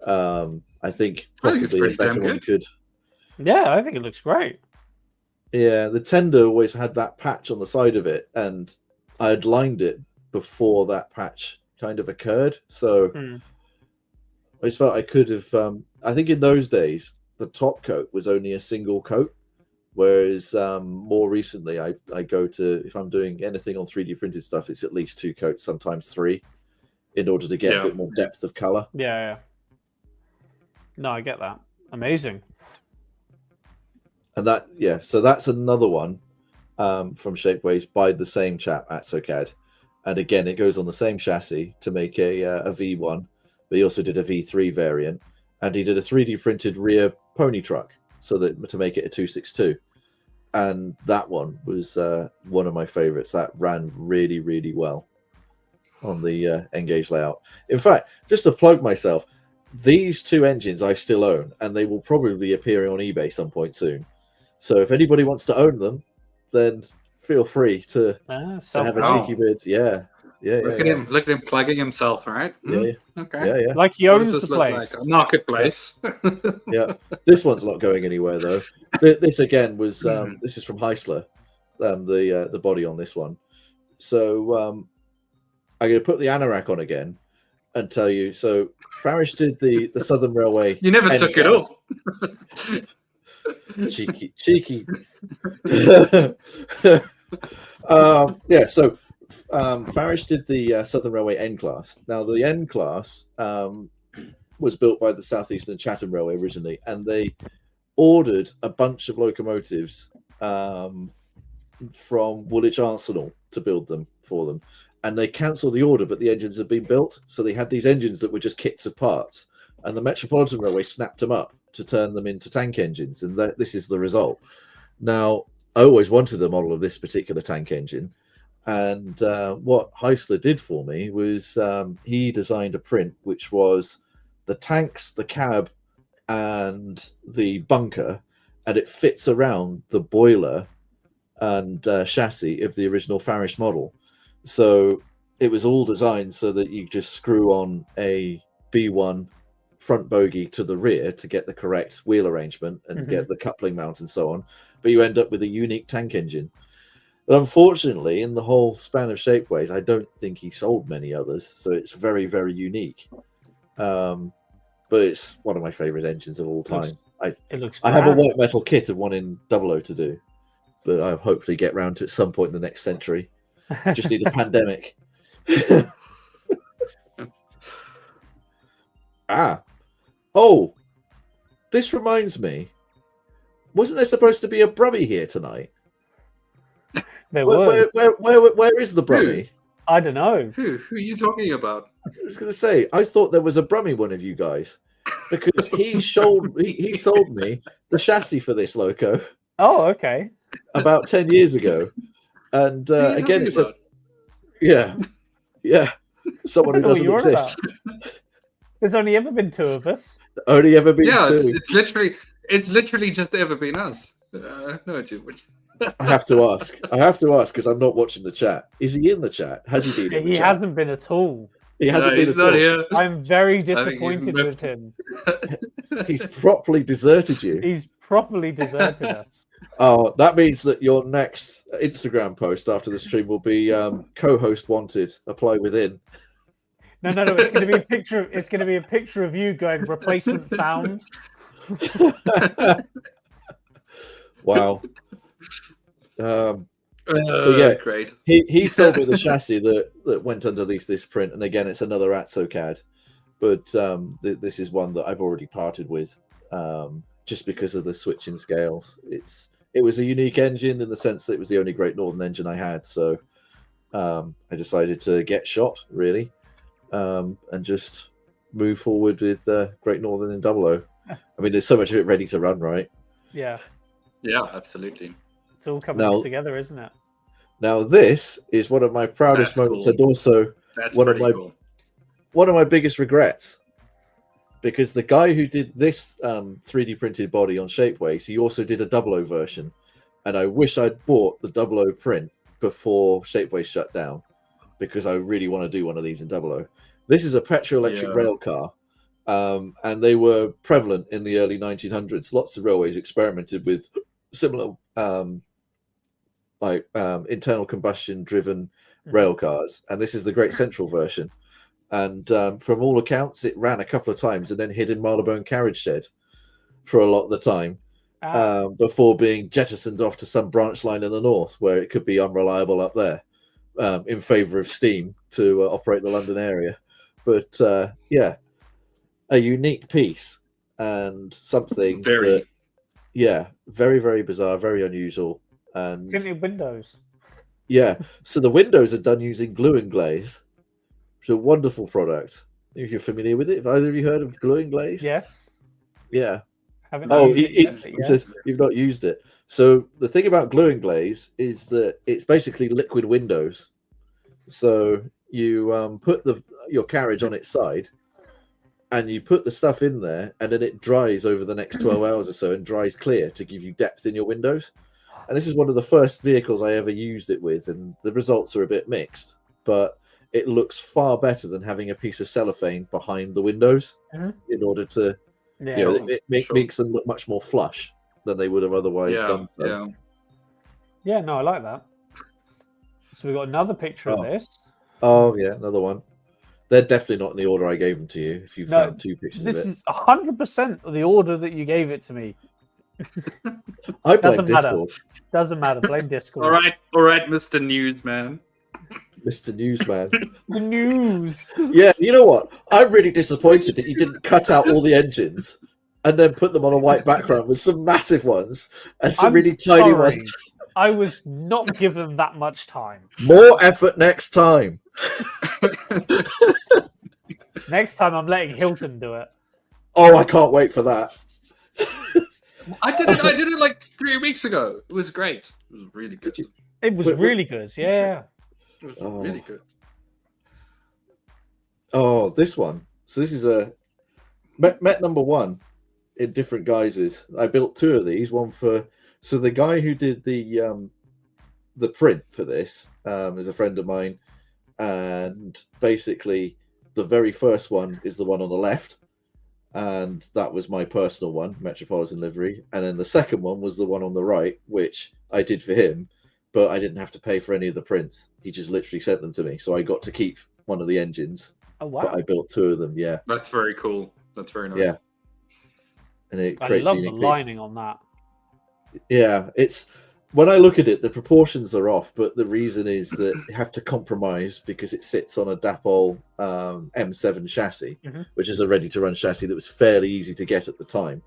I think possibly a better one could. Yeah, I think it looks great. Yeah, the Tender always had that patch on the side of it, and I had lined it before that patch kind of occurred. So I just felt I could have. I think in those days, the top coat was only a single coat. Whereas more recently, I go to, if I'm doing anything on 3D printed stuff, it's at least 2 coats, sometimes 3, in order to get a bit more depth of color. Yeah. No, I get that. Amazing. And that, so that's another one from Shapeways by the same chap, AtsoCAD. And again, it goes on the same chassis to make a V1, but he also did a V3 variant, and he did a 3D printed rear pony truck to make it a 262. And that one was one of my favorites. That ran really, really well on the Engage layout. In fact, just to plug myself, these 2 engines I still own, and they will probably be appearing on eBay some point soon. So if anybody wants to own them, then feel free to have a self-proud. cheeky bid. Yeah. Look at him! Look at him plugging himself. All right. Yeah. Okay. Yeah. Like he What owns does the this look place. like? A marketplace. Yeah. This one's not going anywhere though. This again was this is from Heisler, the body on this one. So I'm going to put the anorak on again and tell you. So Farish did the Southern Railway. You never took it off. Cheeky. Yeah. So Farish did the Southern Railway N class. Now the N class was built by the Southeastern Chatham Railway originally, and they ordered a bunch of locomotives from Woolwich Arsenal to build them for them, and they cancelled the order, but the engines had been built, so they had these engines that were just kits of parts, and the Metropolitan Railway snapped them up to turn them into tank engines, and this is the result. Now, I always wanted the model of this particular tank engine, and what Heisler did for me was he designed a print which was the tanks, the cab, and the bunker, and it fits around the boiler and chassis of the original Farish model. So it was all designed so that you just screw on a B1 front bogie to the rear to get the correct wheel arrangement and get the coupling mount and so on, but you end up with a unique tank engine. But unfortunately, in the whole span of Shapeways, I don't think he sold many others, so it's very, very unique. But it's one of my favorite engines of all time. I have a white metal kit of one in 00 to do, but I'll hopefully get round to it at some point in the next century. Just need a pandemic. Oh, this reminds me. Wasn't there supposed to be a Brummie here tonight? There was. Where is the Brummie? I don't know. Who are you talking about? I was going to say, I thought there was a Brummie, one of you guys, because he sold me the chassis for this loco. Oh, okay. About 10 years ago, and again, it's yeah. Someone who doesn't exist. There's only ever been two of us. Only ever been two. It's literally just ever been us. No, I have to ask because I'm not watching the chat. Is he in the chat? Has he been in the chat? He hasn't been at all. He hasn't been at all. Here. I'm very disappointed with him. He's properly deserted you. He's properly deserted us. Oh, that means that your next Instagram post after the stream will be co-host wanted. Apply within. No. It's going to be a picture. It's going to be a picture of you going replacement found. Wow. So yeah, great. He sold me the chassis that went underneath this print, and again, it's another AtsoCAD, but this is one that I've already parted with, just because of the switch in scales. It was a unique engine in the sense that it was the only Great Northern engine I had, so I decided to get shot really, and just move forward with Great Northern in 00. I mean, there's so much of it ready to run, right? Yeah, absolutely. It's all coming together, isn't it? Now, this is one of my proudest moments, and also one of my biggest regrets, because the guy who did this 3D printed body on Shapeways, he also did a 00 version, and I wish I'd bought the 00 print before Shapeways shut down, because I really want to do one of these in 00. This is a petrol-electric rail car, and they were prevalent in the early 1900s. Lots of railways experimented with similar internal combustion driven rail cars, and this is the Great Central version, and from all accounts it ran a couple of times and then hid in Marylebone carriage shed for a lot of the time, before being jettisoned off to some branch line in the north where it could be unreliable up there, in favor of steam to operate the London area. But yeah, a unique piece and something very, very bizarre, very unusual. And windows. Yeah, so the windows are done using glue and glaze. It's a wonderful product. If you're familiar with it, have either of you heard of glue and glaze? Yes. Yeah. He says you've not used it. So the thing about glue and glaze is that it's basically liquid windows. So you put your carriage on its side, and you put the stuff in there, and then it dries over the next 12 hours or so and dries clear to give you depth in your windows. And this is one of the first vehicles I ever used it with, and the results are a bit mixed, but it looks far better than having a piece of cellophane behind the windows in order to, it makes them look much more flush than they would have otherwise done so. Yeah, no, I like that. So we got another picture of this. Oh, yeah, another one. They're definitely not in the order I gave them to you, if you found two pictures of it. This is 100% the order that you gave it to me. I blame Discord. Doesn't matter. Blame Discord. All right, Mr. Newsman. Mr. Newsman. The news. Yeah, you know what? I'm really disappointed that you didn't cut out all the engines and then put them on a white background with some massive ones and some really tiny ones. I was not given that much time. More effort next time. Next time I'm letting Hilton do it. Oh, I can't wait for that. I did it like 3 weeks ago. It was great. It was really good. It was really good. Yeah. It was really good. Oh, this one. So this is a Met number 1 in different guises. I built 2 of these. One for the guy who did the print for this is a friend of mine, and basically the very first one is the one on the left, and that was my personal one, Metropolitan livery, and then the second one was the one on the right, which I did for him. But I didn't have to pay for any of the prints. He just literally sent them to me. So I got to keep one of the engines. Oh, wow. But I built 2 of them, yeah. That's very cool. That's very nice. Yeah. And it I creates love the lining on that. Yeah, it's... When I look at it, the proportions are off, but the reason is that you have to compromise because it sits on a Dapol M7 chassis, which is a ready-to-run chassis that was fairly easy to get at the time.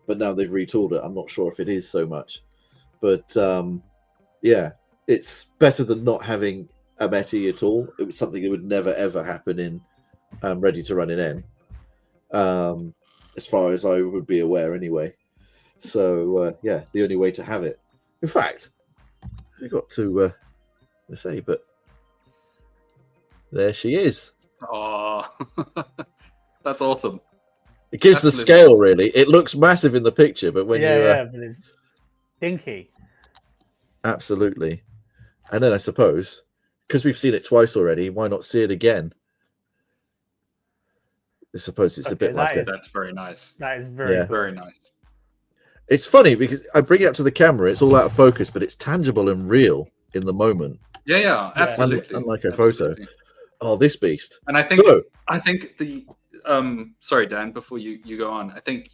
But now they've retooled it. I'm not sure if it is so much. But... yeah, it's better than not having a Meti at all. It was something that would never ever happen in Ready to Run in N, as far as I would be aware anyway. So yeah, the only way to have it. In fact, we got to say, but there she is. Oh, that's awesome. It gives the scale really. It looks massive in the picture, but when but it's dinky. Absolutely. And then I suppose, because we've seen it twice already, why not see it again? I suppose it's a bit like that's very nice. That is very nice. It's funny because I bring it up to the camera, it's all out of focus, but it's tangible and real in the moment. Yeah, absolutely. Unlike a photo. Oh, this beast. And I think the sorry, Dan, before you go on, I think,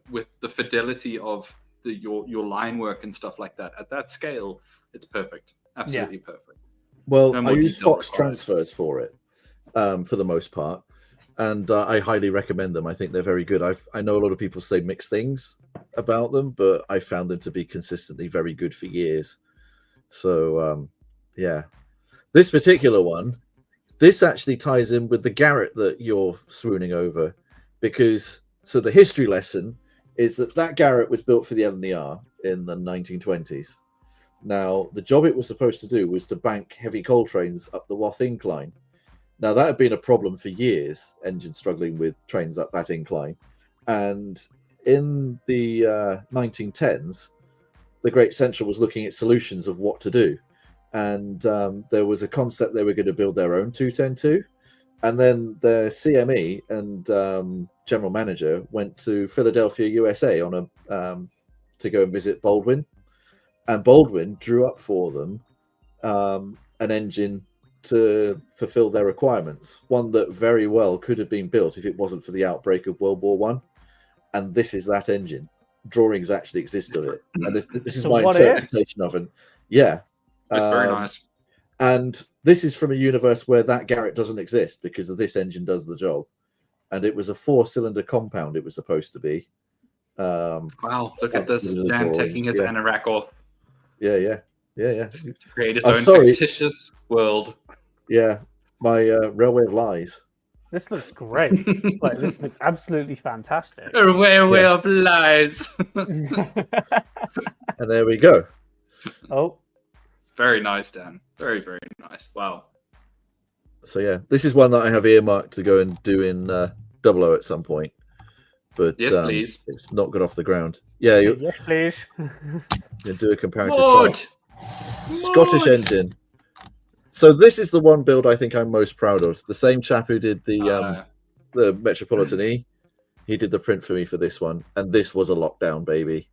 with the fidelity of your line work and stuff like that at that scale, it's perfect. Absolutely perfect. Well, I use Fox transfers for it, for the most part, and I highly recommend them. I think they're very good. I know a lot of people say mixed things about them, but I found them to be consistently very good for years. So yeah, this particular one, this actually ties in with the Garrett that you're swooning over, because the history lesson is that Garrett was built for the LNER in the 1920s. Now, the job it was supposed to do was to bank heavy coal trains up the Wath incline. Now, that had been a problem for years, engines struggling with trains up that incline. And in the 1910s, the Great Central was looking at solutions of what to do. And there was a concept they were going to build their own 210-2. And then the CME and general manager went to Philadelphia, USA on to go and visit Baldwin. And Baldwin drew up for them an engine to fulfill their requirements. One that very well could have been built if it wasn't for the outbreak of World War I. And this is that engine. Drawings actually exist of it. And this is my interpretation of it. Yeah. It's very nice. And this is from a universe where that Garrett doesn't exist because this engine does the job. And it was a 4-cylinder compound it was supposed to be. Wow, look at this. Dan taking his anorak off. Yeah. To create his own fictitious world. Yeah, my Railway of Lies. This looks great. This looks absolutely fantastic. A railway of lies. And there we go. Oh. Very nice, Dan. Very, very nice. Wow. So yeah, this is one that I have earmarked to go and do in 00 at some point. but Yes, please. it's not got off the ground. Yeah, you Yes, please. do a comparative Mod! trial. Scottish Mod! engine. So this is the one build I think I'm most proud of. The same chap who did the Metropolitan E, he did the print for me for this one, and this was a lockdown baby.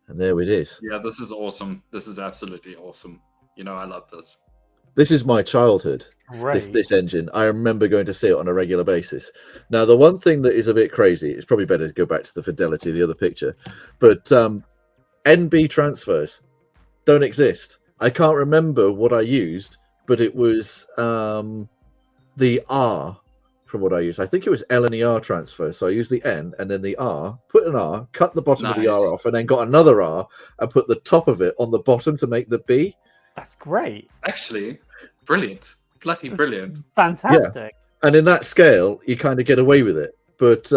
And there it is. Yeah, this is awesome. This is absolutely awesome. You know, I love this. This is my childhood. Great. This engine. I remember going to see it on a regular basis. Now, the one thing that is a bit crazy, it's probably better to go back to the fidelity of the other picture, but NB transfers don't exist. I can't remember what I used, but it was the R from what I used. I think it was L and the R transfer. So I used the N and then the R, put an R, cut the bottom of the R off, and then got another R and put the top of it on the bottom to make the B. That's great. Actually, brilliant. Bloody brilliant. Fantastic. Yeah. And in that scale, you kind of get away with it. But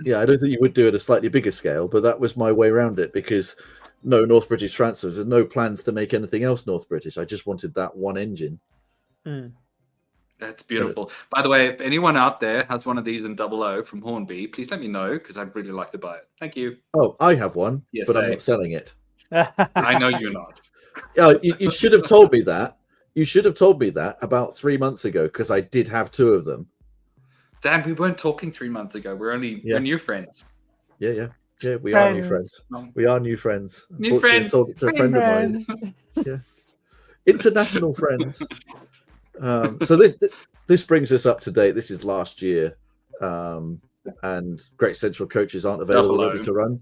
yeah, I don't think you would do it at a slightly bigger scale, but that was my way around it because no North British transfers. There's no plans to make anything else North British. I just wanted that one engine. Mm. That's beautiful. By the way, if anyone out there has one of these in 00 from Hornby, please let me know because I'd really like to buy it. Thank you. Oh, I have one, Yes, but I'm not selling it. I know you're not. You should have told me that. You should have told me that about 3 months ago because I did have two of them. Dan, we weren't talking 3 months ago. We're new friends. Yeah. We are new friends. We are new friends. New friends. I sold it to a friend of mine. Yeah, international friends. So this brings us up to date. This is last year, and Great Central coaches aren't available ready to run.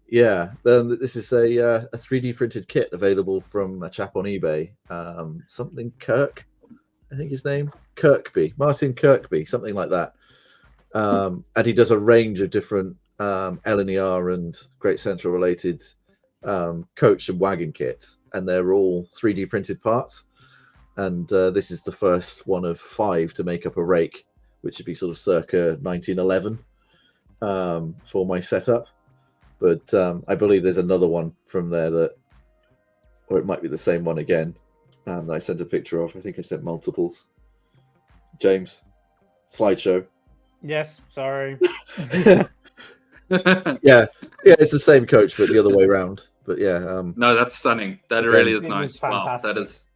Yeah, then this is a 3D printed kit available from a chap on eBay. Something Kirk, I think his name Kirkby, Martin Kirkby, something like that. And he does a range of different LNER and Great Central related coach and wagon kits, and they're all 3D printed parts. And this is the first one of 5 to make up a rake, which would be sort of circa 1911 for my setup. But I believe there's another one from there or it might be the same one again. That I sent a picture of. I think I sent multiples. James, slideshow. Yes, sorry. yeah, it's the same coach, but the other way around. But yeah, no, that's stunning. That really is it nice. was Wow, fantastic. that is.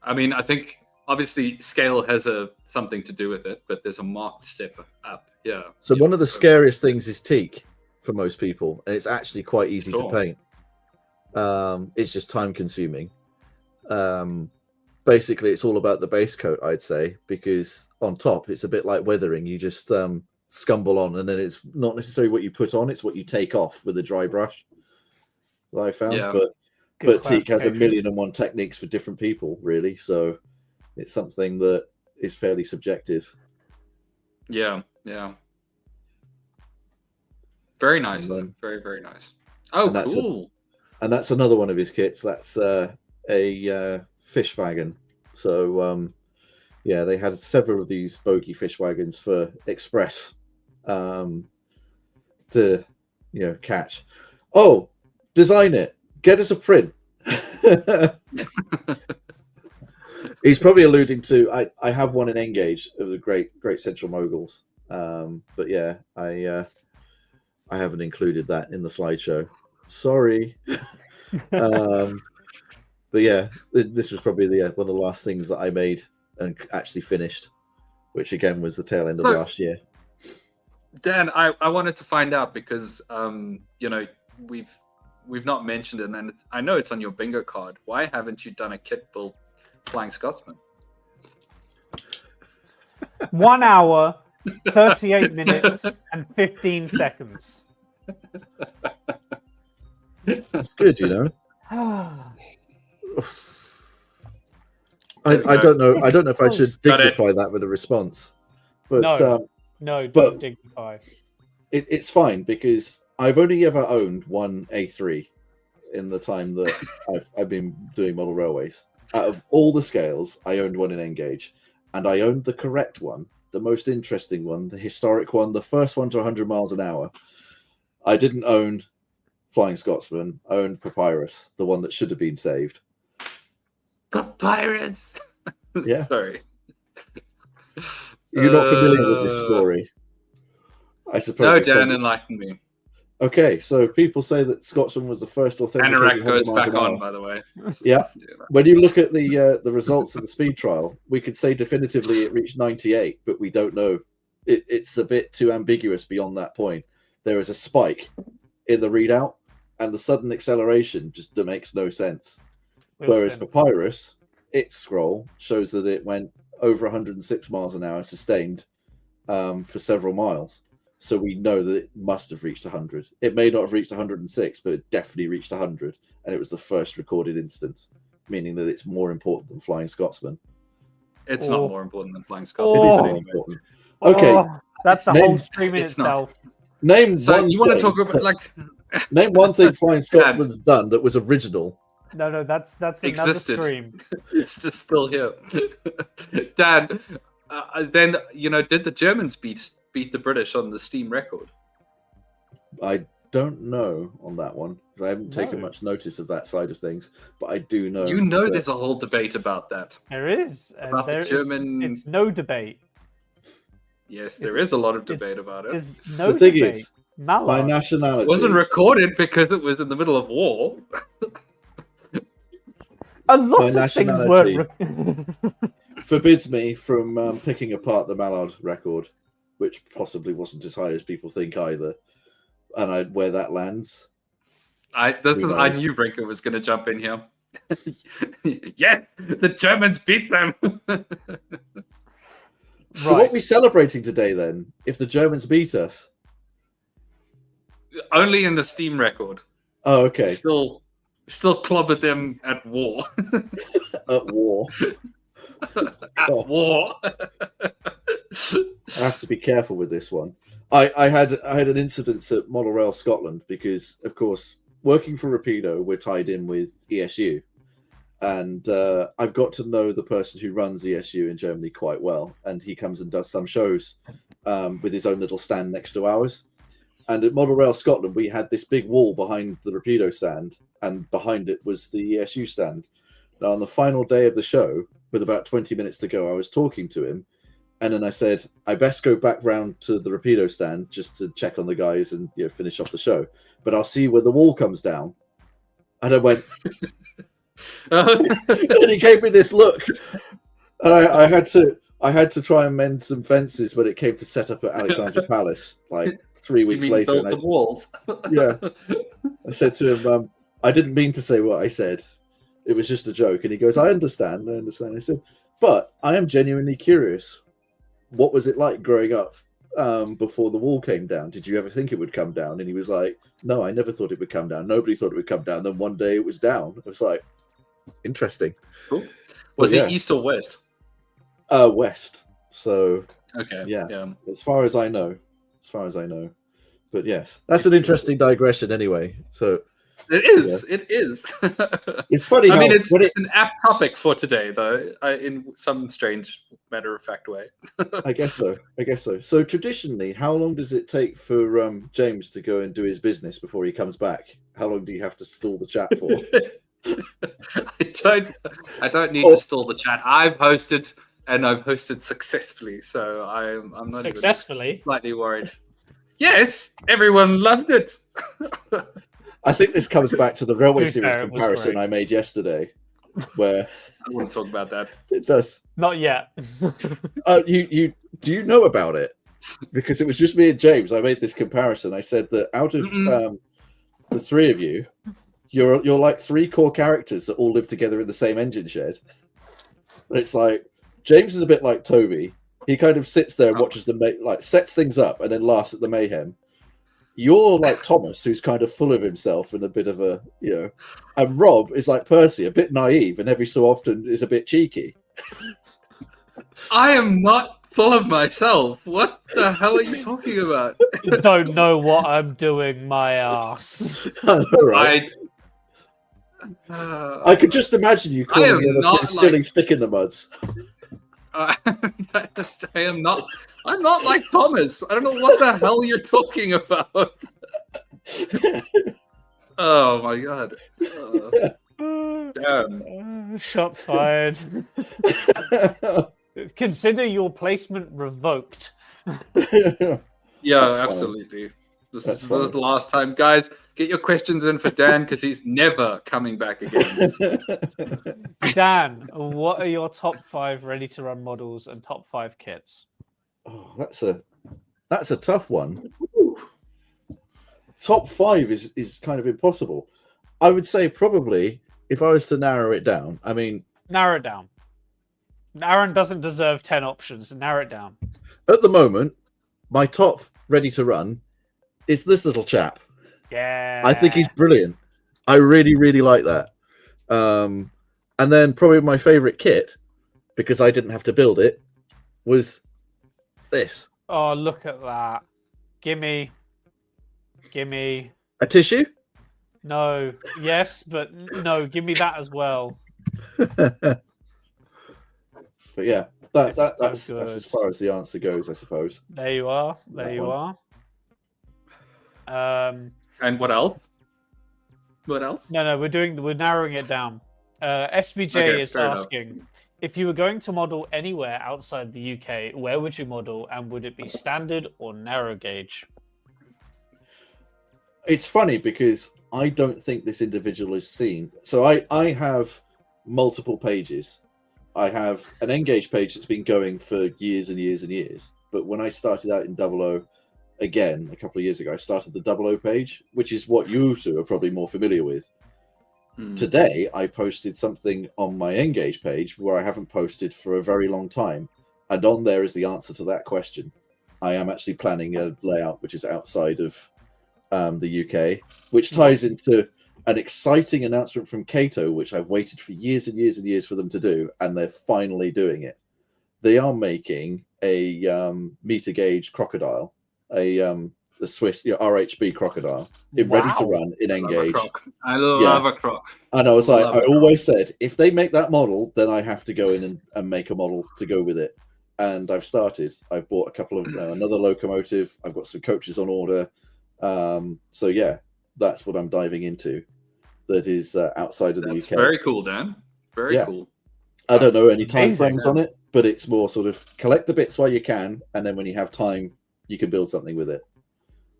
I mean, I think obviously scale has something to do with it, but there's a marked step up. Yeah. So one of the scariest things is teak for most people, and it's actually quite easy to paint. It's just time consuming. Basically, it's all about the base coat, I'd say, because on top it's a bit like weathering. You just scumble on, and then it's not necessarily what you put on; it's what you take off with a dry brush. That I found, Yeah. but teak has 1,000,001 techniques for different people, really. So it's something that is fairly subjective. Yeah. Very nice, though. Very, very nice. Oh, cool. And that's another one of his kits. That's a fish wagon. So yeah, they had several of these bogey fish wagons for express to catch. Oh, design it. Get us a print. He's probably alluding to I have one in Engage of the Great Central Moguls. But yeah, I haven't included that in the slideshow. Sorry. But yeah, this was probably one of the last things that I made and actually finished, which again was the tail end of last year. Dan, I wanted to find out because we've not mentioned it, and I know it's on your bingo card. Why haven't you done a kit build Flying Scotsman? 1 hour, 38 minutes, and 15 seconds. That's good, I don't know. I don't know if I should dignify that with a response, but no, don't dignify. It's fine because I've only ever owned one A3 in the time that I've been doing model railways. Out of all the scales, I owned one in Engage, and I owned the correct one, the most interesting one, the historic one, the first one to 100 miles an hour. I didn't own Flying Scotsman. I owned Papyrus, the one that should have been saved. Papyrus. Yeah. Sorry. You're not familiar with this story. I suppose. No, it's Dan, something- enlighten me. Okay, so people say that Scotsman was the first authenticated Anorak 100 goes miles back an on, hour. by the way. Yeah. When you look at the results of the speed trial, we could say definitively it reached 98, but we don't know. It's a bit too ambiguous beyond that point. There is a spike in the readout, and the sudden acceleration just makes no sense. Whereas Papyrus, its scroll shows that it went over 106 miles an hour sustained for several miles. So we know that it must have reached 100. It may not have reached 106, but it definitely reached 100. And it was the first recorded instance, meaning that it's more important than Flying Scotsman. It's not more important than Flying It Scotsman. is Oh. more important. Okay. That's a Name- whole stream in it's not. itself. Name So one you want to thing- talk about like Name one thing Flying Scotsman's done that was original. No, that's another Existed. stream. it's just still here. Dan, then did the Germans beat the British on the steam record? I don't know on that one because I haven't taken No. much notice of that side of things, but I do know. You know, that- there's a whole debate about that. There is. About the German- It's no debate. Yes, there is a lot of debate about it. There's no The thing debate. is, Mallard. my It nationality wasn't recorded because it was in the middle of war. A lot my of things nationality- weren't. forbids me from picking apart the Mallard record, which possibly wasn't as high as people think either. And where that lands, I knows? knew Brinker was going to jump in here. Yes, the Germans beat them. So what are we celebrating today then? If the Germans beat us? Only in the steam record. Oh, okay. Still clobbered them at war. At war. At God. war. I have to be careful with this one. I had an incident at Model Rail Scotland because, of course, working for Rapido, we're tied in with ESU. And I've got to know the person who runs ESU in Germany quite well. And he comes and does some shows with his own little stand next to ours. And at Model Rail Scotland, we had this big wall behind the Rapido stand, and behind it was the ESU stand. Now, on the final day of the show, with about 20 minutes to go, I was talking to him, and then I said, I best go back round to the Rapido stand just to check on the guys and finish off the show. But I'll see you when the wall comes down. And I went, and he gave me this look. And I had to try and mend some fences when it came to set up at Alexandra Palace, like 3 weeks later. Build some walls. Yeah. I said to him, I didn't mean to say what I said. It was just a joke. And he goes, I understand. I said, but I am genuinely curious. What was it like growing up before the wall came down? Did you ever think it would come down? And he was like, no, I never thought it would come down. Nobody thought it would come down. Then one day it was down. I was like, interesting. Cool. Was But it east or west? West. So, Okay. yeah. As far as I know. But yes, that's an interesting digression anyway. So It is. Yeah. It is. It's funny. I mean, it's an apt topic for today, though, in some strange matter-of-fact way. I guess so. So traditionally, how long does it take for James to go and do his business before he comes back? How long do you have to stall the chat for? I don't need to stall the chat. I've hosted, and I've hosted successfully, so I'm not successfully even slightly worried. Yes, everyone loved it. I think this comes back to the Railway Series comparison I made yesterday, where I wouldn't talk about that. It does. Not yet. You do you know about it? Because it was just me and James. I made this comparison. I said that out of the three of you, you're like three core characters that all live together in the same engine shed. And it's like James is a bit like Toby. He kind of sits there and watches sets things up and then laughs at the mayhem. You're like Thomas, who's kind of full of himself and a bit of a, and Rob is like Percy, a bit naive and every so often is a bit cheeky. I am not full of myself. What the hell are you talking about? You don't know what I'm doing, my ass. I know, right? I could just imagine you calling the other two silly stick in the muds. I am not. I'm not like Thomas. I don't know what the hell you're talking about. Oh my god! Damn! Shots fired. Consider your placement revoked. Yeah, That's fine. absolutely. This That's is fine. the last time, guys. Get your questions in for Dan because he's never coming back again. Dan, what are your top 5 ready-to-run models and top 5 kits? Oh, that's a tough one. Top 5 is kind of impossible. I would say probably if I was to narrow it down. I mean, Narrow it down. Aaron doesn't deserve 10 options. Narrow it down. at the moment, my top ready to run is this little chap. Yeah. I think he's brilliant. I really, really like that. And then probably my favorite kit, because I didn't have to build it, was this. Oh, look at that. Gimme. A tissue? No. Yes, but no. Give me that as well. But yeah, that's so as far as the answer goes, I suppose. There you are. There That you one. are. And what else? What else? No, we're narrowing it down. SBJ Okay, is fair enough. asking, if you were going to model anywhere outside the UK, where would you model, and would it be standard or narrow gauge? It's funny because I don't think this individual is seen. So I have multiple pages. I have an Engage page that's been going for years and years and years. But when I started out in 00, again, a couple of years ago, I started the 00 page, which is what you two are probably more familiar with. Today, I posted something on my Engage page where I haven't posted for a very long time. And on there is the answer to that question. I am actually planning a layout which is outside of the UK, which ties into an exciting announcement from Kato, which I've waited for years and years and years for them to do, and they're finally doing it. They are making a meter gauge crocodile, the Swiss RHB crocodile, ready to run in Engage. I love a croc. And I was like, I always said, if they make that model, then I have to go in and make a model to go with it. And I've started. I've bought a couple of another locomotive. I've got some coaches on order. So yeah, that's what I'm diving into. That is outside of the UK. Very cool, Dan. Very cool. I don't know any time amazing, frames on it, but it's more sort of collect the bits while you can, and then when you have time, you can build something with it.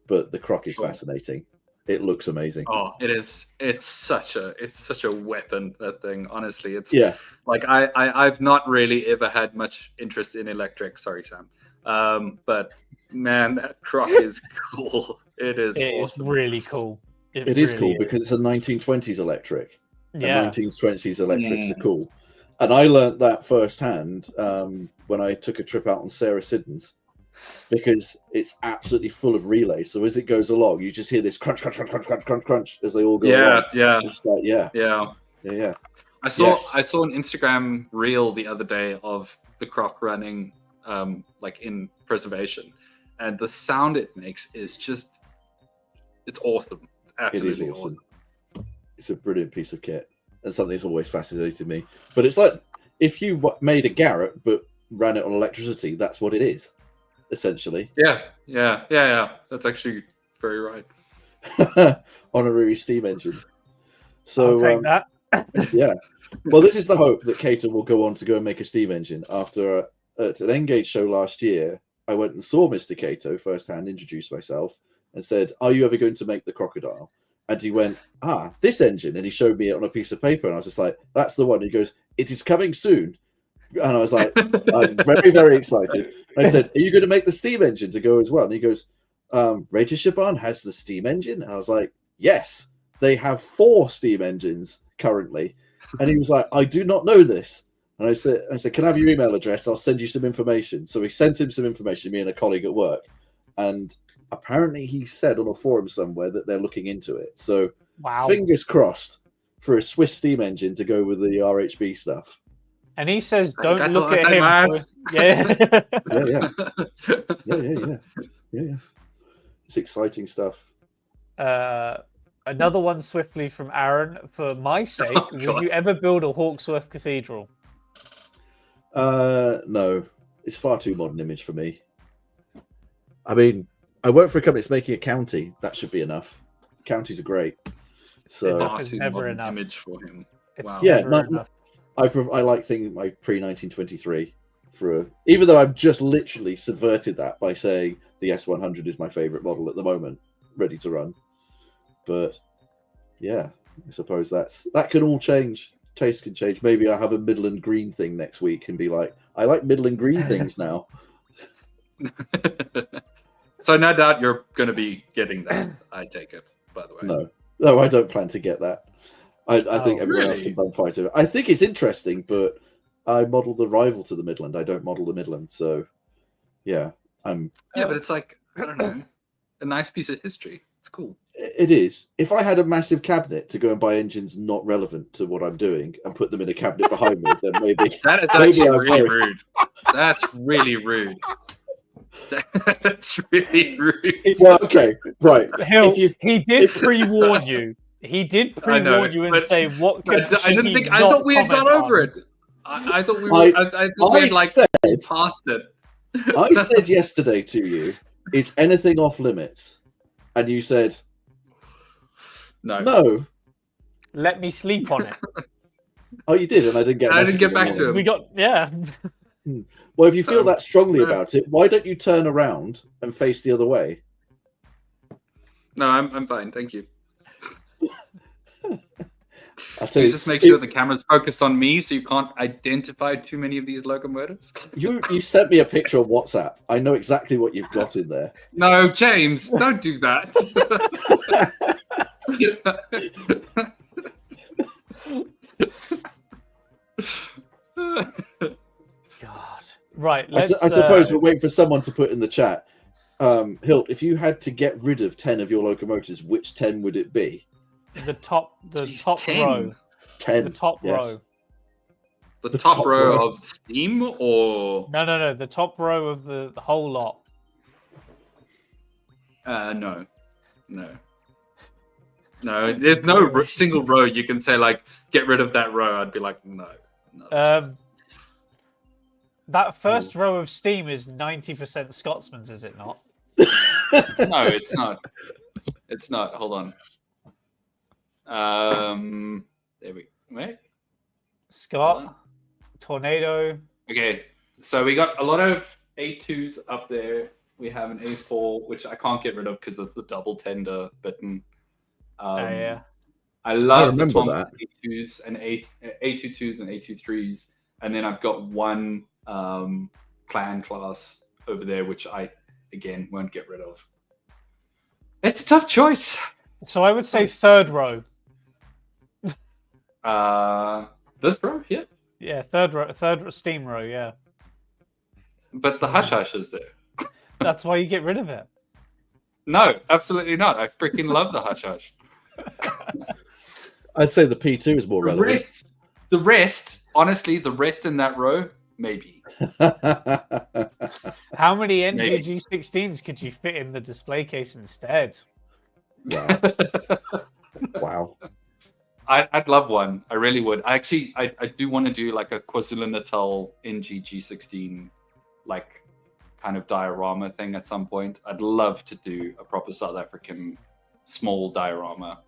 But the croc is fascinating. It looks amazing. Oh, it is. It's such a weapon, that thing. Honestly, it's like I've not really ever had much interest in electric. Sorry, Sam. But man, that croc is cool. It is awesome. It's really cool. It is cool because it's a 1920s electric. Yeah. And 1920s electrics are cool. And I learned that firsthand when I took a trip out on Sarah Siddons, because it's absolutely full of relays. So as it goes along, you just hear this crunch, crunch, crunch, crunch, crunch, crunch, crunch as they all go along. It's like, yeah. I saw an Instagram reel the other day of the croc running like in preservation, and the sound it makes is just, it's awesome. It's absolutely awesome. It's a brilliant piece of kit, and something that's always fascinated me. But it's like if you made a Garrett but ran it on electricity, that's what it is, essentially. Yeah. That's actually very right. Honorary steam engine. So I'll take that. Yeah. Well, this is the hope that Kato will go on to go and make a steam engine. After at an Engage show last year, I went and saw Mr. Kato firsthand, introduced myself, and said, "Are you ever going to make the crocodile?" And he went, "This engine," and he showed me it on a piece of paper, and I was just like, "That's the one." He goes, "It is coming soon," and I was like, "I'm very, very excited." And I said, "Are you going to make the steam engine to go as well?" And he goes, "Rage Shaban has the steam engine," and I was like, "Yes, they have 4 steam engines currently." And he was like, "I do not know this." And I said, "Can I have your email address? I'll send you some information." So we sent him some information, me and a colleague at work. And apparently he said on a forum somewhere that they're looking into it. So fingers crossed for a Swiss steam engine to go with the RHB stuff. And he says, "Don't look at him." Yeah. It's exciting stuff. Another one swiftly from Aaron. For my sake, would you ever build a Hawksworth Cathedral? No, it's far too modern image for me. I mean, I work for a company that's making a county. That should be enough. Counties are great. So it's never enough image for him. It's wow. never enough. I like things like pre-1923 even though I've just literally subverted that by saying the S100 is my favorite model at the moment, ready to run. But yeah, I suppose that can all change. Taste can change. Maybe I have a Midland green thing next week and be like, I like Midland green things now. So no doubt you're going to be getting that. I take it, by the way. No, I don't plan to get that. I think everyone else can fight it. I think it's interesting, but I model the rival to the Midland. I don't model the Midland, so yeah, I'm. Yeah, but it's like, I don't know, a nice piece of history. It's cool. It is. If I had a massive cabinet to go and buy engines not relevant to what I'm doing and put them in a cabinet behind me, then maybe that is actually really rude. That's really rude. That's really rude. Well, okay, right. He did pre-warn you. He did pre-warn you and say what could I didn't think. I thought we had gone over it. I thought we were. I thought we had like passed it. I said yesterday to you, "Is anything off limits?" And you said, "No." Let me sleep on it. Oh, you did, and I didn't get. I didn't get back to him. We got Well, if you feel that strongly about it, why don't you turn around and face the other way? No, I'm fine, thank you. I'll tell you, just make sure the camera's focused on me, so you can't identify too many of these locomotives. You sent me a picture on WhatsApp. I know exactly what you've got in there. No, James, don't do that. God. Right. I suppose we're waiting for someone to put in the chat. Hilt, if you had to get rid of 10 of your locomotives, which 10 would it be? The top 10. row. 10. The top row. The top row of Steam, or No. The top row of the whole lot. No. There's no single row you can say like get rid of that row. I'd be like no. That first row of Steam is 90% Scotsman's, is it not? No, it's not. It's not. Hold on. There we wait. Scott, Tornado. Okay, so we got a lot of A2s up there. We have an A4, which I can't get rid of because of the double tender button. Yeah. I love the that. A2s and A22s and A23s, and then I've got one clan class over there, which I again won't get rid of. It's a tough choice. So I would say third row. This row here? Yeah, third Steam row, yeah. But the hush hush is there. That's why you get rid of it. No, absolutely not. I freaking love the hush hush. I'd say the P2 is more relevant. The rest, honestly, the rest in that row, maybe. How many NGG16s could you fit in the display case instead? Wow. Wow. I'd love one. I really would. I do want to do like a KwaZulu-Natal NGG16 like kind of diorama thing at some point. I'd love to do a proper South African small diorama.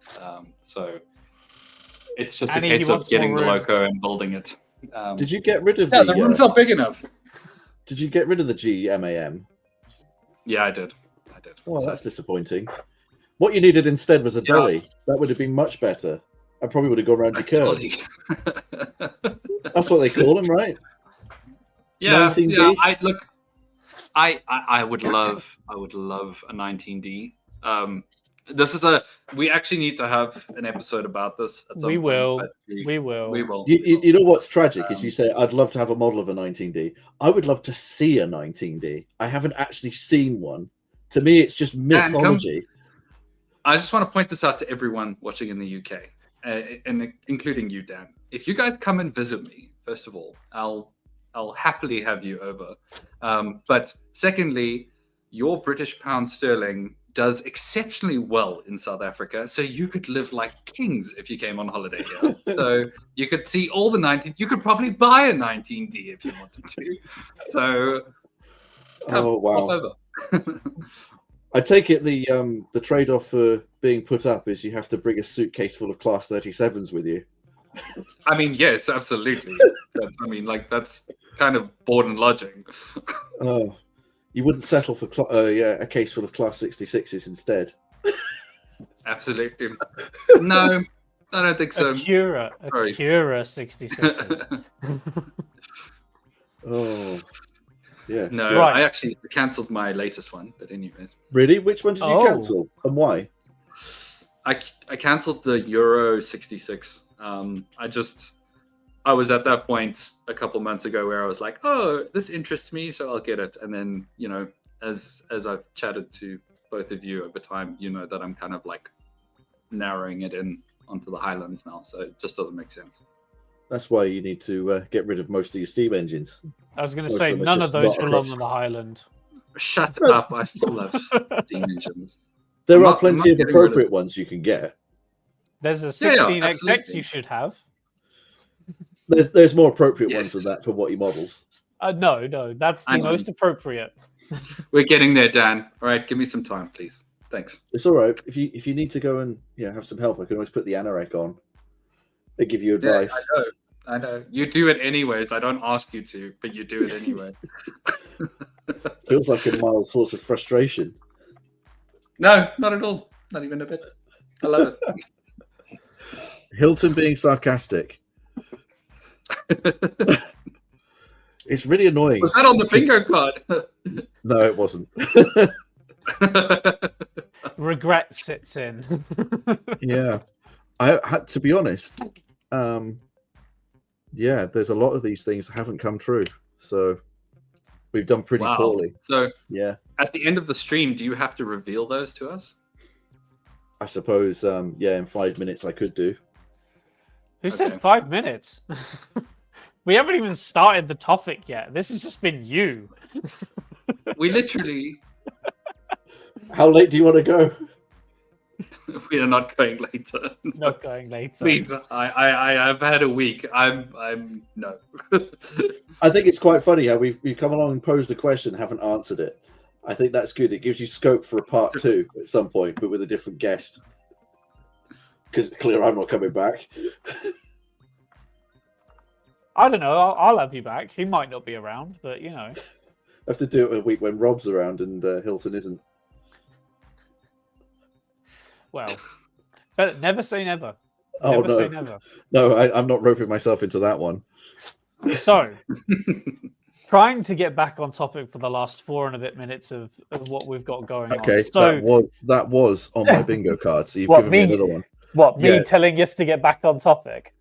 So it's just a case of getting the loco and building it. Did you get rid of the room's not big enough. Did you get rid of the GMAM? Yeah, I did. Well, that's disappointing. What you needed instead was a dolly. That would have been much better. I probably would have gone around your curves. That's what they call them, right? Yeah, 19D? yeah. I would love a 19D. We actually need to have an episode about this at some point. We will. You know what's tragic is you say, I'd love to have a model of a 19D. I would love to see a 19D. I haven't actually seen one. To me, it's just mythology. I just want to point this out to everyone watching in the UK, and including you, Dan. If you guys come and visit me, first of all, I'll happily have you over. But secondly, your British pound sterling does exceptionally well in South Africa, so you could live like kings if you came on holiday here. So you could see all the 19. You could probably buy a 19D if you wanted to. So, oh wow! Over. I take it the trade-off for being put up is you have to bring a suitcase full of Class 37s with you. I mean, yes, absolutely. That's kind of board and lodging. Oh, you wouldn't settle for a case full of Class 66s instead? Absolutely. No, I don't think so. Acura Sorry. 66s. Oh, yes. No, Right. I actually cancelled my latest one. But anyways, Really? Which one did you Oh. cancel and why? I cancelled the Euro 66. I was at that point a couple months ago where I was like, oh, this interests me, so I'll get it. And then, you know, as I've chatted to both of you over time, you know that I'm kind of like narrowing it in onto the Highlands now, so it just doesn't make sense. That's why you need to get rid of most of your steam engines. I was going to Most say of them are none of just those not belong across. on the Highland. Shut No. up! I still love steam engines. There I'm are not plenty of getting rid of appropriate it. ones you can get. There's a Yeah, 16XX absolutely. you should have. There's more appropriate ones Yes. than that for what you models. No, that's the Hang on. most appropriate. We're getting there, Dan. All right, give me some time, please. Thanks. It's all right. If you need to go and have some help, I can always put the anorak on. They give you advice. Yeah, I know. You do it anyways. I don't ask you to, but you do it anyway. Feels like a mild source of frustration. No, not at all. Not even a bit. I love it. Hilton being sarcastic. It's really annoying. Was that on the bingo card? No, it wasn't. Regret sits in. Yeah, I had to be honest. Yeah, there's a lot of these things that haven't come true, so we've done pretty Wow. poorly. So Yeah, at the end of the stream, do you have to reveal those to us? I suppose. Yeah, in 5 minutes I could do. Who Okay. said 5 minutes? We haven't even started the topic yet. This has just been you. We literally, How late do you want to go? we are not going later. Not going later. Please, I've had a week. I'm no. I think it's quite funny how we've come along and posed a question, haven't answered it. I think that's good. It gives you scope for a part 2 at some point, but with a different guest. Because clear, I'm not coming back. I don't know. I'll have you back. He might not be around, but you know. I have to do it a week when Rob's around and Hilton isn't. Well, but never say never. Oh Never say no, never. no, I'm not roping myself into that one. So, trying to get back on topic for the last 4 and a bit minutes of what we've got going Okay, on. So, that was on my bingo card. So you've What, given me me? another one. what, me Yeah. telling us to get back on topic?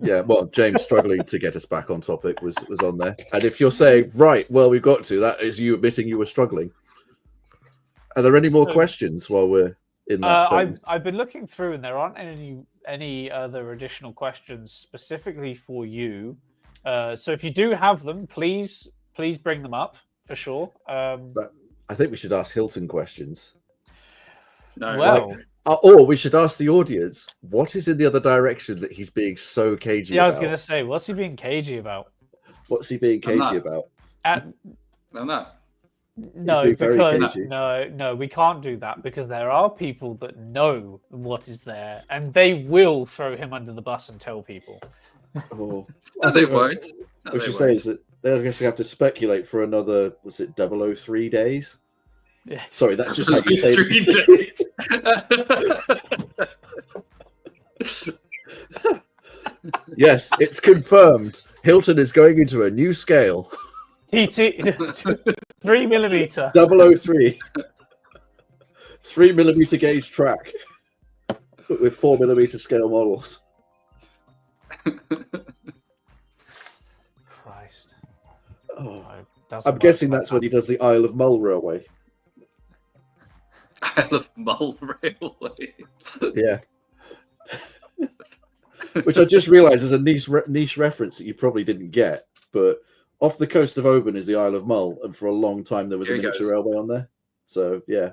Yeah, well, James struggling to get us back on topic was on there. And if you're saying, right, well, we've got to, that is you admitting you were struggling. Are there any more So- questions while we're in that phase? I've been looking through, and there aren't any other additional questions specifically for you. So if you do have them, please bring them up for sure. I think we should ask Hilton questions. No, Well, Or we should ask the audience, what is in the other direction that he's being so cagey yeah, I about? was gonna say, what's he being cagey about? What's he being I'm not. cagey about? no. No, being very because cagey. no, we can't do that because there are people that know what is there, and they will throw him under the bus and tell people. Oh, No, I they think what won't. No, we they should say is that they're going to have to speculate for another, was it 003 days? Yeah. Sorry, that's just how you say Three it. days. Yes, it's confirmed. Hilton is going into a new scale. TT 3mm. 003. 3mm gauge track. But with 4mm scale models. Christ. Oh, No, doesn't I'm work guessing like that's when he does the Isle of Mull Railway. Isle of Mull Railway. Yeah. Which I just realised is a niche reference that you probably didn't get. But off the coast of Oban is the Isle of Mull, and for a long time there was Here a it miniature goes. railway on there. So yeah,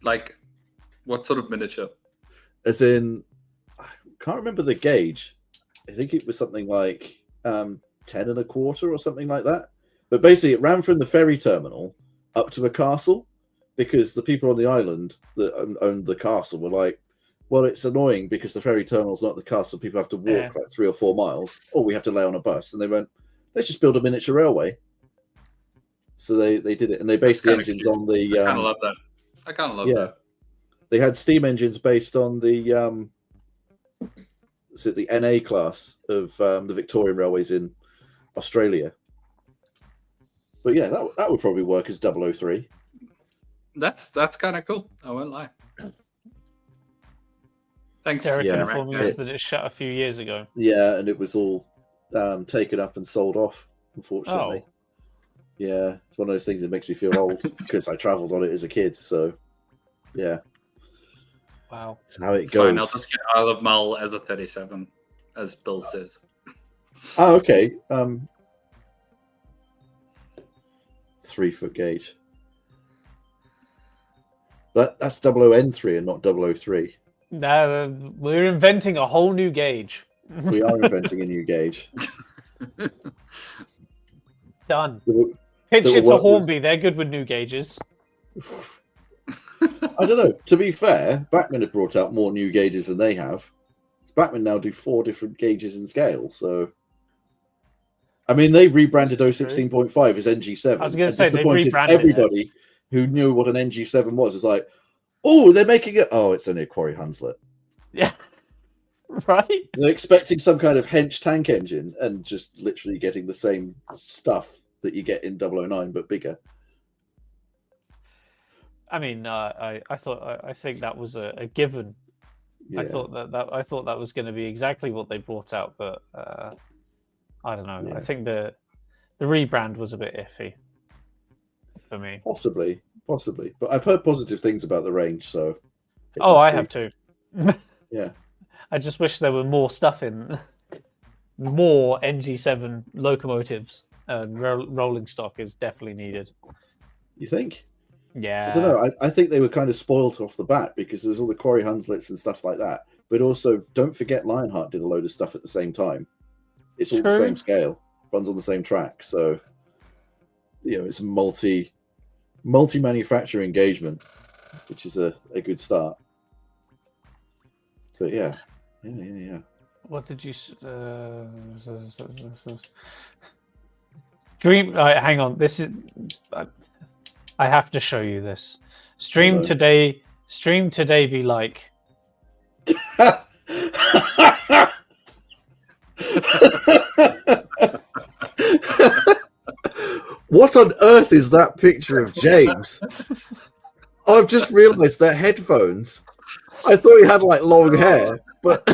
Like, what sort of miniature? as in, I can't remember the gauge. I think it was something like 10 1/4 or something like that. But basically, it ran from the ferry terminal up to a castle because the people on the island that owned the castle were like, well, it's annoying because the ferry terminal's not the castle. People have to walk Yeah. like 3 or 4 miles, or we have to lay on a bus. And they went, let's just build a miniature railway. So they did it, and they based the engines cute. on the. I kind of love that. I kind of love that. They had steam engines based on the the NA class of the Victorian railways in Australia. But yeah, that would probably work as 003. That's kind of cool. I won't lie. Thanks. Derek Yeah. informing us that it shut a few years ago. Yeah, and it was all taken up and sold off, unfortunately. Oh. Yeah, it's one of those things that makes me feel old because I travelled on it as a kid. So, yeah. Wow. That's how it It's goes. fine. I'll just get Isle of Mull as a 37, as Bill says. Oh, okay. 3-foot gauge. That's 00N3 and not 003. Now we're inventing a whole new gauge. We are inventing a new gauge. Done. That Pitch will it to work with- Hornby. They're good with new gauges. I don't know. To be fair, Bachmann have brought out more new gauges than they have. Bachmann now do 4 different gauges and scales. So, I mean, they rebranded 016.5 as NG7. I was going to and say they disappointed rebranded everybody who knew what an NG7 was. It's like, oh, they're making it. Oh, it's only a Quarry Hunslet. Yeah. Right? They're expecting some kind of hench tank engine and just literally getting the same stuff that you get in 009, but bigger. I mean, I think that was a given. Yeah. I thought that was going to be exactly what they brought out, but I don't know. Yeah. I think the rebrand was a bit iffy for me. Possibly. But I've heard positive things about the range, so. I have too. Yeah. I just wish there were more stuff in, more NG7 locomotives. Rolling stock is definitely needed. You think? Yeah. I don't know. I think they were kind of spoiled off the bat because there was all the Quarry Hunslets and stuff like that. But also, don't forget Lionheart did a load of stuff at the same time. It's all the True. same scale, runs on the same track. So, it's a multi-manufacturer engagement, which is a good start. But yeah. What did you stream? Hang on. This is. I have to show you this. Stream today. Be like. What on earth is that picture of James? I've just realised they're headphones. I thought he had like long hair, but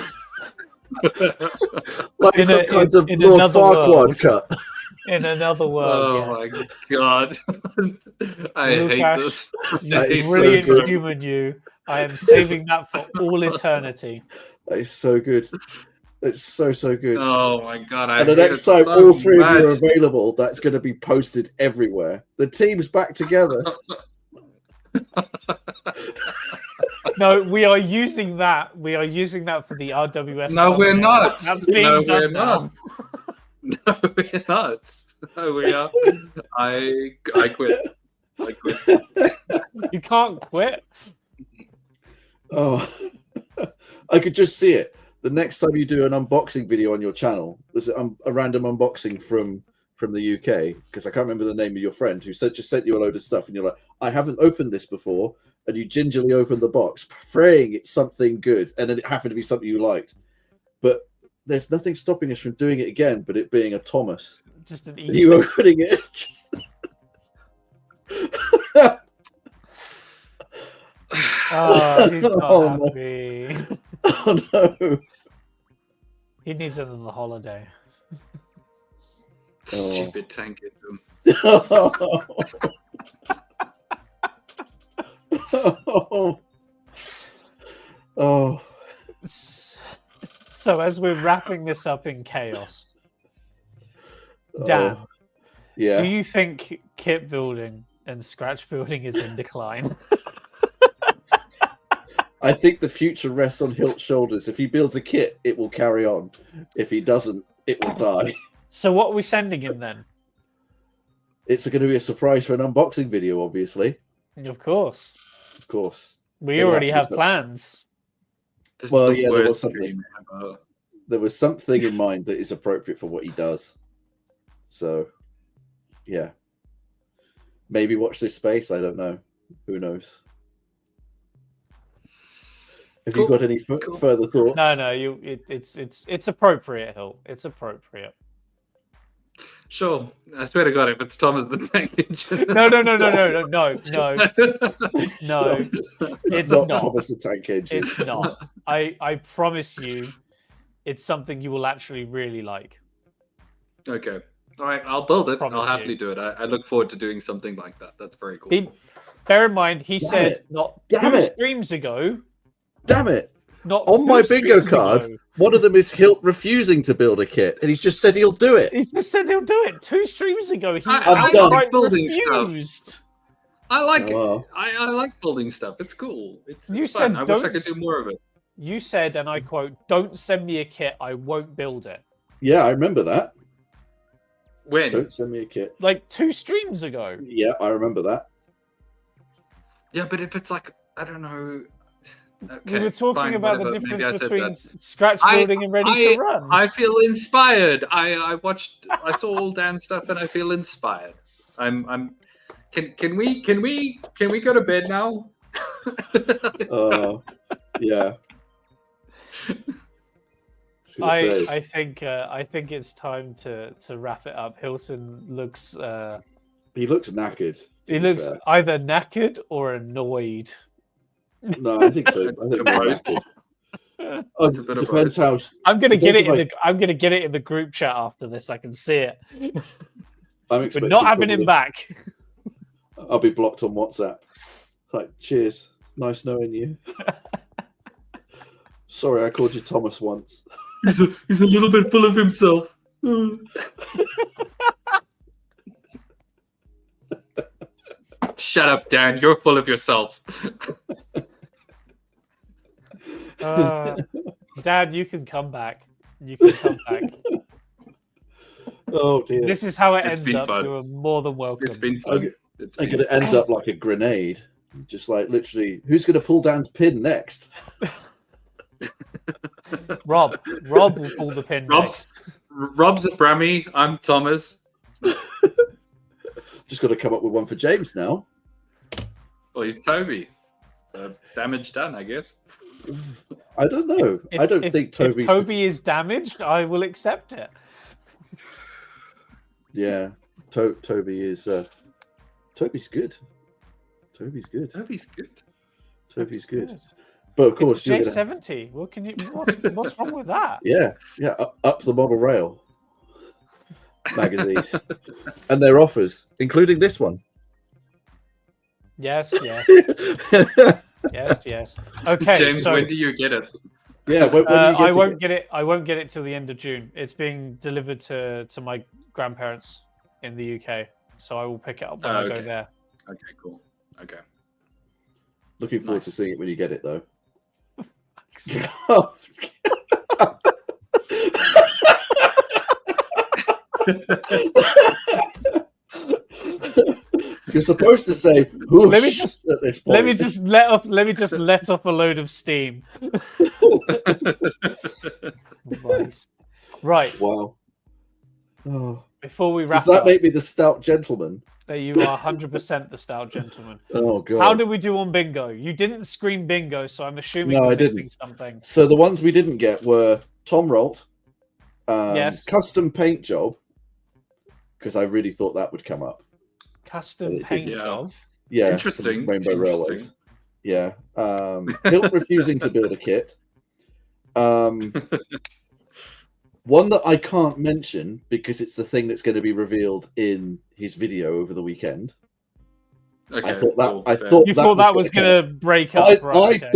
like In some a- kind in- of in Lord another Farquaad world. cut. In another world. Oh my god. I hate Lukash, this. That is so brilliant good. human you. I am saving that for all eternity. That is so good. It's so good. Oh my god. I and the hate next it time so all three of you are much. available, that's going to be posted everywhere. The team's back together. No, we are using that. We are using that for the RWS. No, we're thumbnail. not. That's being No, done we're now. No, we're not. No, we are. I quit. I quit. You can't quit. Oh, I could just see it. The next time you do an unboxing video on your channel, there's a random unboxing from the UK, because I can't remember the name of your friend who just sent you a load of stuff, and you're like, I haven't opened this before, and you gingerly open the box, praying it's something good, and then it happened to be something you liked. But there's nothing stopping us from doing it again, but it being a Thomas. Just an And you opening it. Just... Oh, he's not Oh, no. happy. Oh no. He needs another holiday. Oh. Stupid tank engine. Oh. So as we're wrapping this up in chaos, Dan, Yeah. do you think kit building and scratch building is in decline? I think the future rests on Hilt's shoulders. If he builds a kit, it will carry on. If he doesn't, it will die. So what are we sending him then? It's going to be a surprise for an unboxing video, obviously. Of course. Of course. We It'll already have to have be plans. This is Well, the yeah, there was worst something. dream ever. There was something in mind that is appropriate for what he does. So, yeah. Maybe watch this space. I don't know. Who knows? Have you Cool. got any further thoughts? No. It's appropriate, Hill. It's appropriate. Sure. I swear to God, if it's Thomas the Tank Engine. No. It's not. not Thomas the Tank Engine. It's not. I promise you, it's something you will actually really like. Okay. All right. I'll build it. Promise I'll happily you. do it. I look forward to doing something like that. That's very cool. Bear in mind, he Damn said it. not Damn 2 it. streams ago. Damn it! Not On my 2 bingo streams card, ago. one of them is Hilt refusing to build a kit, and he's just said he'll do it. He's just said he'll do it. 2 streams ago, he I'm done. outright Building stuff. refused. I like Oh, wow. it. I like building stuff. It's cool. It's You fun. said I wish I don't- could do more of it. You said, and I quote, "Don't send me a kit. I won't build it." Yeah, I remember that. When? Don't send me a kit. Like 2 streams ago. Yeah, I remember that. Yeah, but if it's like, I don't know. Okay, We were talking fine, about whatever. the Maybe I difference said between that. scratch building and ready to run. I feel inspired. I saw all Dan's stuff and I feel inspired. Can we go to bed now? Yeah. I think it's time to wrap it up. Hilton looks He looks knackered. he looks either knackered or annoyed. No, I think so. I think more knackered. Oh, It's a bit of depends how. I'm gonna get it Depends I'm gonna get it in the group chat after this. I can see it. I'm We're expecting not having him probably- back. I'll be blocked on WhatsApp. It's like, cheers. Nice knowing you. Sorry, I called you Thomas once. He's a little bit full of himself. Shut up, Dan. You're full of yourself. Dad, you can come back. You can come back. Oh dear. This is how it It's ends been up. fun. You are more than welcome. It's been fun. It's I'm been going to end up like a grenade. Just like literally, who's going to pull Dan's pin next? Rob will pull the pin next. Rob's a Brammy. I'm Thomas. Just got to come up with one for James now. Well, he's Toby. Damage done, I guess. I don't know. I don't think Toby. If Toby is damaged, I will accept it. Yeah, Toby is. Toby's good. Toby's good. Toby's good. Toby's good. But of course, It's you're gonna, J70. What can you? What's wrong with that? yeah, up the model rail magazine, and their offers, including this one. Yes. Okay, James, so when do you get it? Yeah, when I won't get it. I won't get it till the end of June. It's being delivered to my grandparents in the UK, so I will pick it up when I go there. Okay, cool. Okay. Looking forward Nice. to seeing it when you get it, though. You're supposed to say, "Whoosh," Let me just- at this point. Let me just let off a load of steam. Nice. Right. Wow. Oh. Before we wrap Does that up, make me the stout gentleman? that you are 100% the stout gentleman. Oh god. How did we do on bingo? You didn't scream bingo, so I'm assuming No, you're I missing didn't. something. So the ones we didn't get were Tom Rolt, Yes. custom paint job, because I really thought that would come up. Custom paint Yeah. job. Yeah, from Interesting. Rainbow Interesting. Railways. Yeah. Hilt refusing to build a kit. One that I can't mention because it's the thing that's going to be revealed in his video over the weekend. Okay. I thought that. cool, I fair. thought You that thought that was gonna going to break up. I right, okay.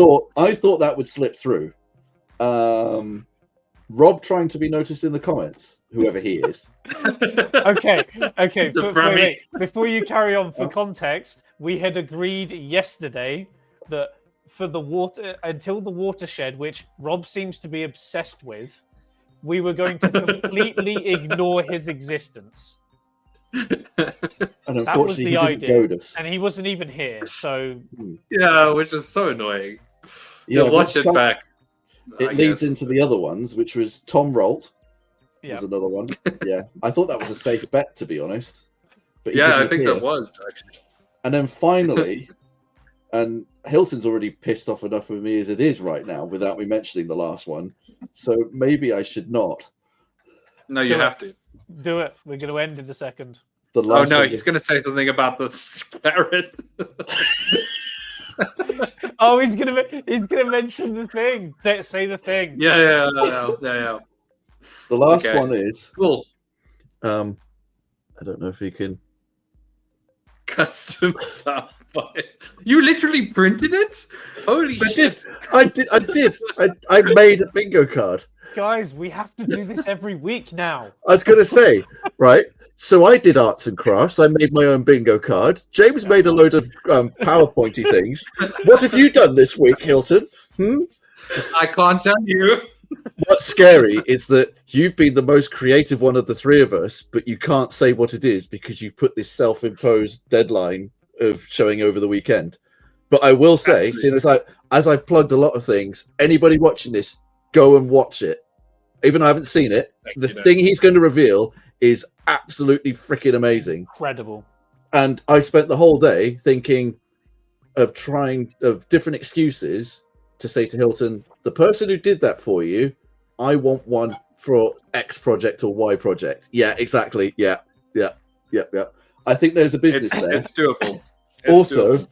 thought that would slip through. Rob trying to be noticed in the comments, whoever he is. Okay. The Wait. Before you carry on, for Oh. context, we had agreed yesterday that for the water until the watershed, which Rob seems to be obsessed with, we were going to completely ignore his existence, And was unfortunately, the he didn't idea. goad us. and he wasn't even here. So Yeah, which is so annoying. Yeah, You'll watch which it back. It I leads guess. into the other ones, which was Tom Rolt, was another one. Yeah, I thought that was a safe bet, to be honest. But he Yeah, didn't I think appear. that was actually. And then finally, and Hilton's already pissed off enough with me as it is right now without me mentioning the last one. So maybe I should not. No, you have to. Do it. We're going to end in a second. The Oh last no, one he's is- going to say something about the carrot. Oh, he's gonna mention the thing. Say the thing. Yeah. The last Okay. one is Cool. I don't know if you can. Custom sound file. You literally printed it? Holy I shit! did. I made a bingo card. Guys, we have to do this every week now. I was going to say, right? So I did arts and crafts. I made my own bingo card. James made a load of PowerPointy things. What have you done this week, Hilton? I can't tell you. What's scary is that you've been the most creative one of the three of us, but you can't say what it is because you've put this self-imposed deadline of showing over the weekend. But I will say, seeing as I plugged a lot of things, anybody watching this, go and watch it. Even though I haven't seen it, the thing he's going to reveal is absolutely freaking amazing. Incredible. And I spent the whole day thinking of different excuses to say to Hilton, the person who did that for you, I want one for X project or Y project. Yeah, exactly. Yeah. I think there's a business there. It's doable. Also,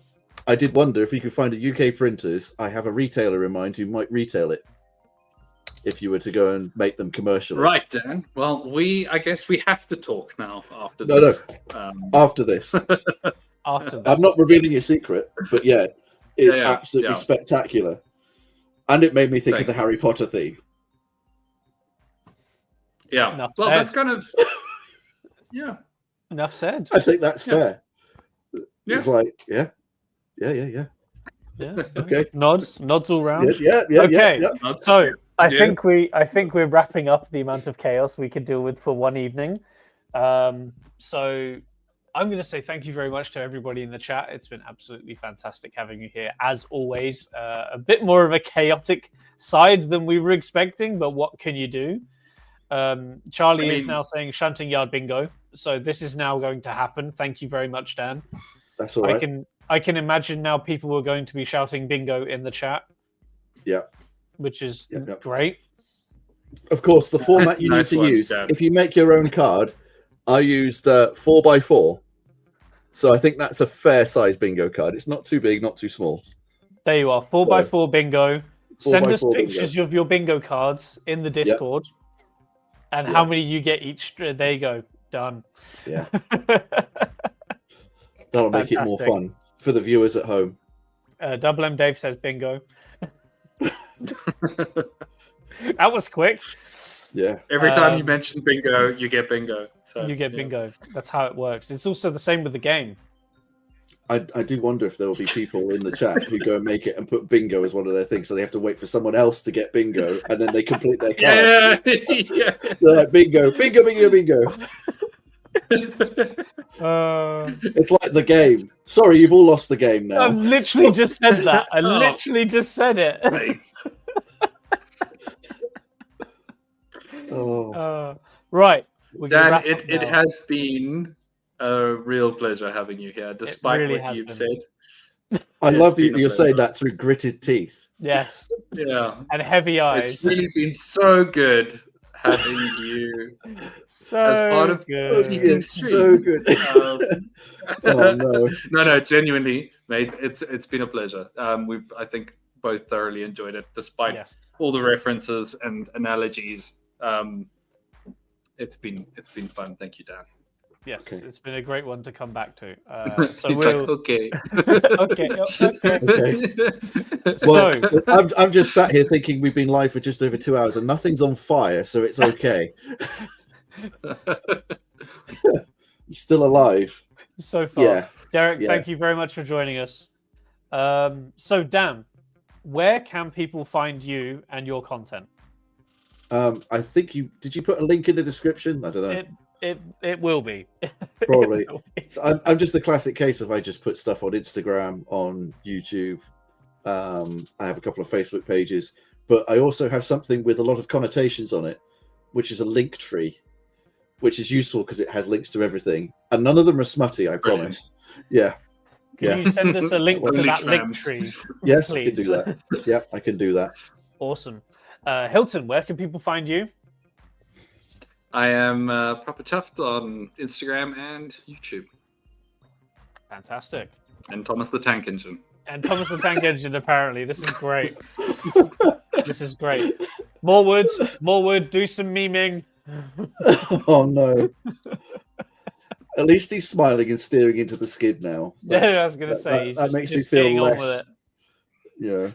I did wonder if you could find a UK printers. I have a retailer in mind who might retail it if you were to go and make them commercially. Right, Dan. Well, I guess we have to talk now after this. No. After this. After this. I'm not revealing your secret, but yeah, it's absolutely spectacular. And it made me think of the Harry Potter theme. Yeah. Enough Well, said. that's kind of... Yeah. Enough said. I think that's fair. Yeah. It's like, yeah. Yeah. Okay. Nods all round. Yeah. Okay. Yeah. So I think we're wrapping up the amount of chaos we could deal with for one evening. So I'm going to say thank you very much to everybody in the chat. It's been absolutely fantastic having you here, as always. A bit more of a chaotic side than we were expecting, but what can you do? Charlie is now saying Shunting Yard Bingo, so this is now going to happen. Thank you very much, Dan. That's all right. I can imagine now people are going to be shouting bingo in the chat. Yeah. Which is great. Of course, the format you need to use, if you make your own card, I used 4x4. So I think that's a fair size bingo card. It's not too big, not too small. There you are, 4x4 bingo. Send us 4x4 pictures bingo. of your bingo cards in the Discord and how many you get each. There you go. Done. Yeah. That'll make it more fun for the viewers at home. Double M Dave says bingo. That was quick. Yeah. Every time you mention bingo, you get bingo. So, you get bingo. That's how it works. It's also the same with the game. I do wonder if there will be people in the chat who go and make it and put bingo as one of their things, so they have to wait for someone else to get bingo, and then they complete their card. Yeah. They're like, bingo. It's like the game. Sorry, you've all lost the game now. I literally just said that. I literally just said it. Right. Dan, it has been a real pleasure having you here, despite really what you've said. I love you. You're saying that through gritted teeth. Yes. Yeah. And heavy eyes. It's really been so good having you as part of the stream. So good. Oh, no, genuinely, mate. It's been a pleasure. I think both thoroughly enjoyed it, despite all the references and analogies. It's been fun. Thank you, Dan. Yes, it's been a great one to come back to. So He's we'll... like, okay. Okay. Well, I'm just sat here thinking we've been live for just over 2 hours and nothing's on fire, so it's okay. He's still alive. So far. Yeah. Derek, thank you very much for joining us. So, Dan, where can people find you and your content? I think did you put a link in the description? I don't know. It will be. Probably. So I'm just the classic case of I just put stuff on Instagram, on YouTube. I have a couple of Facebook pages, but I also have something with a lot of connotations on it, which is a link tree, which is useful because it has links to everything, and none of them are smutty. I Brilliant. promise. Yeah. Can you send us a link to Only that link trans. tree? Yes, please? I can do that. Yeah, I can do that. Awesome. Hilton, where can people find you? I am Proper Chuffed on Instagram and YouTube. Fantastic. And Thomas the Tank Engine. And Thomas the Tank Engine, apparently. This is great. This is great. More wood, do some memeing. Oh no. At least he's smiling and staring into the skid now. Yeah, I was going to say. That makes me just feel getting on less. with it. Yeah.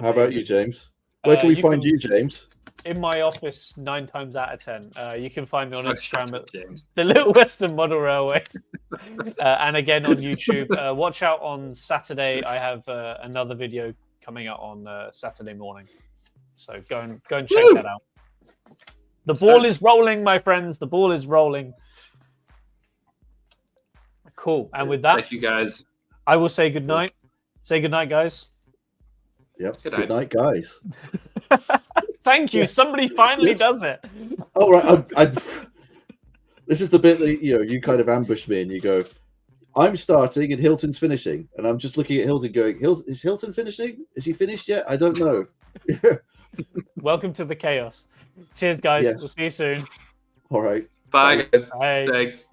How about you, Amazing. James? Where can we find can- you, James? In my office 9 times out of 10. You can find me on Instagram at James. the Little Western Model Railway. And again on YouTube. Watch out on Saturday. I have another video coming out on Saturday morning. So go and check that out. The ball is rolling, my friends. The ball is rolling. Cool. And with that, Thank you, guys. I will say good night. Say good night, guys. Yep. Good Good night. night, guys. Thank you. Yeah. Somebody finally Yes. does it. All right. This is the bit that you kind of ambush me and you go, I'm starting and Hilton's finishing. And I'm just looking at Hilton going, is Hilton finishing? Is he finished yet? I don't know. Welcome to the chaos. Cheers, guys. Yes. We'll see you soon. All right. Bye, guys. Bye. Thanks.